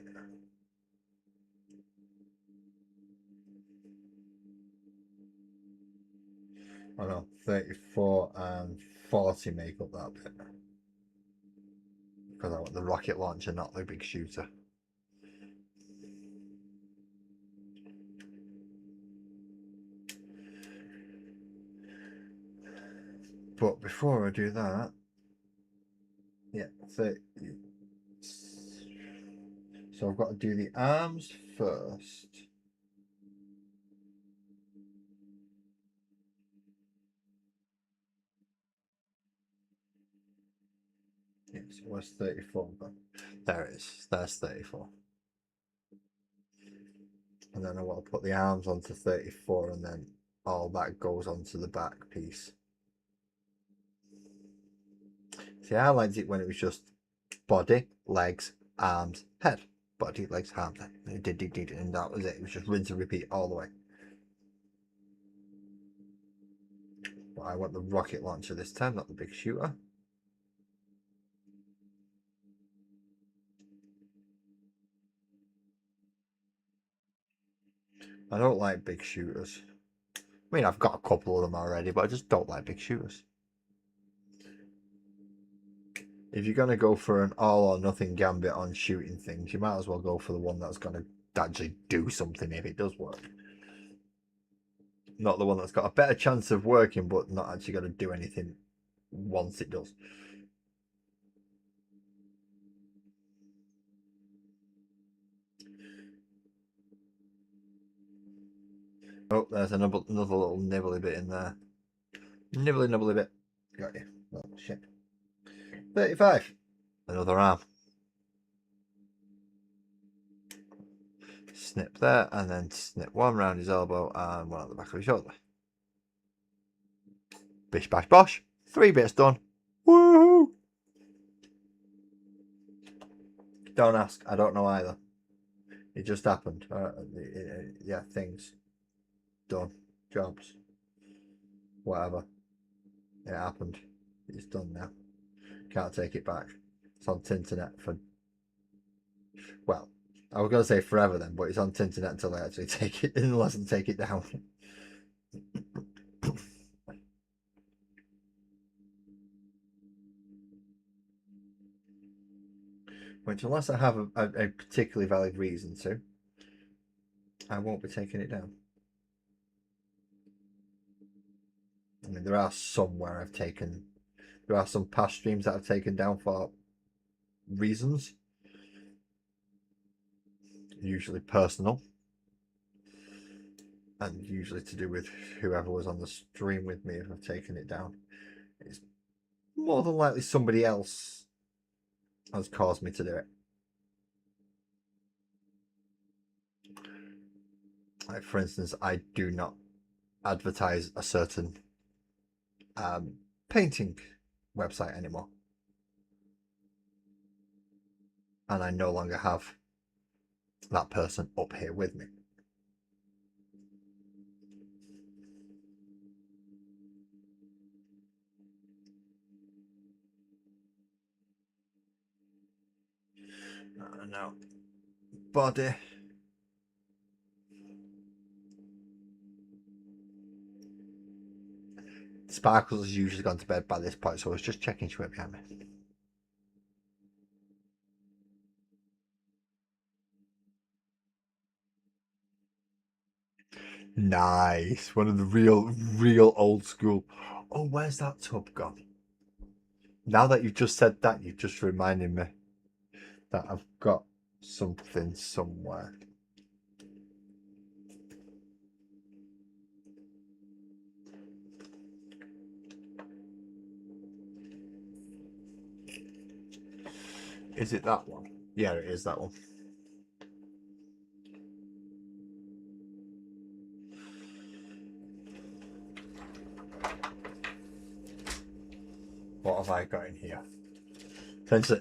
Oh no, 34 and 40 make up that bit. Because I want the rocket launcher, not the big shooter. But before I do that, yeah, 30. So I've got to do the arms first. Yes, where's 34 gone? There it is. There's 34. And then I want to put the arms onto 34, and then all that goes onto the back piece. See, I liked it when it was just body, legs, arms, head. Body, legs, arms, head. And that was it. It was just rinse and repeat all the way. But I want the rocket launcher this time, not the big shooter. I don't like big shooters. I mean, I've got a couple of them already, but I just don't like big shooters. If you're going to go for an all or nothing gambit on shooting things, you might as well go for the one that's going to actually do something if it does work. Not the one that's got a better chance of working, but not actually going to do anything once it does. Oh, there's another little nibbly bit in there. Nibbly bit. Got you. Oh, shit. 35. Another arm. Snip there, and then snip one round his elbow and one at the back of his shoulder. Bish bash bosh. 3 bits done. Woohoo! Don't ask. I don't know either. It just happened. Yeah, things. Done. Jobs. Whatever. It happened. It's done now. Can't take it back. It's on Tinternet for... Well, I was going to say forever then, but it's on Tinternet until I actually take it, unless I take it down. Which, unless I have a particularly valid reason to, I won't be taking it down. I mean, there are some where I've taken... There are some past streams that I've taken down for reasons. Usually personal. And usually to do with whoever was on the stream with me if I've taken it down. It's more than likely somebody else has caused me to do it. Like, for instance, I do not advertise a certain painting website anymore. And I no longer have that person up here with me. Now, body. Sparkles has usually gone to bed by this point, so I was just checking she went behind me. Nice. One of the real old school. Oh, where's that tub gone? Now that you've just said that, you've just reminded me that I've got something somewhere. Is it that one? Yeah, it is that one. What have I got in here?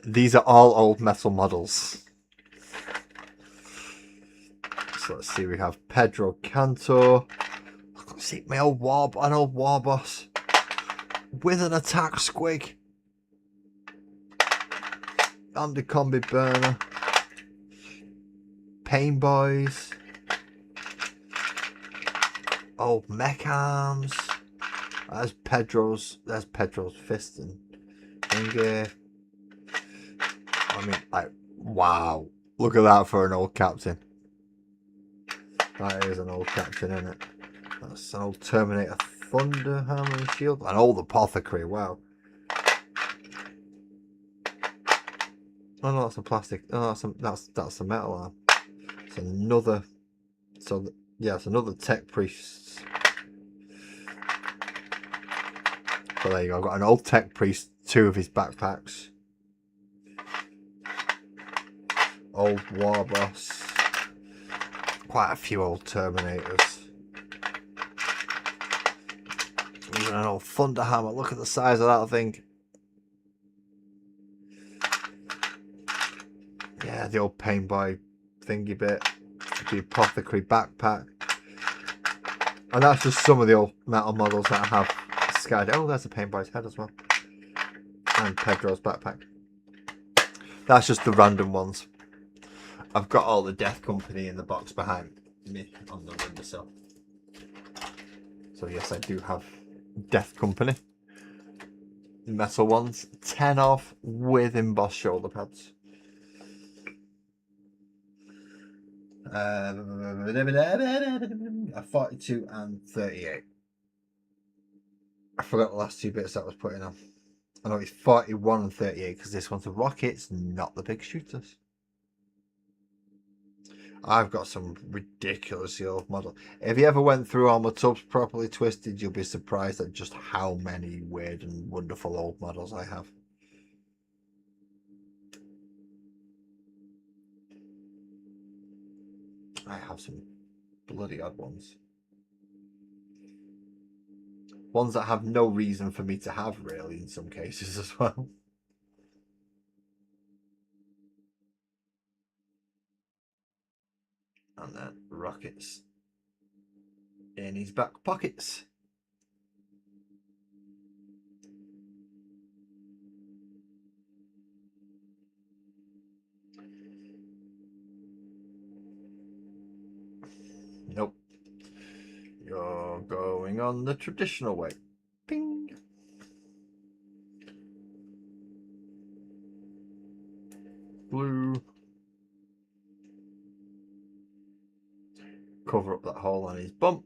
These are all old metal models. So let's see, we have Pedro Canto. See, an old war boss with an attack squig. Andy Combi Burner. Pain Boys. Old mech arms. There's Pedro's fist and finger. I mean, like, wow. Look at that for an old captain. That is an old captain, isn't it? That's an old Terminator Thunder Hammer and Shield. An old Apothecary, wow. Oh no, that's a plastic. Oh, that's a metal arm. It's another. So yeah, it's another Tech Priest. So there you go. I've got an old Tech Priest, 2 of his backpacks. Old War Boss. Quite a few old Terminators. Even an old Thunder Hammer. Look at the size of that thing. Yeah, the old Pain Boy thingy bit. The Apothecary backpack. And that's just some of the old metal models that I have scattered. Oh, there's a Pain Boy's head as well. And Pedro's backpack. That's just the random ones. I've got all the Death Company in the box behind me on the windowsill. So yes, I do have Death Company. Metal ones. 10 off with embossed shoulder pads. 42 and 38. I forgot the last 2 bits that I was putting on. I know it's 41 and 38 because this one's the rockets, not the big shooters. I've got some ridiculously old model. If you ever went through all my tubs properly twisted, you'll be surprised at just how many weird and wonderful old models I have. I have some bloody odd ones. Ones that have no reason for me to have, really, in some cases as well. And then rockets in his back pockets. Nope. You're going on the traditional way. Ping. Blue. Cover up that hole on his bum.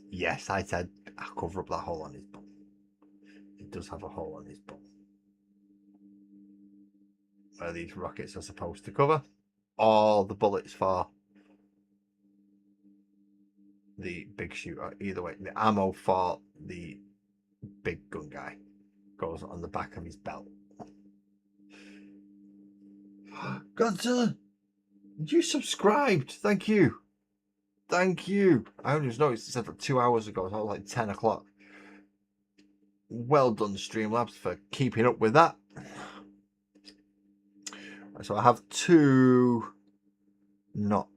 Yes, I said I'll cover up that hole on his bum. It does have a hole on his bum. Where these rockets are supposed to cover. All the bullets for the big shooter. Either way, the ammo for the big gun guy goes on the back of his belt. Godzilla, you subscribed. Thank you. Thank you. I only just noticed it said like 2 hours ago. So it was like 10 o'clock. Well done, Streamlabs, for keeping up with that. So I have 2 not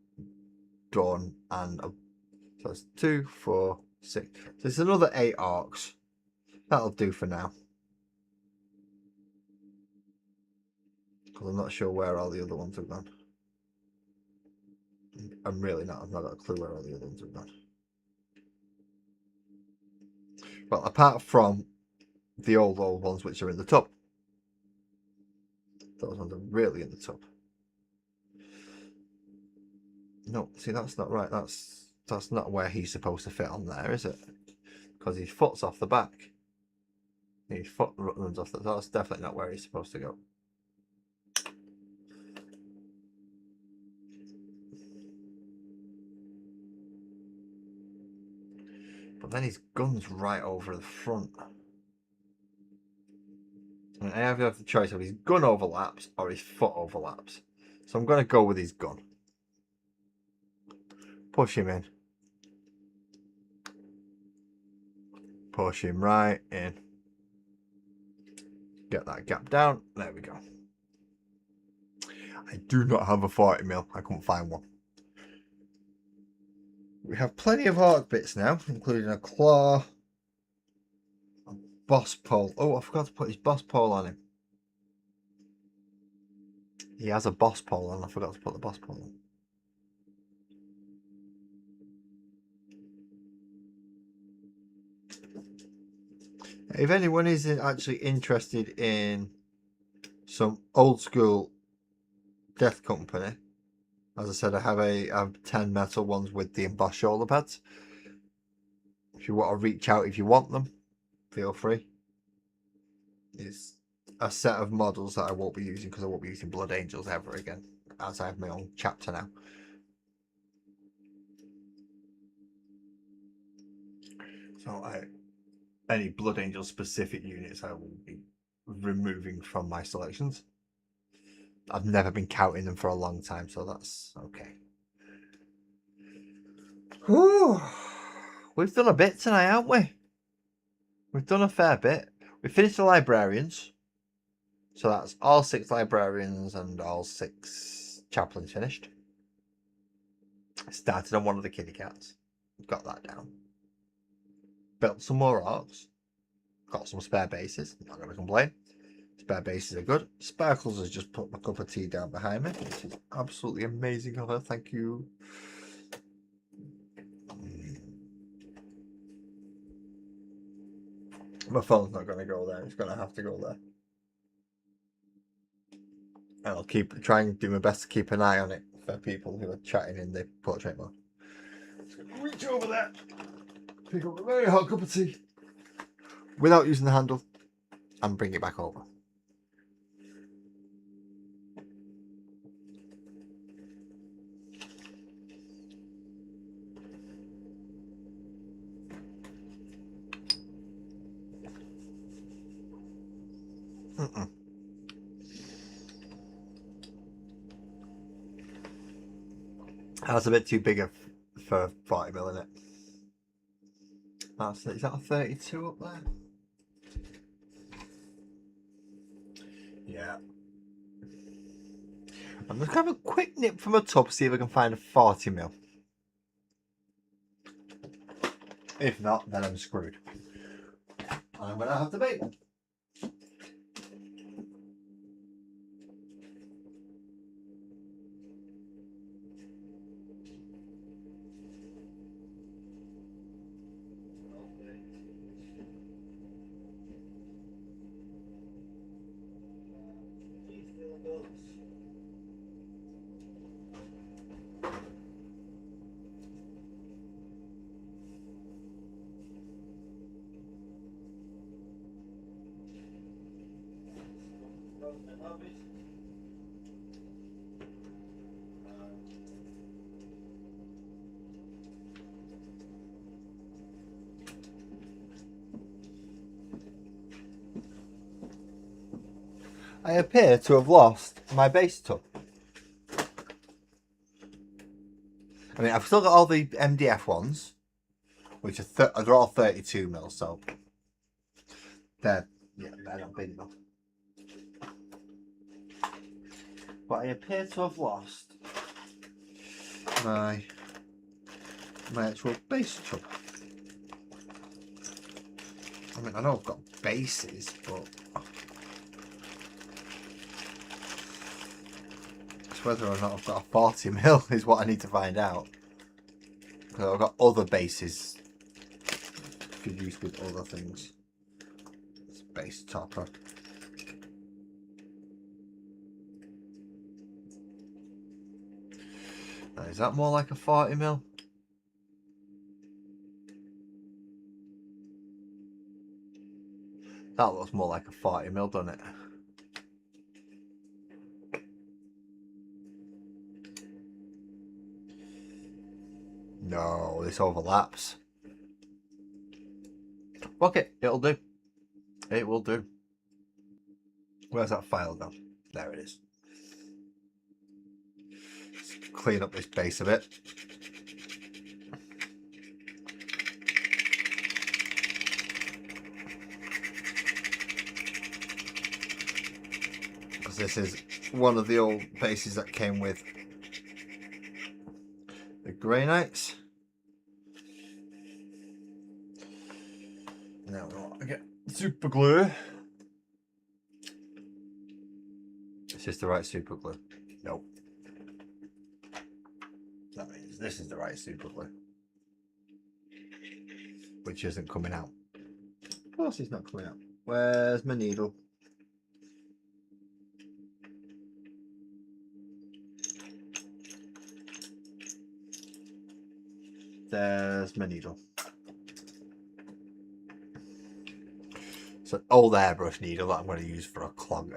done, and so that's 2, 4, 6. So it's another 8 arcs. That'll do for now. Because I'm not sure where all the other ones have gone. I'm really not. I've not got a clue where all the other ones have gone. Well, apart from the old ones which are in the tub. Those ones are really in the tub. No, see, that's not right. That's That's not where he's supposed to fit on there, is it? Because his foot's off the back. His foot runs off the... That's definitely not where he's supposed to go. But then his gun's right over the front. And I have the choice of his gun overlaps or his foot overlaps. So I'm going to go with his gun. Push him in. Push him right in. Get that gap down. There we go. I do not have a 40mm. I couldn't find one. We have plenty of arc bits now, including a claw, a boss pole. Oh, I forgot to put his boss pole on him. He has a boss pole on. I forgot to put the boss pole on. If anyone is actually interested in some old school Death Company, as I said, I have 10 metal ones with the embossed shoulder pads. If you want to reach out, if you want them, feel free. It's a set of models that I won't be using because I won't be using Blood Angels ever again, as I have my own chapter now. So any Blood Angel specific units I will be removing from my selections. I've never been counting them for a long time, so that's okay. Whew. We've done a bit tonight, haven't we? We've done a fair bit. We finished the librarians. So that's all 6 librarians and all 6 chaplains finished. Started on one of the kitty cats. Got that down. Built some more orcs. Got some spare bases. Not going to complain. Spare bases are good. Sparkles has just put my cup of tea down behind me, which is absolutely amazing of her. Thank you. My phone's not going to go there. It's going to have to go there. And I'll try and do my best to keep an eye on it for people who are chatting in the portrait mode. Just going to reach over there, pick up a very hot cup of tea without using the handle, and bring it back over. That's a bit too big for 40mm, isn't it? Is that a 32 up there? Yeah. I'm just going to have a quick nip from a tub, see if I can find a 40mm. If not, then I'm screwed. I'm going to have to make one. I appear to have lost my base tub. I mean, I've still got all the MDF ones, which are they're all 32mm, so they're not big enough. But I appear to have lost my actual base tub. I mean, I know I've got bases, but it's whether or not I've got a 40mm is what I need to find out. Because I've got other bases to use with other things. It's base topper. Now, is that more like a 40mm? That looks more like a 40mm, doesn't it? No, this overlaps. Okay, it'll do. It will do. Where's that file gone? There it is. Let's clean up this base a bit. Because this is one of the old bases that came with the granites. Now we want to get super glue. Is this the right super glue? Nope. That means this is the right super glue. Which isn't coming out. Of course it's not coming out. Where's my needle? There's my needle. It's an old airbrush needle that I'm going to use for a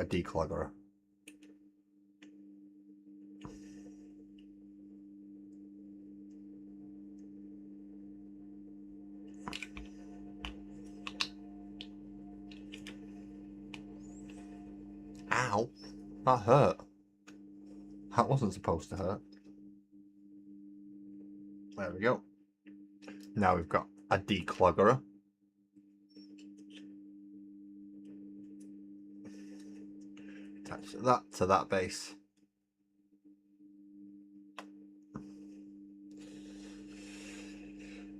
decloggerer. Ow, that hurt. That wasn't supposed to hurt. There we go. Now we've got a decloggerer. Attach that to that base.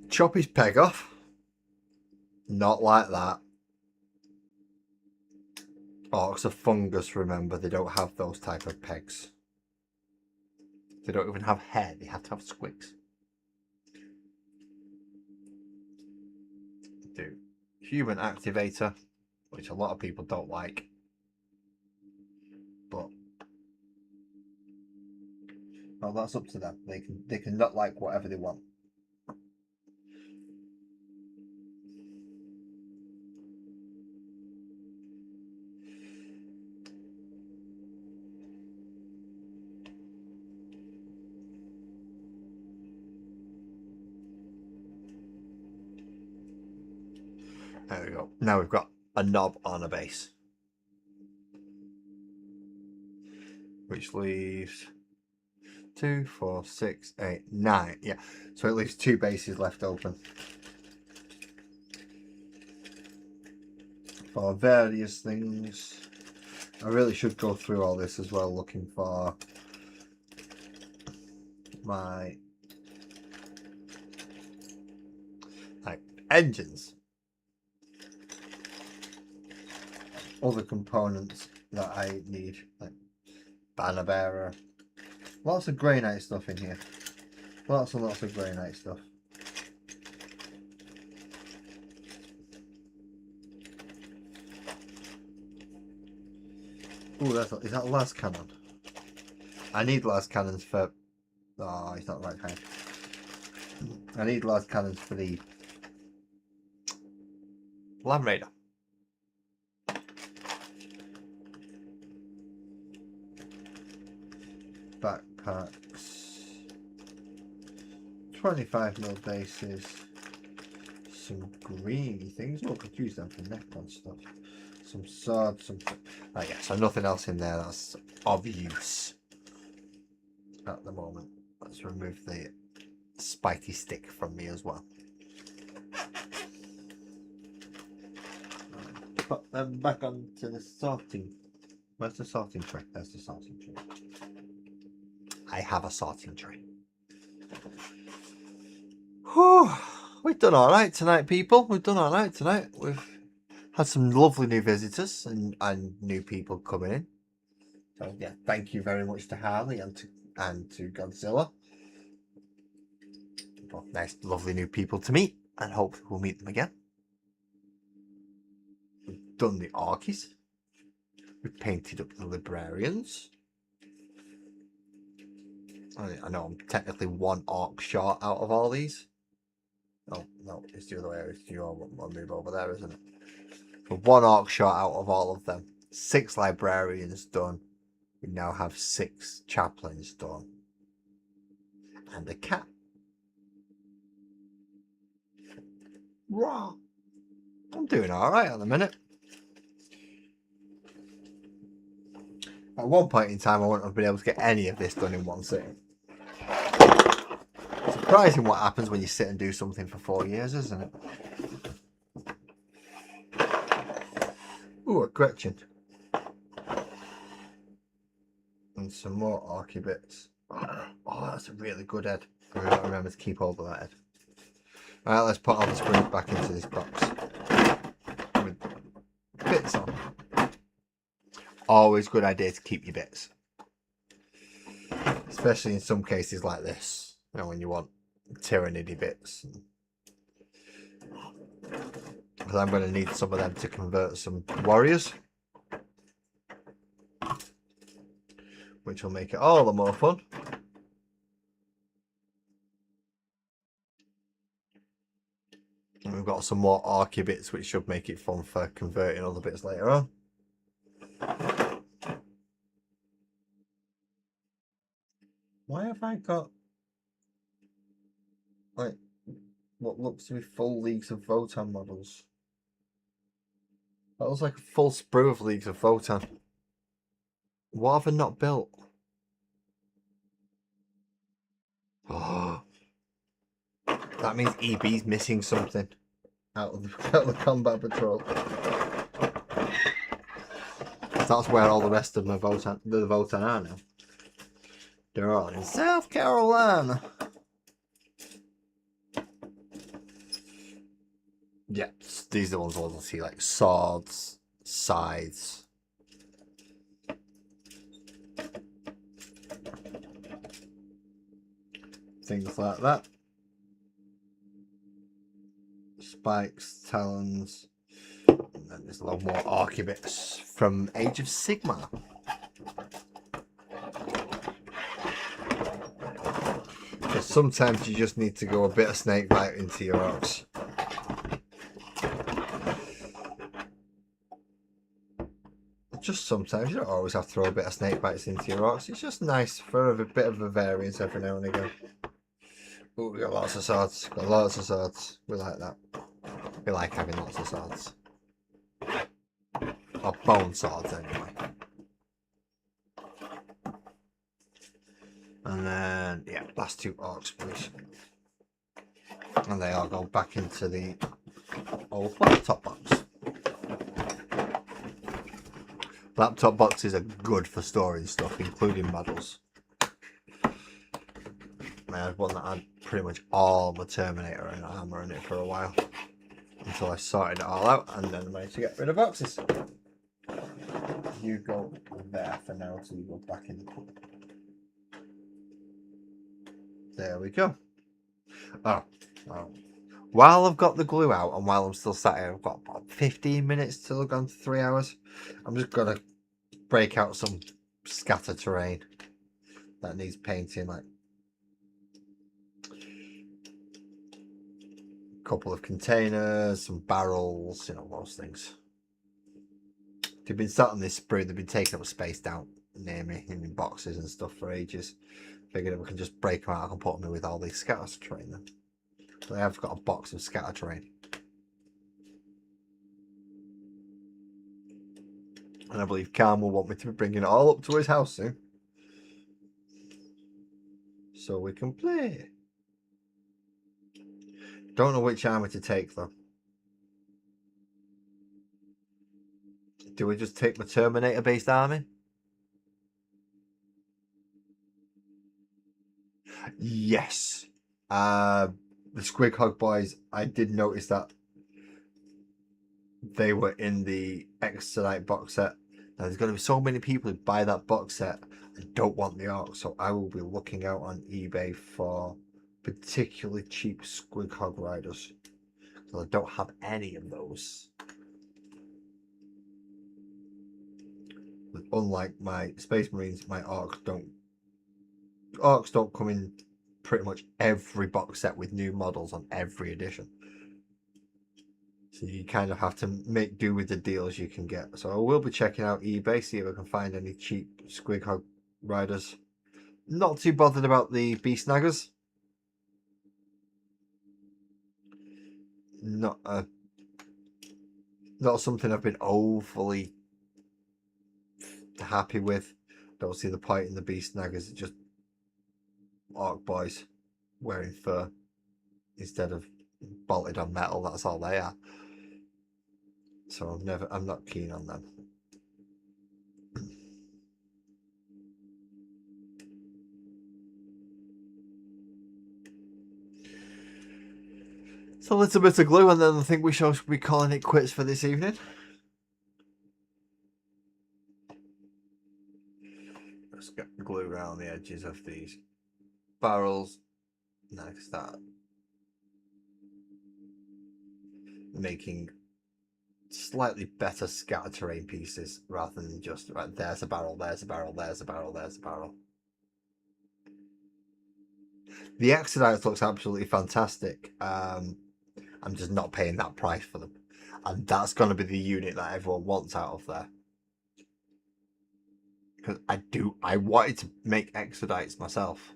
Chop his peg off. Not like that. Orcs are fungus, remember, they don't have those type of pegs. They don't even have hair, they have to have squigs. Do human activator, which a lot of people don't like. But well, that's up to them. They can not like whatever they want. There we go. Now we've got a knob on a base. Which leaves 2, 4, 6, 8, 9. Yeah, so it leaves 2 bases left open. For various things. I really should go through all this as well, looking for my engines. Other components that I need, like banner bearer. Lots of granite stuff in here. Lots and lots of granite stuff. Oh, is that las cannon? I need las cannons for. Oh, it's not the right kind. I need las cannons for the Land Raider. Backpacks, 25mm bases, some greeny things. Oh, I could use them for neck on stuff. Some swords, something. Oh yeah, so nothing else in there that's of use at the moment. Let's remove the spiky stick from me as well. Put them back onto the sorting. Where's the sorting tray? There's the sorting tray. I have a sorting tray. Whew. We've done all right tonight, people. We've done all right tonight. We've had some lovely new visitors and new people coming in. So yeah, thank you very much to Harley and to Godzilla. Well, nice, lovely new people to meet, and hopefully we'll meet them again. We've done the Orkies. We've painted up the Librarians. I know I'm technically 1 orc short out of all these. Oh, no, it's the other way. It's you all move over there, isn't it? The one orc shot out of all of them. 6 librarians done. We now have 6 chaplains done. And a cat. Raw. I'm doing alright at the minute. At one point in time, I wouldn't have been able to get any of this done in one sitting. Surprising what happens when you sit and do something for 4 years, isn't it? Ooh, a Gretchen. And some more orky bits. Oh, that's a really good head. I don't remember to keep hold of that head. Alright, let's put all the springs back into this box. With bits on. Always good idea to keep your bits. Especially in some cases like this. You know, when you want tyrannidy bits. Because I'm going to need some of them to convert some warriors. Which will make it all the more fun. And we've got some more orky bits which should make it fun for converting other bits later on. Why have I got like what looks to be full leagues of Votan models? That looks like a full sprue of leagues of Votan. What have I not built? Oh, that means EB's missing something out of the combat patrol. That's where all the rest of my the Votan are now. They're all in South Carolina. Yeah, these are the ones we'll see, like swords, scythes. Things like that. Spikes, talons. And then there's a lot more orky bits from Age of Sigmar. Because sometimes you just need to go a bit of snakebite into your orcs. Just sometimes, you don't always have to throw a bit of snake bites into your orcs. It's just nice for a bit of a variance every now and again. Oh, we got lots of swords. Got lots of swords. We like that. We like having lots of swords. Or bone swords, anyway. And then, yeah, last 2 orcs, please. And they all go back into the old laptop box. Laptop boxes are good for storing stuff, including models. I had one that had pretty much all the Terminator and a hammer in it for a while. Until I sorted it all out and then managed to get rid of boxes. You go there for now till you go back in. There we go. Oh. While I've got the glue out and while I'm still sat here, I've got about 15 minutes till I've gone to 3 hours. I'm just going to break out some scatter terrain that needs painting, like a couple of containers, some barrels, you know, those things. They've been sat on this sprue, they've been taking up space down near me in boxes and stuff for ages. Figured if we can just break them out, I can put them in with all these scatter terrain then. So I have got a box of scatter terrain. And I believe Cam will want me to be bringing it all up to his house soon. So we can play. Don't know which army to take though. Do we just take my Terminator based army? Yes. The Squig Hog boys, I did notice that they were in the Exodite box set. Now, there's going to be so many people who buy that box set and don't want the orcs, so I will be looking out on eBay for particularly cheap Squig Hog riders. So I don't have any of those. But unlike my Space Marines, my orcs don't come in pretty much every box set with new models on every edition. So you kind of have to make do with the deals you can get. So I will be checking out eBay, see if I can find any cheap Squig Hog riders. Not too bothered about the Beast Naggers. Not something I've been overly happy with. Don't see the point in the Beast Naggers. It's just orc boys wearing fur instead of bolted on metal. That's all they are. So I'm not keen on them. So a little bit of glue, and then I think we shall be calling it quits for this evening. Let's get glue around the edges of these barrels. Now I can start making slightly better scatter terrain pieces rather than just right, there's a barrel, there's a barrel, there's a barrel, there's a barrel. The Exodites looks absolutely fantastic. I'm just not paying that price for them, and that's going to be the unit that everyone wants out of there. Because I wanted to make Exodites myself,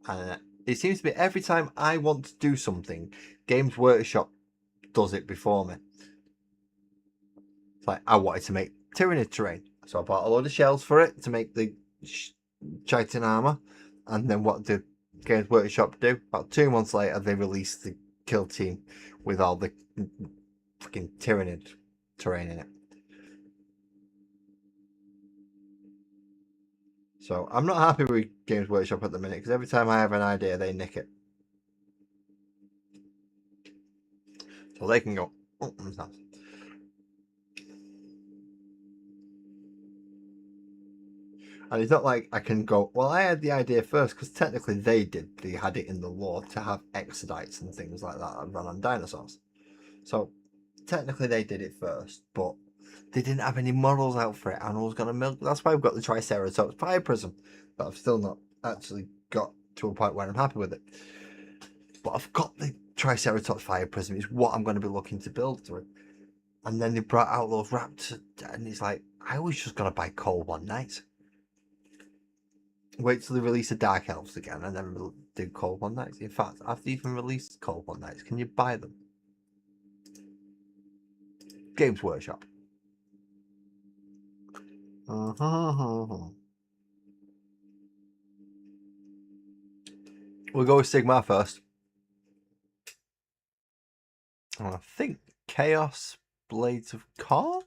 and it seems to be every time I want to do something, Games Workshop does it before me. It's like I wanted to make Tyranid terrain, so I bought a load of shells for it to make the chitin armor, and then what did Games Workshop do? About 2 months later, they released the kill team with all the fucking Tyranid terrain in it. So I'm not happy with Games Workshop at the minute, because every time I have an idea, they nick it. So they can go, oh, that's nice. And it's not like I can go, well, I had the idea first, because technically they did. They had it in the lore to have Exodites and things like that run on dinosaurs. So technically they did it first, but they didn't have any models out for it, and I was going to milk. That's why I've got the Triceratops Fire Prism, but I've still not actually got to a point where I'm happy with it. But I've got the Triceratops Fire Prism. It's what I'm going to be looking to build through. And then they brought out those Raptors, and it's like, I was just going to buy Cold One Night. Wait till they release the Dark Elves again, and then do Cold One Nights. In fact, after they even released Cold One Nights, can you buy them? Games Workshop. We'll go with Sigmar first. And I think Chaos Blades of Khorne?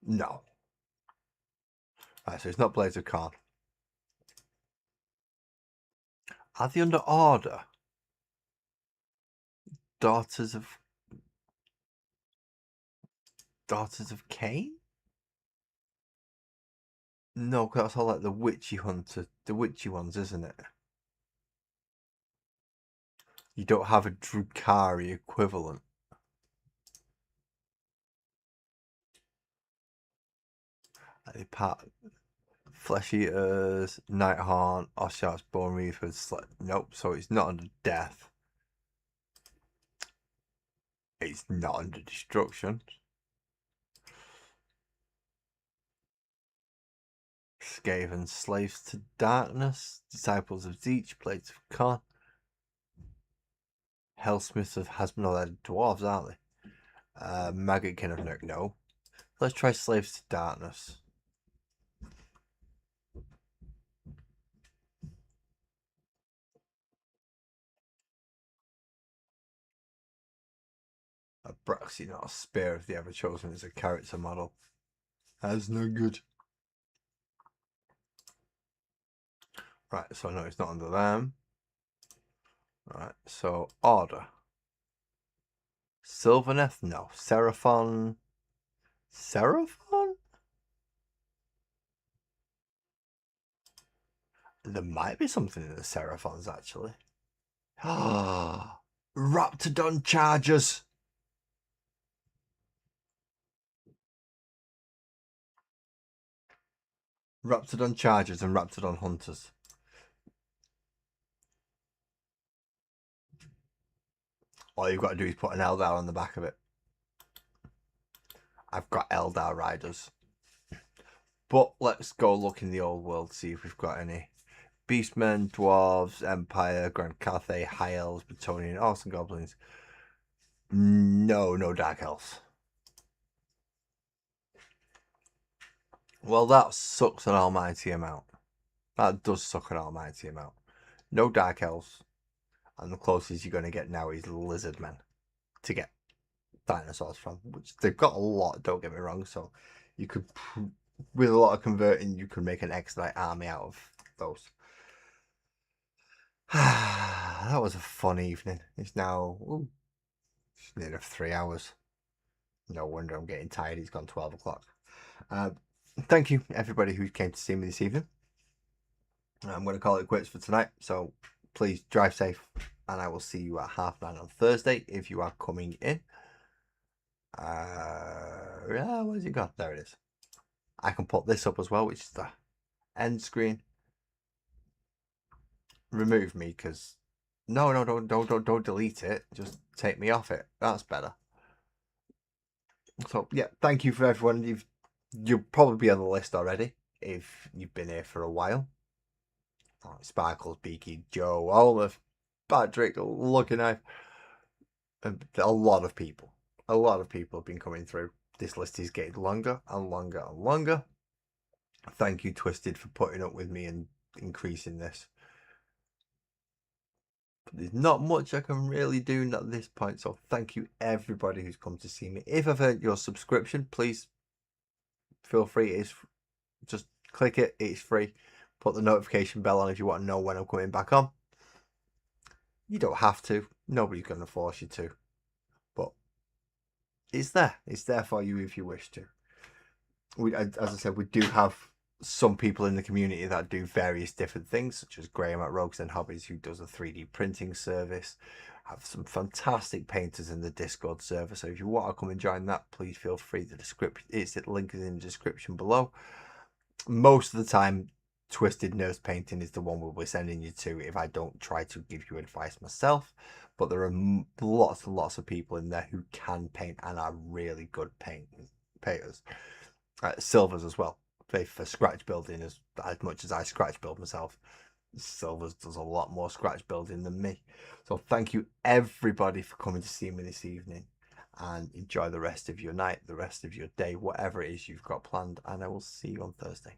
No. Right, so it's not Blades of Khorne. Are they under order? Daughters of Cain? No, because that's all like the witchy ones, isn't it? You don't have a Drukhari equivalent. Are they part Flesh Eaters, Nighthaunt, Oshawks, Bone Reapers? Nope, so it's not under death. It's not under destruction. Skaven, Slaves to Darkness, Disciples of Zeech, Blades of Khorne. Hellsmiths of Hasmonol, they're dwarves, aren't they? Maggotkin of Nook, no. Let's try Slaves to Darkness. A Braxy, not a Spear, if they ever chosen as a character model. That's no good. Right, so no, it's not under them. Right, so Order. Sylvaneth, no. Seraphon. Seraphon? There might be something in the Seraphons, actually. Ah, Raptidon Chargers. Raptidon Chargers and Raptidon Hunters. All you've got to do is put an Eldar on the back of it. I've got Eldar riders. But let's go look in the old world, see if we've got any. Beastmen, Dwarves, Empire, Grand Cathay, High Elves, Bretonian, Orcs and Goblins. No Dark Elves. Well, that sucks an almighty amount. That does suck an almighty amount. No Dark Elves. And the closest you're going to get now is Lizardmen to get dinosaurs from. Which they've got a lot, don't get me wrong. So you could, with a lot of converting, you could make an extra army out of those. That was a fun evening. It's now it's near 3 hours. No wonder I'm getting tired. It's gone 12 o'clock. Thank you everybody who came to see me this evening. I'm going to call it quits for tonight. So please drive safe, and I will see you at 9:30 on Thursday if you are coming in. Yeah, where's it gone? There it is. I can put this up as well, which is the end screen. Remove me, because no, don't delete it. Just take me off it. That's better. So yeah, thank you for everyone. You'll probably be on the list already if you've been here for a while. Oh, Sparkles, Beaky, Joe, Olaf, Patrick, Lucky Knife. A lot of people have been coming through. This list is getting longer and longer and longer. Thank you, Twisted, for putting up with me and increasing this. But there's not much I can really do at this point, so thank you everybody who's come to see me. If I've earned your subscription, please feel free. It's just click it. It's free. Put the notification bell on if you want to know when I'm coming back on. You don't have to. Nobody's going to force you to. But it's there. It's there for you if you wish to. As I said, we do have some people in the community that do various different things, such as Graham at Rogues and Hobbies, who does a 3D printing service. I have some fantastic painters in the Discord server, so if you want to come and join that, please feel free. The link is in the description below. Most of the time, Twisted Nurse Painting is the one we'll be sending you to if I don't try to give you advice myself. But there are lots and lots of people in there who can paint and are really good painters. Silvers as well. For scratch building as much as I scratch build myself. Silvers does a lot more scratch building than me. So thank you everybody for coming to see me this evening, and enjoy the rest of your night, the rest of your day, whatever it is you've got planned, and I will see you on Thursday.